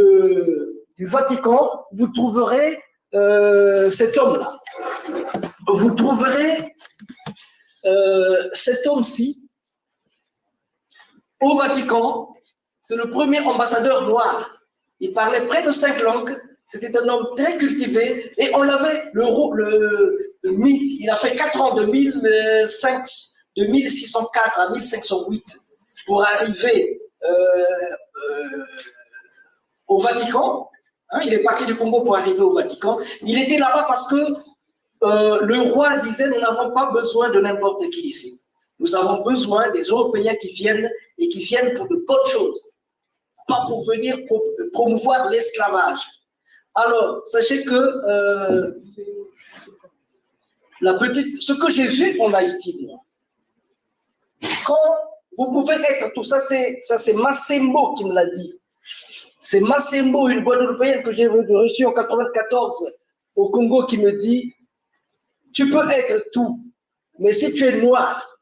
Vatican, vous trouverez cet homme-là. Vous trouverez cet homme-ci au Vatican. C'est le premier ambassadeur noir. Il parlait près de 5 langues. C'était un homme très cultivé et on l'avait, il a fait 4 ans de 1604 à 1508 pour arriver au Vatican. Hein, il est parti du Congo pour arriver au Vatican. Il était là-bas parce que le roi disait nous n'avons pas besoin de n'importe qui ici. Nous avons besoin des Européens qui viennent et qui viennent pour de bonnes choses, pas pour venir promouvoir l'esclavage. Alors, sachez que ce que j'ai vu en Haïti, moi, quand vous pouvez être, tout ça, c'est Massembo qui me l'a dit. C'est Massembo, une Guadeloupéenne que j'ai reçue en 94 au Congo, qui me dit tu peux être tout, mais si tu es noir,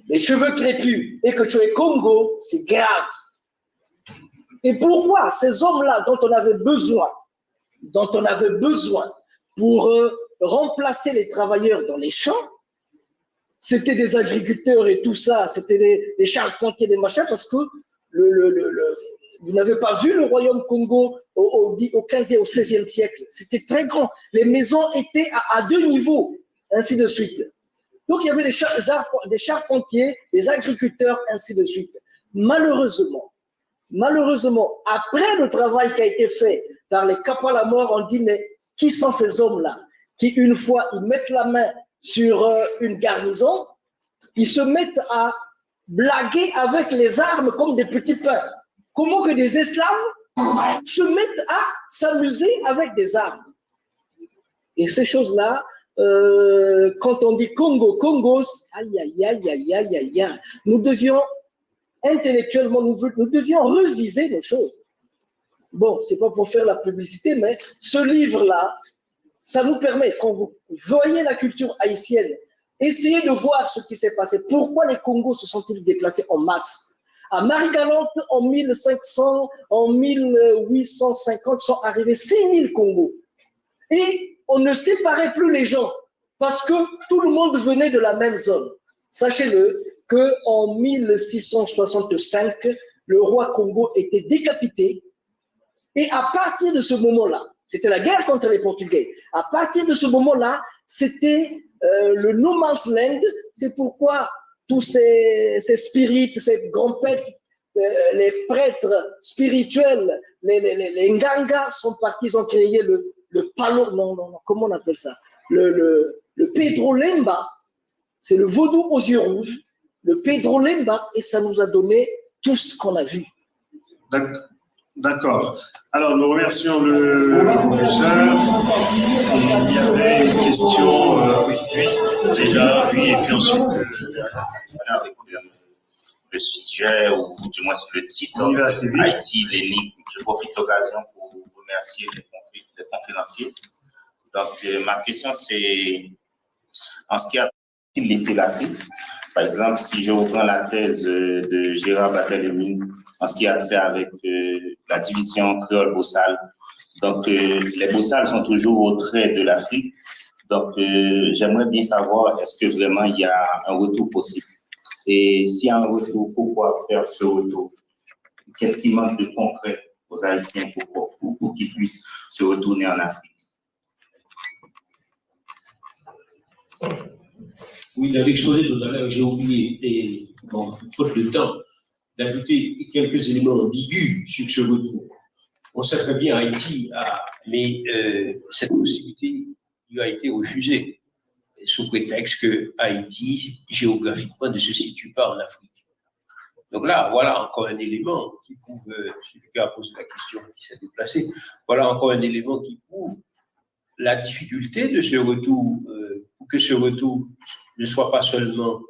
les cheveux crépus et que tu es Congo, c'est grave. Et pourquoi ces hommes-là dont on avait besoin pour remplacer les travailleurs dans les champs, c'était des agriculteurs et tout ça, c'était des charpentiers, des machins, parce que vous n'avez pas vu le royaume Congo au 15e et au 16e siècle. C'était très grand. Les maisons étaient à 2 niveaux, ainsi de suite. Donc il y avait des charpentiers, des agriculteurs, ainsi de suite. Malheureusement, après le travail qui a été fait par les Kapwa la mort, on dit mais qui sont ces hommes-là qui, une fois, ils mettent la main sur une garnison, ils se mettent à blaguer avec les armes comme des petits pains. Comment que des esclaves se mettent à s'amuser avec des armes? Et ces choses-là, quand on dit Congo, Congos, aïe, aïe, aïe, aïe, aïe, aïe, aïe, nous devions intellectuellement, nous devions reviser les choses. Bon, c'est pas pour faire la publicité, mais ce livre-là, ça nous permet, quand vous voyez la culture haïtienne, essayez de voir ce qui s'est passé. Pourquoi les Congos se sont-ils déplacés en masse? À Marie-Galante, en 1500, en 1850, sont arrivés 6000 Congos. Et on ne séparait plus les gens parce que tout le monde venait de la même zone. Sachez-le qu'en 1665, le roi Congo était décapité. Et à partir de ce moment-là, c'était la guerre contre les Portugais. À partir de ce moment-là, c'était le no man's land. C'est pourquoi tous ces spirites, ces grands prêtres, les prêtres spirituels, les Nganga sont partis, ils ont créé le palo, non, comment on appelle ça? Le Pedro Lemba, c'est le vaudou aux yeux rouges, le Pedro Lemba, et ça nous a donné tout ce qu'on a vu. D'accord. Alors, nous remercions le professeur. Il y avait une question, oui, et puis ensuite, avec le sujet, ou du moins le titre, Haïti, l'énigme. Je profite de l'occasion pour remercier les conférenciers. Donc, ma question, c'est, en ce qui a laissé l'Afrique, par exemple, si je reprends la thèse de Gérard Barthélemy, en ce qui a trait avec la division créole-bossale, donc les bossales sont toujours au trait de l'Afrique, donc j'aimerais bien savoir, est-ce que vraiment il y a un retour possible? Et s'il y a un retour, pourquoi faire ce retour? Qu'est-ce qui manque de concret aux Haïtiens pour qu'ils puissent se retourner en Afrique? Oui, dans l'exposé tout à l'heure, j'ai oublié, et bon, faute de temps, d'ajouter quelques éléments ambigus sur ce retour. On sait très bien Haïti, mais cette possibilité lui a été refusée sous prétexte que Haïti, géographiquement, ne se situe pas en Afrique. Donc là, voilà encore un élément qui prouve, celui qui a posé la question, qui s'est déplacé, voilà encore un élément qui prouve la difficulté de ce retour, pour que ce retour ne soit pas seulement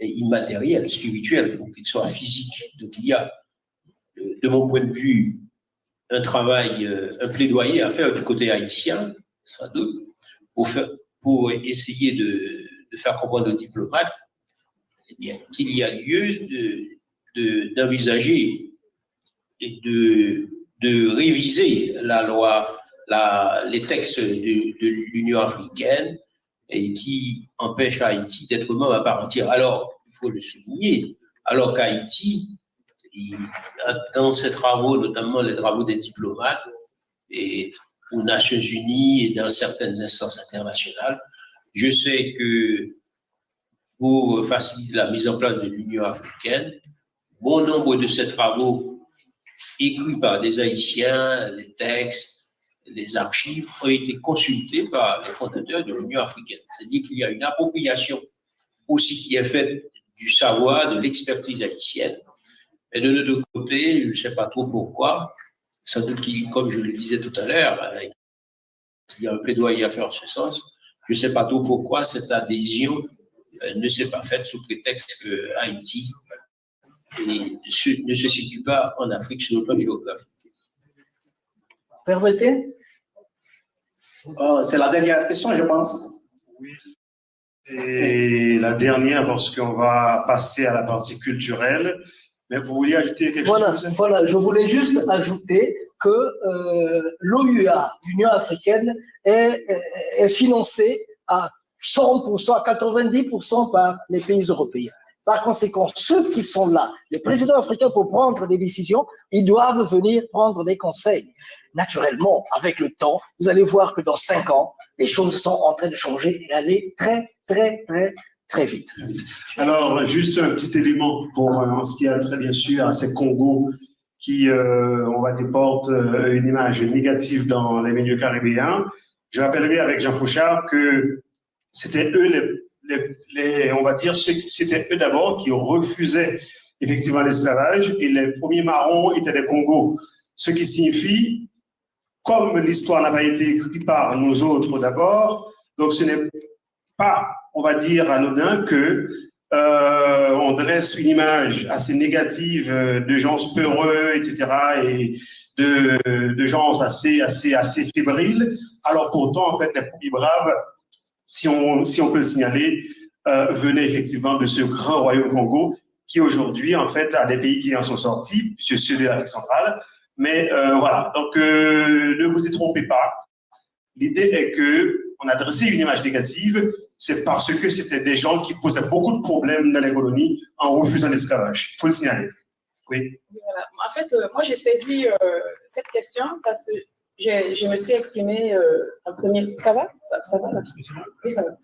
immatériel, spirituel, pour qu'il soit physique. Donc il y a, de mon point de vue, un travail, un plaidoyer à faire du côté haïtien, sans doute, pour essayer de faire comprendre aux diplomates qu'il y a lieu d'envisager et de réviser la loi, les textes de l'Union africaine et qui empêchent Haïti d'être membre à part entière. Alors, il faut le souligner, alors qu'Haïti, dans ses travaux, notamment les travaux des diplomates et aux Nations Unies et dans certaines instances internationales, je sais que pour faciliter la mise en place de l'Union africaine, bon nombre de ces travaux écrits par des Haïtiens, les textes, les archives ont été consultés par les fondateurs de l'Union africaine. C'est-à-dire qu'il y a une appropriation aussi qui est faite du savoir, de l'expertise haïtienne. Et de notre côté, je ne sais pas trop pourquoi, sans doute comme je le disais tout à l'heure, il y a un plaidoyer à faire en ce sens. Je ne sais pas trop pourquoi cette adhésion ne s'est pas faite sous prétexte que Haïti ne se situe pas en Afrique sur le plan géographique. Permettez? C'est la dernière question, je pense. Oui, c'est la dernière parce qu'on va passer à la partie culturelle. Mais vous vouliez ajouter quelque chose? Voilà, je voulais juste ajouter que l'OUA, l'Union africaine, est financée à 100%, à 90% par les pays européens. Par conséquent, ceux qui sont là, les présidents africains pour prendre des décisions, ils doivent venir prendre des conseils. Naturellement, avec le temps, vous allez voir que dans 5 ans, les choses sont en train de changer et aller très, très, très, très vite. Alors, juste un petit élément pour en ce qui a trait bien sûr à ces Congos qui, on va déporter une image négative dans les milieux caribéens. Je rappellerai avec Jean Fauchard que c'était eux on va dire, c'était eux d'abord qui refusaient effectivement l'esclavage et les premiers marrons étaient des Congos. Ce qui signifie, comme l'histoire n'a pas été écrite par nous autres d'abord, donc ce n'est pas, on va dire, anodin que on dresse une image assez négative de gens peureux, etc., et de gens assez fébriles. Alors pourtant, en fait, les premiers braves, si on peut le signaler, venaient effectivement de ce grand royaume Congo qui aujourd'hui, en fait, a des pays qui en sont sortis, puisque ceux de l'Afrique centrale. Mais voilà, donc ne vous y trompez pas. L'idée est qu'on a dressé une image négative, c'est parce que c'était des gens qui posaient beaucoup de problèmes dans les colonies en refusant l'esclavage. Il faut le signaler. Oui. Voilà. En fait, moi, j'ai saisi cette question parce que je me suis exprimée en premier. Ça va? Ça va là? Oui, ça va.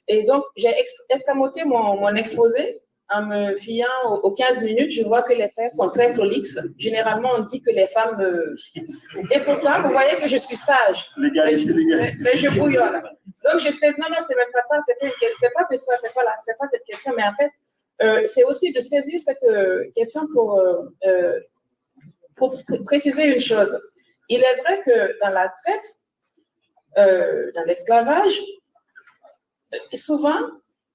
Et donc, j'ai escamoté mon exposé en me fiant aux 15 minutes. Je vois que les faits sont très prolixes. Généralement, on dit que les femmes... Et pourtant, vous voyez que je suis sage. Mais je bouillonne. Donc, je sais, non, c'est même pas ça. C'est pas que ça, c'est pas cette question. Mais en fait, c'est aussi de saisir cette question pour préciser une chose. Il est vrai que dans la traite, dans l'esclavage, souvent,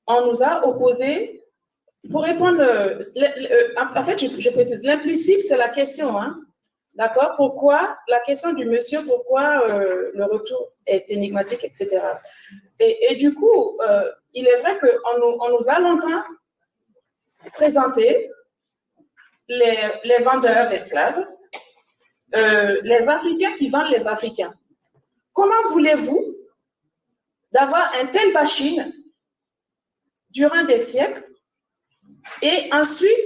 on nous a opposé, pour répondre, en fait, je précise, l'implicite, c'est la question, hein, d'accord? Pourquoi, la question du monsieur, pourquoi le retour est énigmatique, etc. Et du coup, il est vrai qu'on nous a longtemps présenté les vendeurs d'esclaves, les Africains qui vendent les Africains. Comment voulez-vous d'avoir un tel bashing durant des siècles et ensuite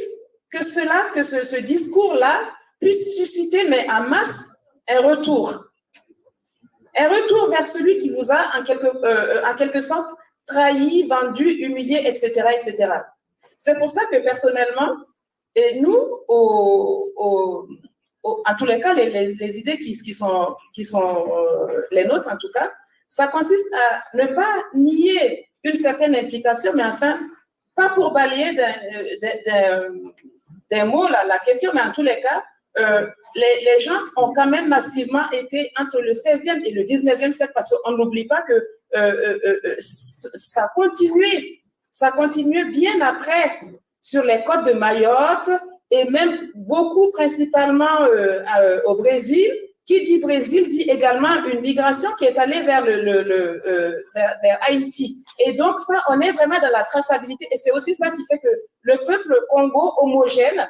que ce discours-là puisse susciter, mais en masse, un retour vers celui qui vous a en quelque sorte trahi, vendu, humilié, etc., etc. C'est pour ça que personnellement, Et nous, en tous les cas, les idées qui sont les nôtres, en tout cas, ça consiste à ne pas nier une certaine implication, mais enfin, pas pour balayer d'un mot la question, mais en tous les cas, les gens ont quand même massivement été entre le 16e et le 19e siècle, parce qu'on n'oublie pas que ça continuait bien après sur les côtes de Mayotte et même beaucoup principalement au Brésil. Qui dit Brésil dit également une migration qui est allée vers vers Haïti. Et donc ça, on est vraiment dans la traçabilité et c'est aussi ça qui fait que le peuple Congo homogène,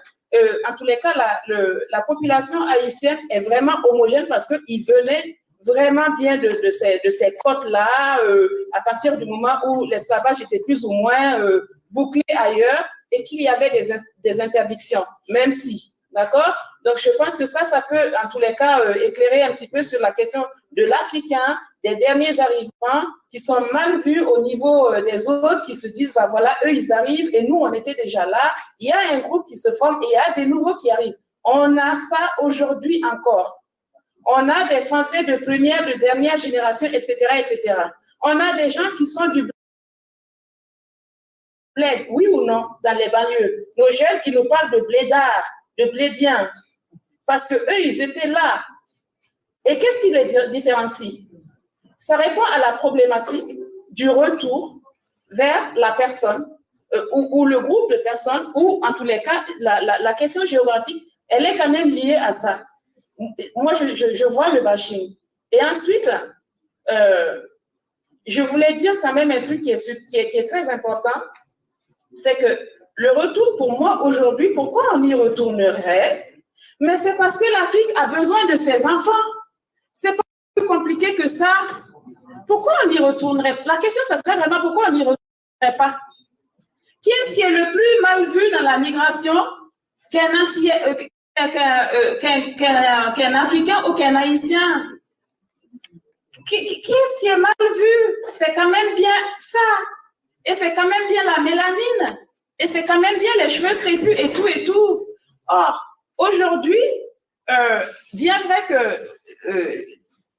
en tous les cas, la population haïtienne est vraiment homogène parce qu'ils venaient vraiment bien de ces côtes-là à partir du moment où l'esclavage était plus ou moins bouclé ailleurs et qu'il y avait des interdictions, même si, d'accord? Donc, je pense que ça peut, en tous les cas, éclairer un petit peu sur la question de l'Africain, des derniers arrivants qui sont mal vus au niveau des autres, qui se disent, bah voilà, eux, ils arrivent et nous, on était déjà là. Il y a un groupe qui se forme et il y a des nouveaux qui arrivent. On a ça aujourd'hui encore. On a des Français de première, de dernière génération, etc., etc. On a des gens qui sont du bled, oui ou non, dans les banlieues. Nos jeunes, ils nous parlent de blédards, de blédiens, parce que eux, ils étaient là. Et qu'est-ce qui les différencie? Ça répond à la problématique du retour vers la personne ou le groupe de personnes, ou en tous les cas, la question géographique, elle est quand même liée à ça. Moi, je vois le bashing. Et ensuite, je voulais dire quand même un truc qui est très important, c'est que le retour, pour moi, aujourd'hui, pourquoi on y retournerait? Mais c'est parce que l'Afrique a besoin de ses enfants. C'est pas plus compliqué que ça. Pourquoi on y retournerait? La question, ça serait vraiment pourquoi on n'y retournerait pas? Qui est-ce qui est le plus mal vu dans la migration qu'un Africain ou qu'un Haïtien? Qui est-ce qui est mal vu? C'est quand même bien ça. Et c'est quand même bien la mélanine. Et c'est quand même bien les cheveux crépus et tout et tout. Or, aujourd'hui, bien vrai que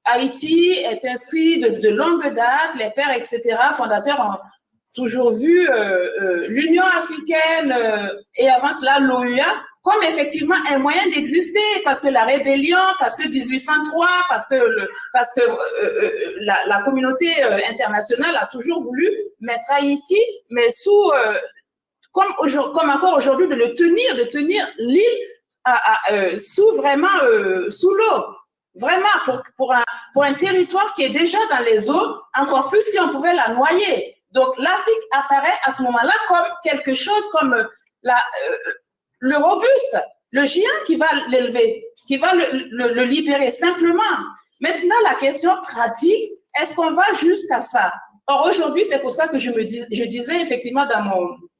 Haïti est inscrit de longue date, les pères, etc., fondateurs ont toujours vu l'Union africaine et avant cela l'OUA comme effectivement un moyen d'exister, parce que la rébellion, parce que 1803, parce que la communauté internationale a toujours voulu mettre Haïti, mais sous comme encore aujourd'hui de tenir l'île sous l'eau, vraiment pour un territoire qui est déjà dans les eaux, encore plus si on pouvait la noyer. Donc l'Afrique apparaît à ce moment-là comme quelque chose comme le robuste, le géant qui va l'élever, qui va le libérer simplement. Maintenant, la question pratique, est-ce qu'on va jusqu'à ça? Or, aujourd'hui, c'est pour ça que je disais effectivement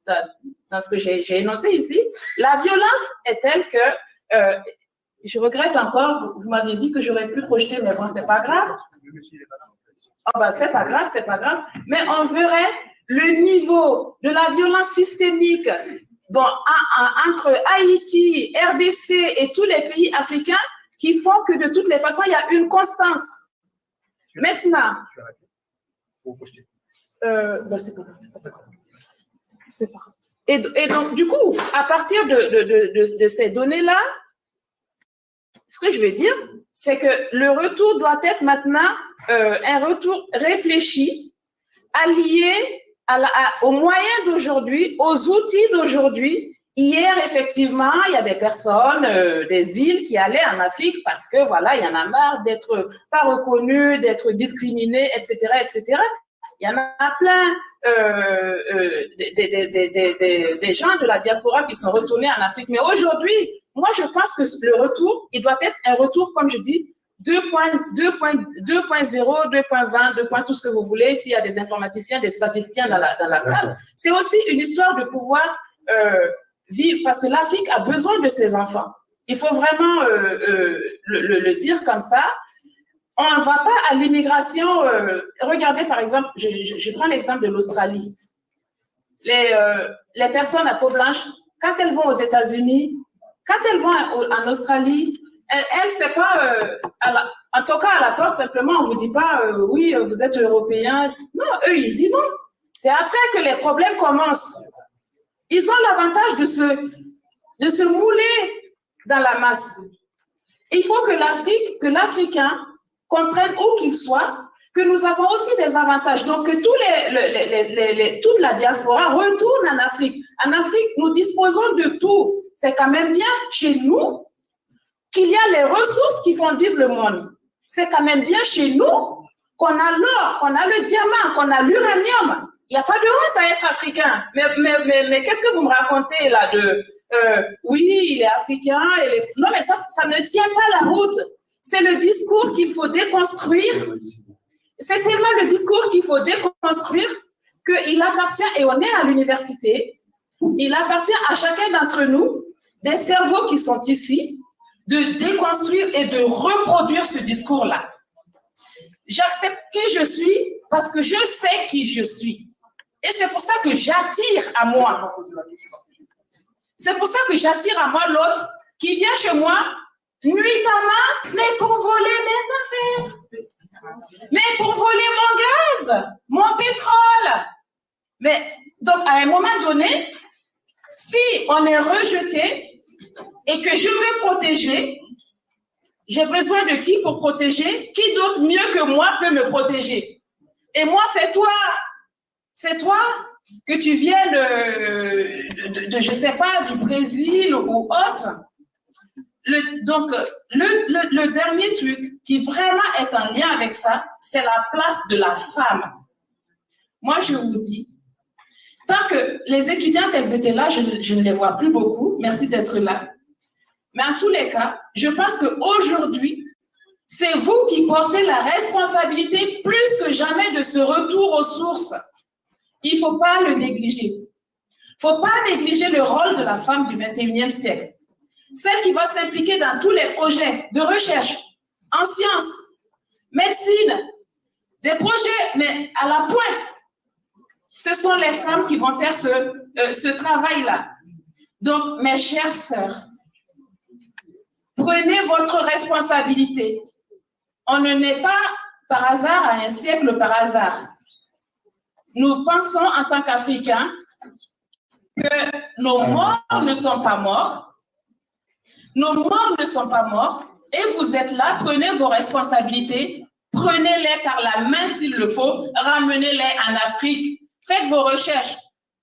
dans ce que j'ai énoncé ici, la violence est telle que, je regrette encore, vous m'aviez dit que j'aurais pu projeter, mais bon, c'est pas grave. Oh ben, c'est pas grave, mais on verrait le niveau de la violence systémique entre Haïti, RDC et tous les pays africains qui font que de toutes les façons, il y a une constance. Maintenant, c'est pas grave. Et donc, du coup, à partir de ces données-là, ce que je veux dire, c'est que le retour doit être maintenant un retour réfléchi, allié aux moyens d'aujourd'hui, aux outils d'aujourd'hui. Hier, effectivement, il y a des personnes des îles qui allaient en Afrique parce que, voilà, il y en a marre d'être pas reconnus, d'être discriminés, etc., etc. Il y en a plein des gens de la diaspora qui sont retournés en Afrique. Mais aujourd'hui, moi, je pense que le retour, il doit être un retour, comme je dis, 2.0, 2.20, 2. Tout ce que vous voulez. S'il y a des informaticiens, des statisticiens dans la salle, c'est aussi une histoire de pouvoir vivre, parce que l'Afrique a besoin de ses enfants. Il faut vraiment le dire comme ça. On ne va pas à l'immigration. Regardez, par exemple, je prends l'exemple de l'Australie. Les personnes à peau blanche quand elles vont aux États-Unis, quand elles vont en Australie, elles, c'est pas, en tout cas à la porte, simplement, on vous dit pas, oui, vous êtes européens. Non, eux, ils y vont. C'est après que les problèmes commencent. Ils ont l'avantage de se mouler dans la masse. Il faut que l'Africain comprenne où qu'il soit, que nous avons aussi des avantages. Donc, que toute la diaspora retourne en Afrique. En Afrique, nous disposons de tout. C'est quand même bien chez nous qu'il y a les ressources qui font vivre le monde. C'est quand même bien chez nous qu'on a l'or, qu'on a le diamant, qu'on a l'uranium. Il n'y a pas de honte à être africain. Mais qu'est-ce que vous me racontez là de oui, il est africain. Non, mais ça ne tient pas la route. C'est le discours qu'il faut déconstruire. C'est tellement le discours qu'il faut déconstruire qu'il appartient, et on est à l'université, il appartient à chacun d'entre nous, des cerveaux qui sont ici, de déconstruire et de reproduire ce discours-là. J'accepte qui je suis parce que je sais qui je suis. Et c'est pour ça que j'attire à moi. C'est pour ça que j'attire à moi l'autre qui vient chez moi nuitamment, mais pour voler mes affaires. Mais pour voler mon gaz, mon pétrole. Mais donc, à un moment donné, si on est rejeté et que je veux protéger, j'ai besoin de qui pour protéger? Qui d'autre mieux que moi peut me protéger? Et moi, c'est toi. C'est toi que tu viens de je sais pas, du Brésil ou autre. Donc, le dernier truc qui vraiment est en lien avec ça, c'est la place de la femme. Moi, je vous dis, tant que les étudiantes, elles étaient là, je ne les vois plus beaucoup. Merci d'être là. Mais en tous les cas, je pense qu'aujourd'hui, c'est vous qui portez la responsabilité plus que jamais de ce retour aux sources. Il ne faut pas le négliger. Il ne faut pas négliger le rôle de la femme du 21e siècle. Celle qui va s'impliquer dans tous les projets de recherche, en sciences, médecine, des projets, mais à la pointe. Ce sont les femmes qui vont faire ce travail-là. Donc, mes chères sœurs, prenez votre responsabilité. On ne naît pas par hasard à un siècle par hasard. Nous pensons en tant qu'Africains que nos morts ne sont pas morts. Nos morts ne sont pas morts et vous êtes là, prenez vos responsabilités, prenez-les par la main s'il le faut, ramenez-les en Afrique, faites vos recherches.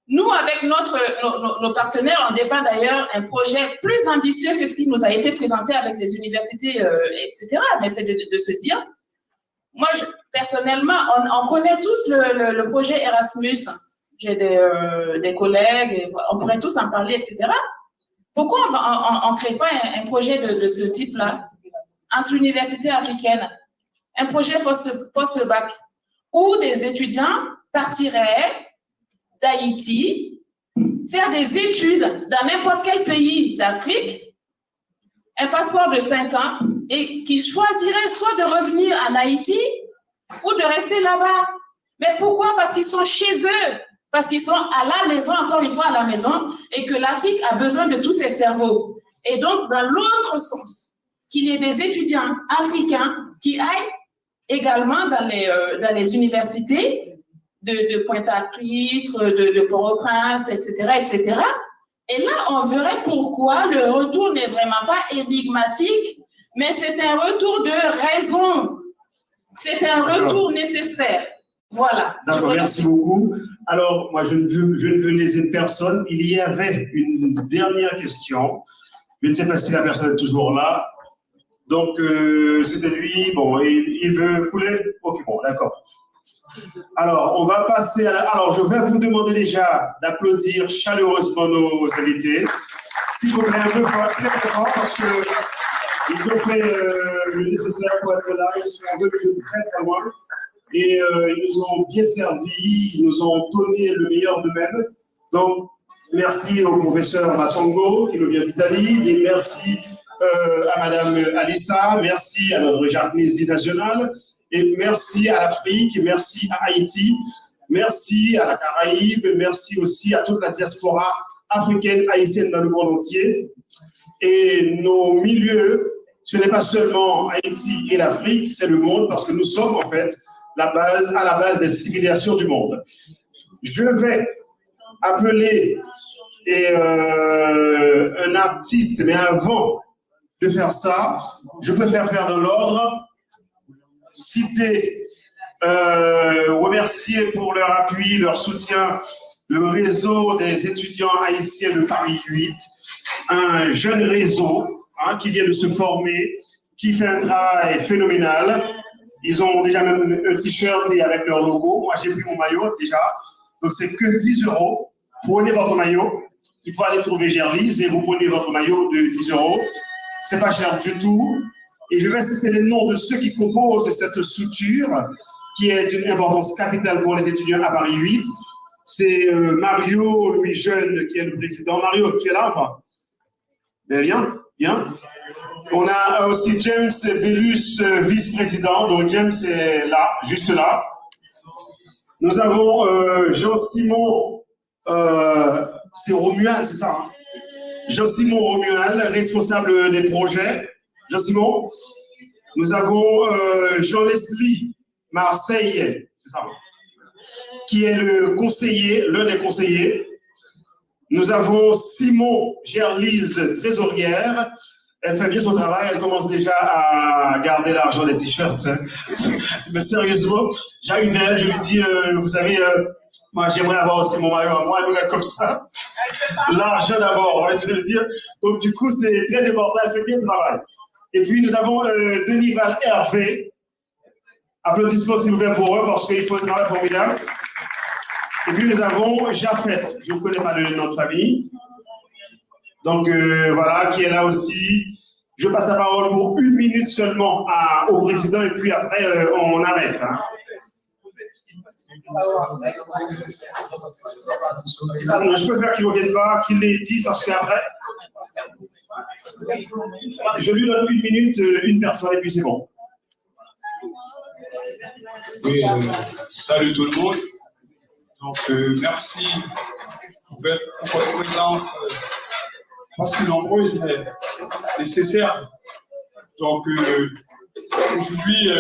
Nous, avec nos partenaires, on défend d'ailleurs un projet plus ambitieux que ce qui nous a été présenté avec les universités, etc. Mais c'est de se dire, moi, personnellement, on connaît tous le projet Erasmus. J'ai des collègues, on pourrait tous en parler, etc. Pourquoi on ne crée pas un projet de ce type-là entre universités africaines, un projet post-bac, où des étudiants partiraient d'Haïti, faire des études dans n'importe quel pays d'Afrique, un passeport de 5 ans, et qui choisiraient soit de revenir en Haïti ou de rester là-bas. Mais pourquoi? Parce qu'ils sont chez eux. Parce qu'ils sont à la maison, encore une fois à la maison, et que l'Afrique a besoin de tous ces cerveaux. Et donc, dans l'autre sens, qu'il y ait des étudiants africains qui aillent également dans les universités de Pointe-à-Pitre, de Port-au-Prince, etc., etc. Et là, on verrait pourquoi le retour n'est vraiment pas énigmatique, mais c'est un retour de raison. C'est un retour nécessaire. Voilà. D'accord, merci beaucoup. Alors, moi, je ne veux léser personne. Il y avait une dernière question. Je ne sais pas si la personne est toujours là. Donc, c'était lui. Bon, il veut couler? Ok, bon, d'accord. Alors, on va passer à... Alors, je vais vous demander déjà d'applaudir chaleureusement nos invités. S'il vous plaît, un peu fort, très fort, parce qu'ils ont fait le nécessaire pour être là. Ils sont venus de très très loin. Et ils nous ont bien servi, ils nous ont donné le meilleur d'eux-mêmes. Donc, merci au professeur Massongo qui nous vient d'Italie, et merci à Madame Alissa, merci à notre Jardinisie nationale, et merci à l'Afrique, merci à Haïti, merci à la Caraïbe, merci aussi à toute la diaspora africaines, haïtiennes dans le monde entier. Et nos milieux, ce n'est pas seulement Haïti et l'Afrique, c'est le monde, parce que nous sommes en fait à la base des civilisations du monde. Je vais appeler un artiste, mais avant de faire ça, je préfère faire dans l'ordre, citer, remercier pour leur appui, leur soutien, le réseau des étudiants haïtiens de Paris 8, un jeune réseau qui vient de se former, qui fait un travail phénoménal. Ils ont déjà même un t-shirt et avec leur logo. Moi, j'ai pris mon maillot déjà. Donc, c'est que 10 €. Prenez votre maillot. Il faut aller trouver Gerlise et vous prenez votre maillot de 10 €. C'est pas cher du tout. Et je vais citer les noms de ceux qui composent cette structure qui est d'une importance capitale pour les étudiants à Paris 8. C'est Mario Louis Jeune qui est le président. Mario, tu es là ou pas? Bien, bien. On a aussi James Bellus, vice-président. Donc James est là, juste là. Nous avons Jean-Simon, c'est Romuald, c'est ça, hein? Jean-Simon Romuald, responsable des projets. Jean-Simon. Nous avons Jean-Leslie Marseille, c'est ça, qui est le conseiller, l'un des conseillers. Nous avons Simon Gerlise, trésorière. Elle fait bien son travail, elle commence déjà à garder l'argent des t-shirts. Mais sérieusement, j'arrive à elle, je lui dis, vous savez, moi j'aimerais avoir aussi mon maillot à moi, un gars comme ça. L'argent d'abord, on va se le dire. Donc du coup, c'est très important, elle fait bien le travail. Et puis nous avons Denis Val Hervé. Applaudissements s'il vous plaît pour eux, parce qu'ils font un travail formidable. Et puis nous avons Jafet, je ne connais pas le nom de famille. Donc voilà, qui est là aussi. Je passe la parole pour 1 minute seulement au président et puis après on arrête. Hein. Je peux faire qu'ils ne reviennent pas, qu'ils les disent parce qu'après, je lui donne 1 minute, une personne et puis c'est bon. Oui, salut tout le monde. Donc merci pour votre présence. Pas si nombreuse, mais nécessaire. Donc, aujourd'hui,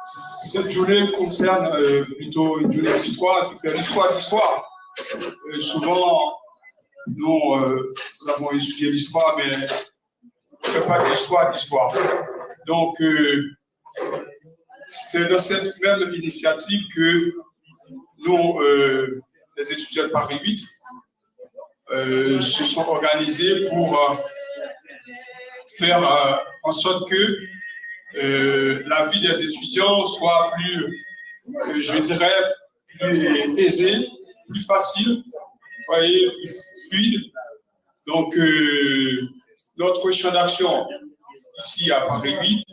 cette journée concerne plutôt une journée d'histoire qui fait l'histoire. Souvent, nous avons étudié l'histoire, mais on ne fait pas d'histoire. Donc, c'est dans cette même initiative que nous, les étudiants de Paris 8, se sont organisés pour faire en sorte que la vie des étudiants soit plus, je dirais, plus aisée, plus facile, voyez, plus fluide. Donc, notre champ d'action ici à Paris 8,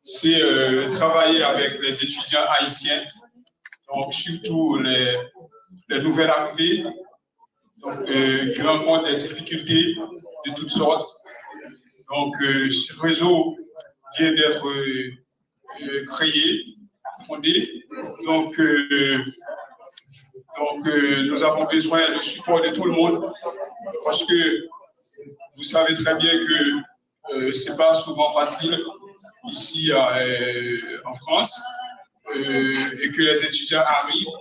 c'est travailler avec les étudiants haïtiens, donc surtout les nouvelles arrivées, donc, qui rencontrent des difficultés de toutes sortes. Donc, ce réseau vient d'être créé, fondé. Donc, nous avons besoin du support de tout le monde parce que vous savez très bien que ce n'est pas souvent facile ici en France et que les étudiants arrivent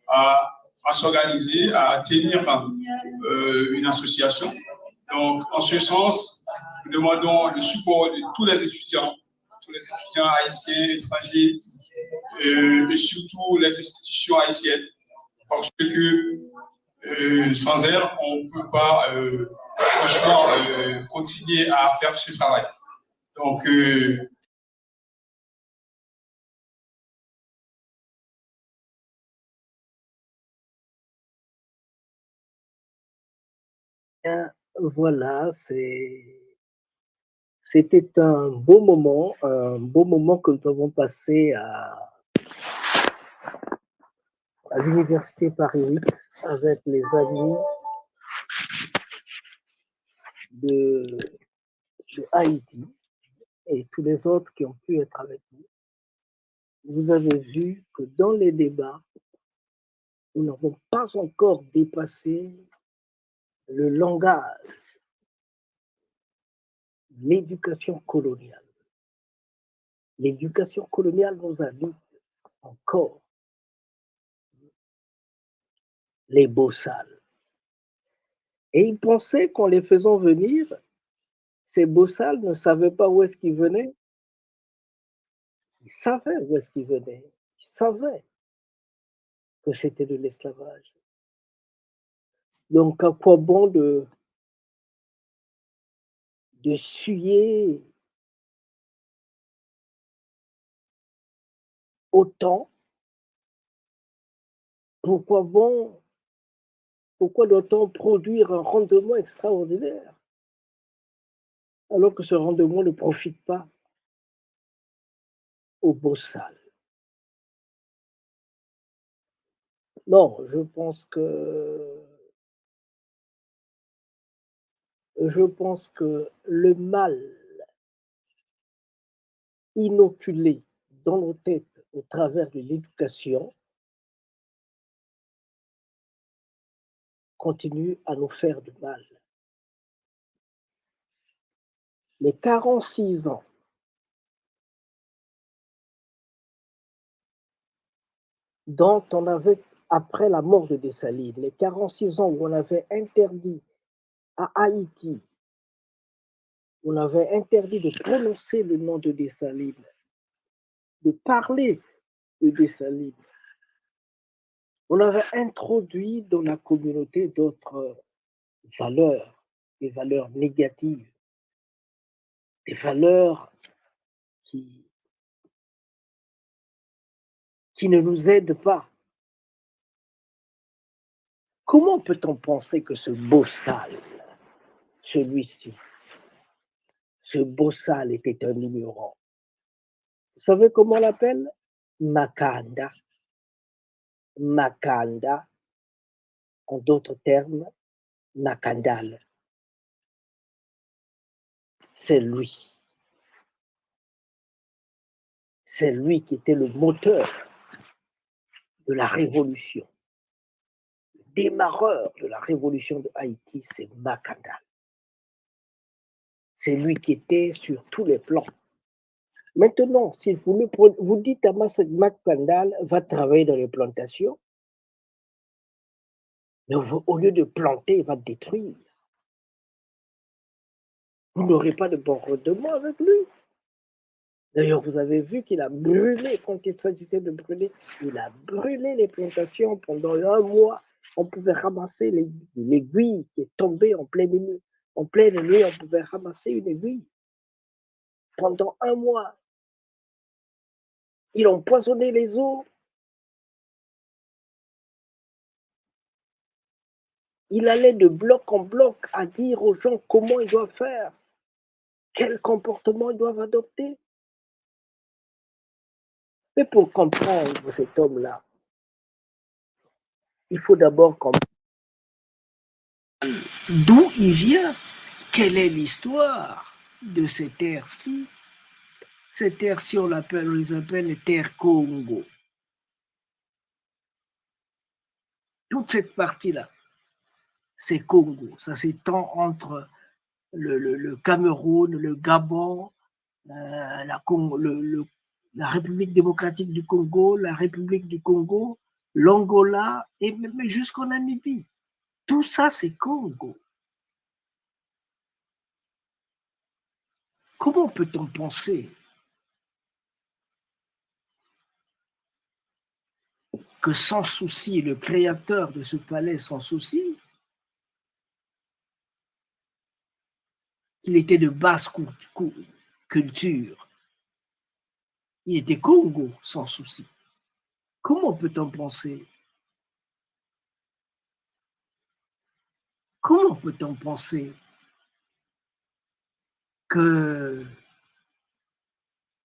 à s'organiser, à tenir une association. Donc, en ce sens, nous demandons le support de tous les étudiants haïtiens, étrangers, et surtout les institutions haïtiennes, parce que sans elles, on ne peut pas franchement continuer à faire ce travail. Donc, voilà, c'était un beau moment que nous avons passé à l'Université Paris 8 avec les amis de Haïti et tous les autres qui ont pu être avec nous. Vous avez vu que dans les débats, nous n'avons pas encore dépassé le langage, l'éducation coloniale. L'éducation coloniale nous habite encore. Les bossales. Et ils pensaient qu'en les faisant venir, ces bossales ne savaient pas où est-ce qu'ils venaient. Ils savaient où est-ce qu'ils venaient. Ils savaient que c'était de l'esclavage. Donc, à quoi bon de suyer autant? Pourquoi doit-on produire un rendement extraordinaire alors que ce rendement ne profite pas aux bossales? Non, je pense que le mal inoculé dans nos têtes au travers de l'éducation continue à nous faire du mal. Les 46 ans dont on avait, après la mort de Dessalines, les 46 ans où on avait interdit à Haïti, on avait interdit de prononcer le nom de Dessalines, de parler de Dessalines. On avait introduit dans la communauté d'autres valeurs, des valeurs négatives, des valeurs qui ne nous aident pas. Comment peut-on penser que ce bossal, celui-ci, ce bossal était un ignorant? Vous savez comment on l'appelle? Makanda. Makanda, en d'autres termes, Makandal. C'est lui. C'est lui qui était le moteur de la révolution. Le démarreur de la révolution de Haïti, c'est Makandal. C'est lui qui était sur tous les plans. Maintenant, si vous dites à Makandal, va travailler dans les plantations, mais au lieu de planter, il va détruire. Vous n'aurez pas de bon rendement avec lui. D'ailleurs, vous avez vu qu'il a brûlé, quand il s'agissait de brûler, il a brûlé les plantations pendant un mois. On pouvait ramasser l'aiguille qui est tombée en pleine nuit. En pleine nuit, on pouvait ramasser une aiguille. Pendant un mois, il a empoisonné les eaux. Il allait de bloc en bloc à dire aux gens comment ils doivent faire, quel comportement ils doivent adopter. Mais pour comprendre cet homme-là, il faut d'abord comprendre d'où il vient, quelle est l'histoire de ces terres-ci. Ces terres-ci, on les appelle les terres Congo. Toute cette partie-là, c'est Congo. Ça s'étend entre le Cameroun, le Gabon, la République démocratique du Congo, la République du Congo, l'Angola et même jusqu'en Namibie. Tout ça, c'est Congo. Comment peut-on penser que sans souci, le créateur de ce palais sans souci, qu'il était de basse culture, il était Congo sans souci. Comment peut-on penser? Comment peut-on penser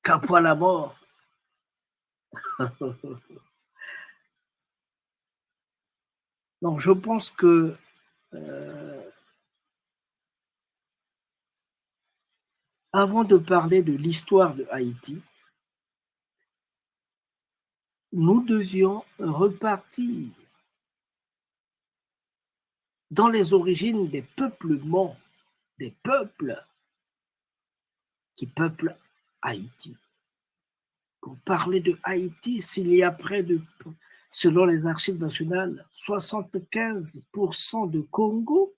qu'après la mort, donc je pense que avant de parler de l'histoire de Haïti, nous devions repartir dans les origines des peuplements, des peuples qui peuplent Haïti. Pour parler de Haïti, s'il y a près de, selon les archives nationales, 75% de Congo,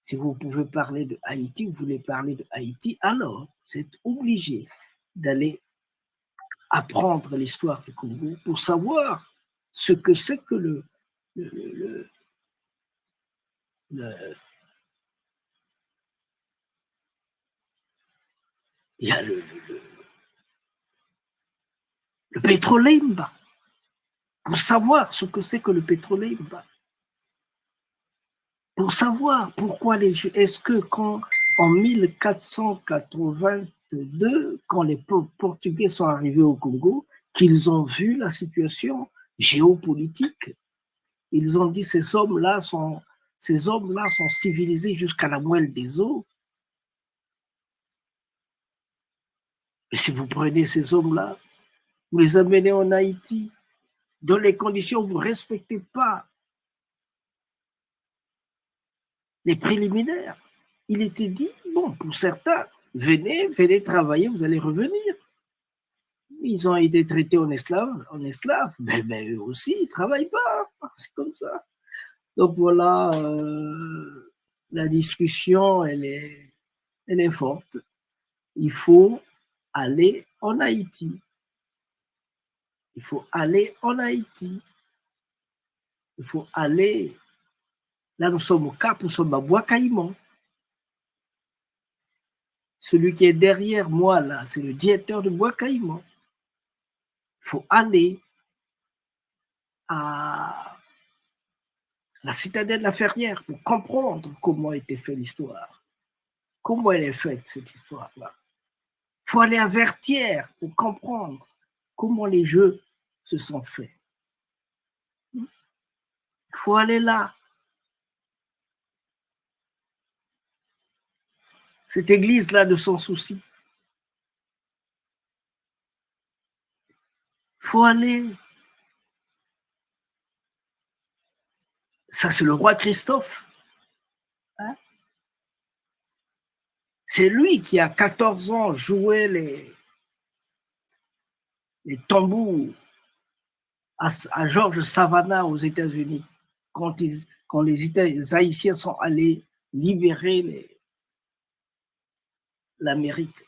si vous pouvez parler de Haïti, vous voulez parler de Haïti, alors c'est obligé d'aller apprendre l'histoire du Congo pour savoir ce que c'est que il y a le pétrolimba, pour savoir ce que c'est que le pétrolimba, pour savoir pourquoi est-ce que quand en 1482, quand les Portugais sont arrivés au Congo, qu'ils ont vu la situation géopolitique, ils ont dit ces hommes-là sont civilisés jusqu'à la moelle des os. Et si vous prenez ces hommes-là, vous les amenez en Haïti, dans les conditions où vous ne respectez pas les préliminaires. Il était dit, bon, pour certains, venez travailler, vous allez revenir. Ils ont été traités en esclaves, mais eux aussi, ils ne travaillent pas. C'est comme ça. Donc voilà, la discussion, elle est forte. Il faut aller en Haïti. Il faut aller en Haïti. Il faut aller. Là, nous sommes au Cap, nous sommes à Bois-Caïman. Celui qui est derrière moi, là, c'est le directeur de Bois-Caïman. Il faut aller à la citadelle de la Ferrière pour comprendre comment a été faite l'histoire. Comment elle est faite, cette histoire-là. Il faut aller à Vertières pour comprendre comment les jeux se sont faits. Il faut aller là. Cette église-là de son souci. Il faut aller. Ça, c'est le roi Christophe. Hein? C'est lui qui, à 14 ans, jouait les tambours à George Savannah aux États-Unis, quand les Haïtiens sont allés libérer l'Amérique,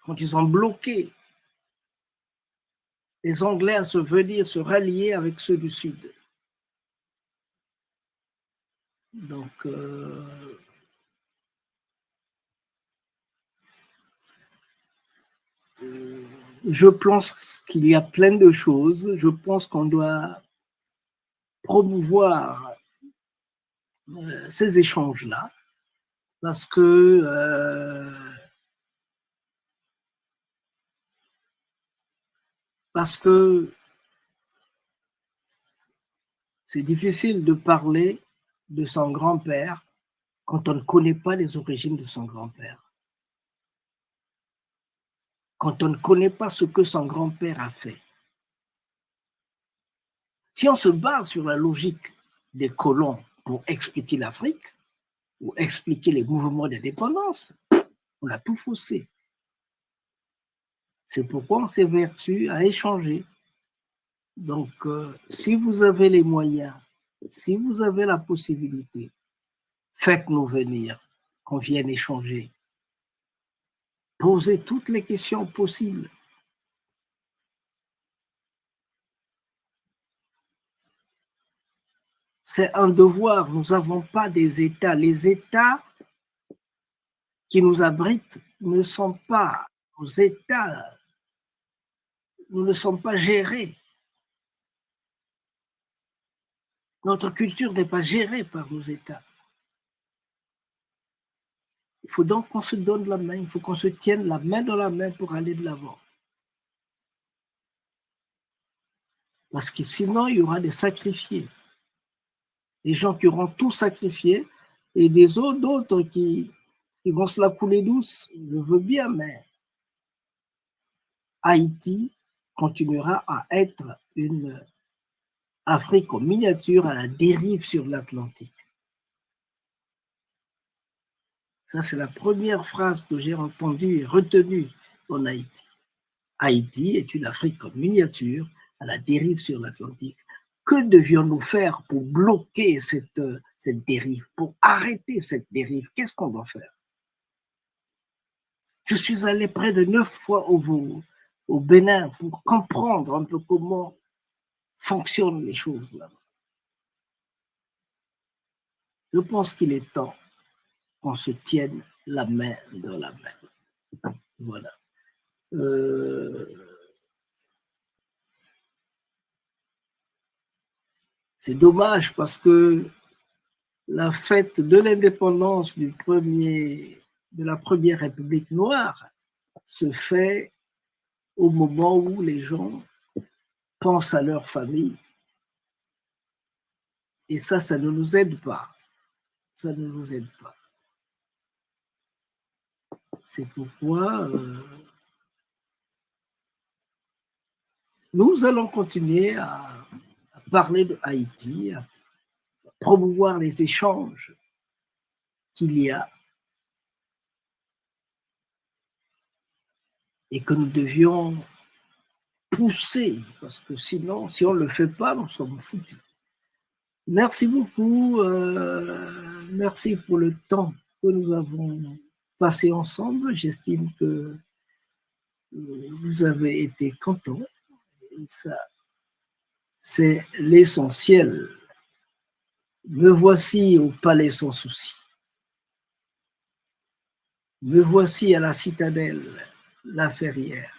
quand ils ont bloqué les Anglais à se rallier avec ceux du Sud. Donc, je pense qu'il y a plein de choses. Je pense qu'on doit promouvoir ces échanges-là parce que c'est difficile de parler de son grand-père quand on ne connaît pas les origines de son grand-père. Quand on ne connaît pas ce que son grand-père a fait. Si on se base sur la logique des colons pour expliquer l'Afrique, ou expliquer les mouvements d'indépendance, on a tout faussé. C'est pourquoi on s'évertue à échanger. Donc, si vous avez les moyens, si vous avez la possibilité, faites-nous venir, qu'on vienne échanger. Posez toutes les questions possibles. C'est un devoir, nous n'avons pas des États. Les États qui nous abritent ne sont pas nos États, nous ne sommes pas gérés. Notre culture n'est pas gérée par nos États. Il faut donc qu'on se donne la main, il faut qu'on se tienne la main dans la main pour aller de l'avant. Parce que sinon, il y aura des sacrifiés. Des gens qui auront tout sacrifié et des autres, d'autres qui vont se la couler douce. Je veux bien, mais Haïti continuera à être une Afrique en miniature à la dérive sur l'Atlantique. Ça, c'est la première phrase que j'ai entendue et retenue en Haïti. Haïti est une Afrique en miniature, à la dérive sur l'Atlantique. Que devions-nous faire pour bloquer cette dérive, pour arrêter cette dérive? Qu'est-ce qu'on doit faire? Je suis allé près de 9 fois au Bénin pour comprendre un peu comment fonctionnent les choses là-bas. Je pense qu'il est temps qu'on se tienne la main dans la main. Voilà. C'est dommage parce que la fête de l'indépendance de la première République noire se fait au moment où les gens pensent à leur famille. Et ça ne nous aide pas. Ça ne nous aide pas. C'est pourquoi nous allons continuer à parler de Haïti, à promouvoir les échanges qu'il y a et que nous devions pousser, parce que sinon, si on ne le fait pas, nous sommes foutus. Merci beaucoup, merci pour le temps que nous avons passé ensemble. J'estime que vous avez été contents. Ça, c'est l'essentiel. Me voici au palais sans souci. Me voici à la citadelle, la Ferrière.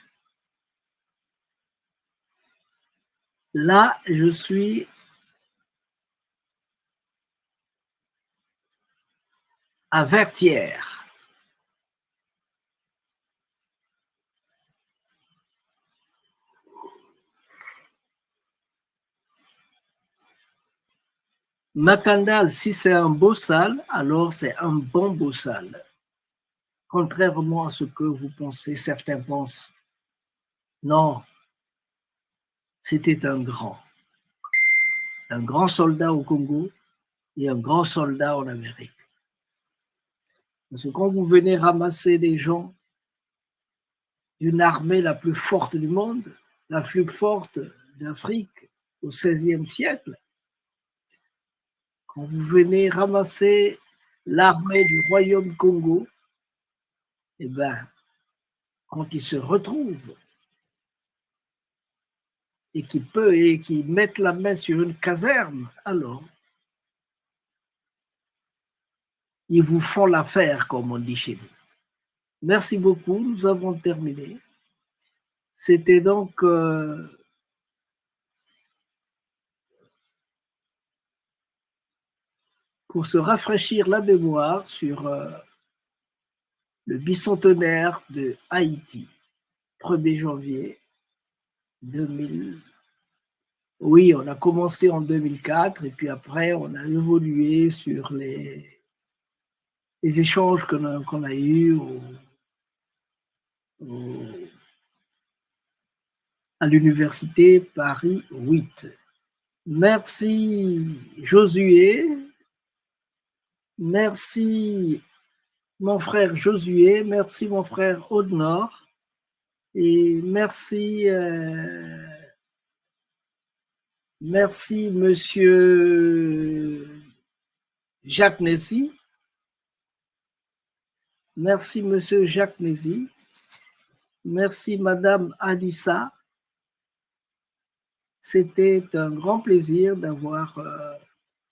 Là, je suis à Vertières. Macandal, si c'est un beau sale, alors c'est un bon beau sale. Contrairement à ce que vous pensez, certains pensent. Non, c'était un grand soldat au Congo et un grand soldat en Amérique. Parce que quand vous venez ramasser des gens d'une armée la plus forte du monde, la plus forte d'Afrique au XVIe siècle, quand vous venez ramasser l'armée du royaume Congo, eh bien, quand ils se retrouvent et qu'ils mettent la main sur une caserne, alors ils vous font l'affaire, comme on dit chez nous. Merci beaucoup, nous avons terminé. C'était donc pour se rafraîchir la mémoire sur le bicentenaire de Haïti, 1er janvier 2000. Oui, on a commencé en 2004 et puis après on a évolué sur les échanges qu'on a eus à l'université Paris 8. Merci Josué, merci mon frère Josué, merci mon frère Audenor et merci monsieur Jacques Nessy. Merci monsieur Jacques Nessy. Merci madame Adissa. C'était un grand plaisir d'avoir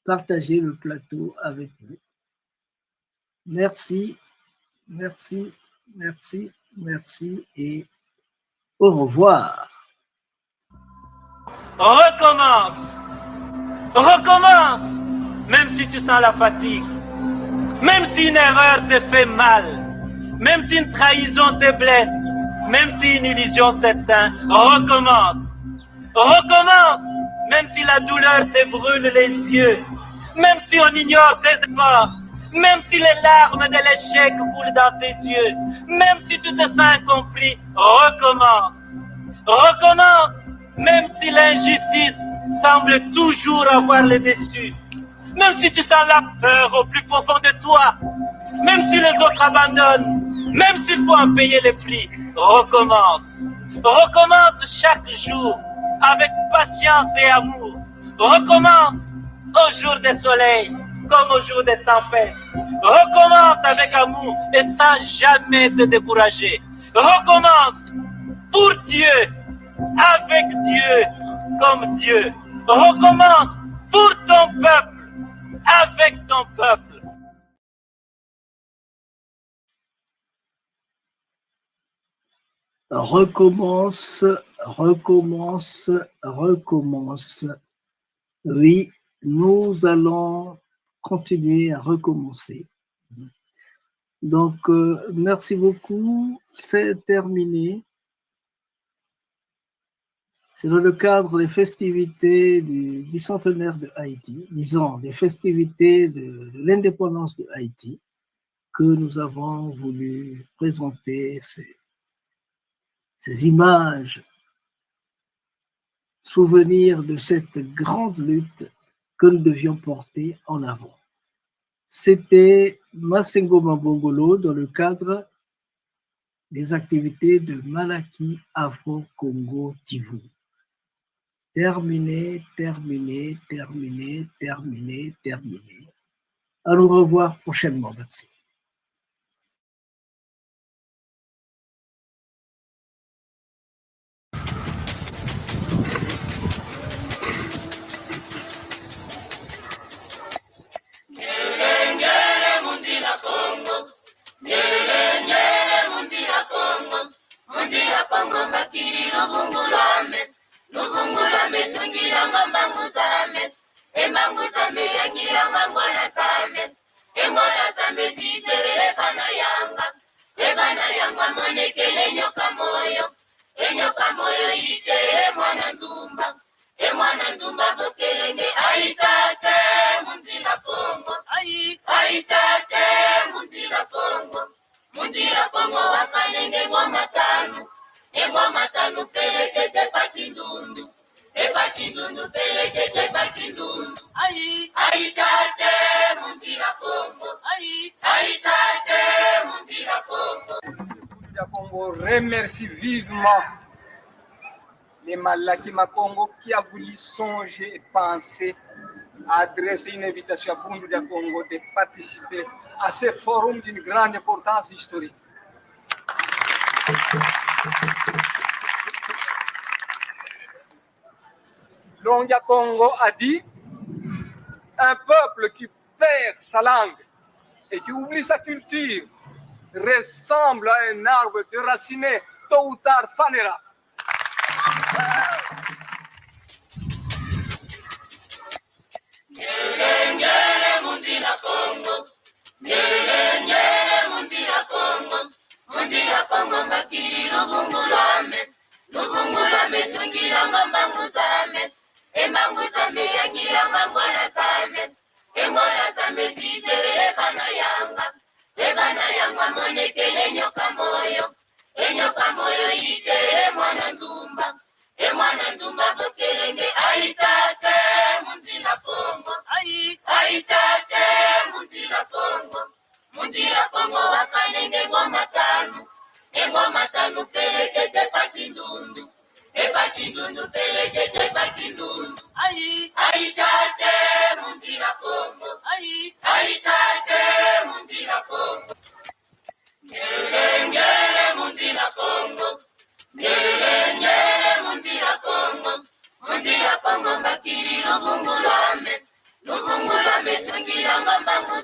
partagé le plateau avec vous. Merci, merci, merci, merci et au revoir. Recommence. Recommence. Même si tu sens la fatigue. Même si une erreur te fait mal. Même si une trahison te blesse. Même si une illusion s'éteint. Recommence. Recommence. Même si la douleur te brûle les yeux. Même si on ignore tes efforts. Même si les larmes de l'échec coulent dans tes yeux. Même si tu te sens accompli. Recommence. Recommence. Même si l'injustice semble toujours avoir le dessus. Même si tu sens la peur au plus profond de toi. Même si les autres abandonnent, même s'il faut en payer les prix, recommence. Recommence chaque jour avec patience et amour. Recommence au jour des soleils comme au jour des tempêtes. Recommence avec amour et sans jamais te décourager. Recommence pour Dieu, avec Dieu, comme Dieu. Recommence pour ton peuple, avec ton peuple. Recommence, recommence, recommence. Oui, nous allons continuer à recommencer. Donc, merci beaucoup. C'est terminé. C'est dans le cadre des festivités du bicentenaire de Haïti, disons, des festivités de l'indépendance de Haïti, que nous avons voulu présenter ces images, souvenirs de cette grande lutte que nous devions porter en avant. C'était Massengo Mabongolo dans le cadre des activités de Malaki Afro-Congo Tivu. Terminé, terminé, terminé, terminé, terminé. À nous revoir prochainement. Merci. Nubungulame tungiranga mbangu zame, embangu zame yangiranga ngwana zame, engwana zame zizere ebana yanga monekele nyoka moyo ite mwana ndumba bokelenge aitate mundila Kongo, aitate mundila Kongo wakalenge ngoma tanu pelekete pakindundu pelekete pakindundu aitate mundila Kongo, aitate mundila Congo remercie vivement les Malaki Makongo qui a voulu songer et penser à adresser une invitation à Bundu de Congo de participer à ce forum d'une grande importance historique. Longia Congo a dit: un peuple qui perd sa langue et qui oublie sa culture ressemble à un arbre déraciné, tôt ou tard fanera. Nyele mundila Kongo, mundila Kongo makili lubungulame tungiranga mbangu zame, embangu zame yangiranga ngwana zame zizere ebana yanga monekele nyoka moyo ite mwana ndumba bokelenge aitate mundila Kongo, aitate mundila Kongo wakalenge ngoma tanu pelekete pakindundu pelekete pakindundu aitate mundila Kongo, aitate mundila Kongo. Nyele mundila Kongo, nyele mundila Kongo makili lubungulame tungiranga mbangu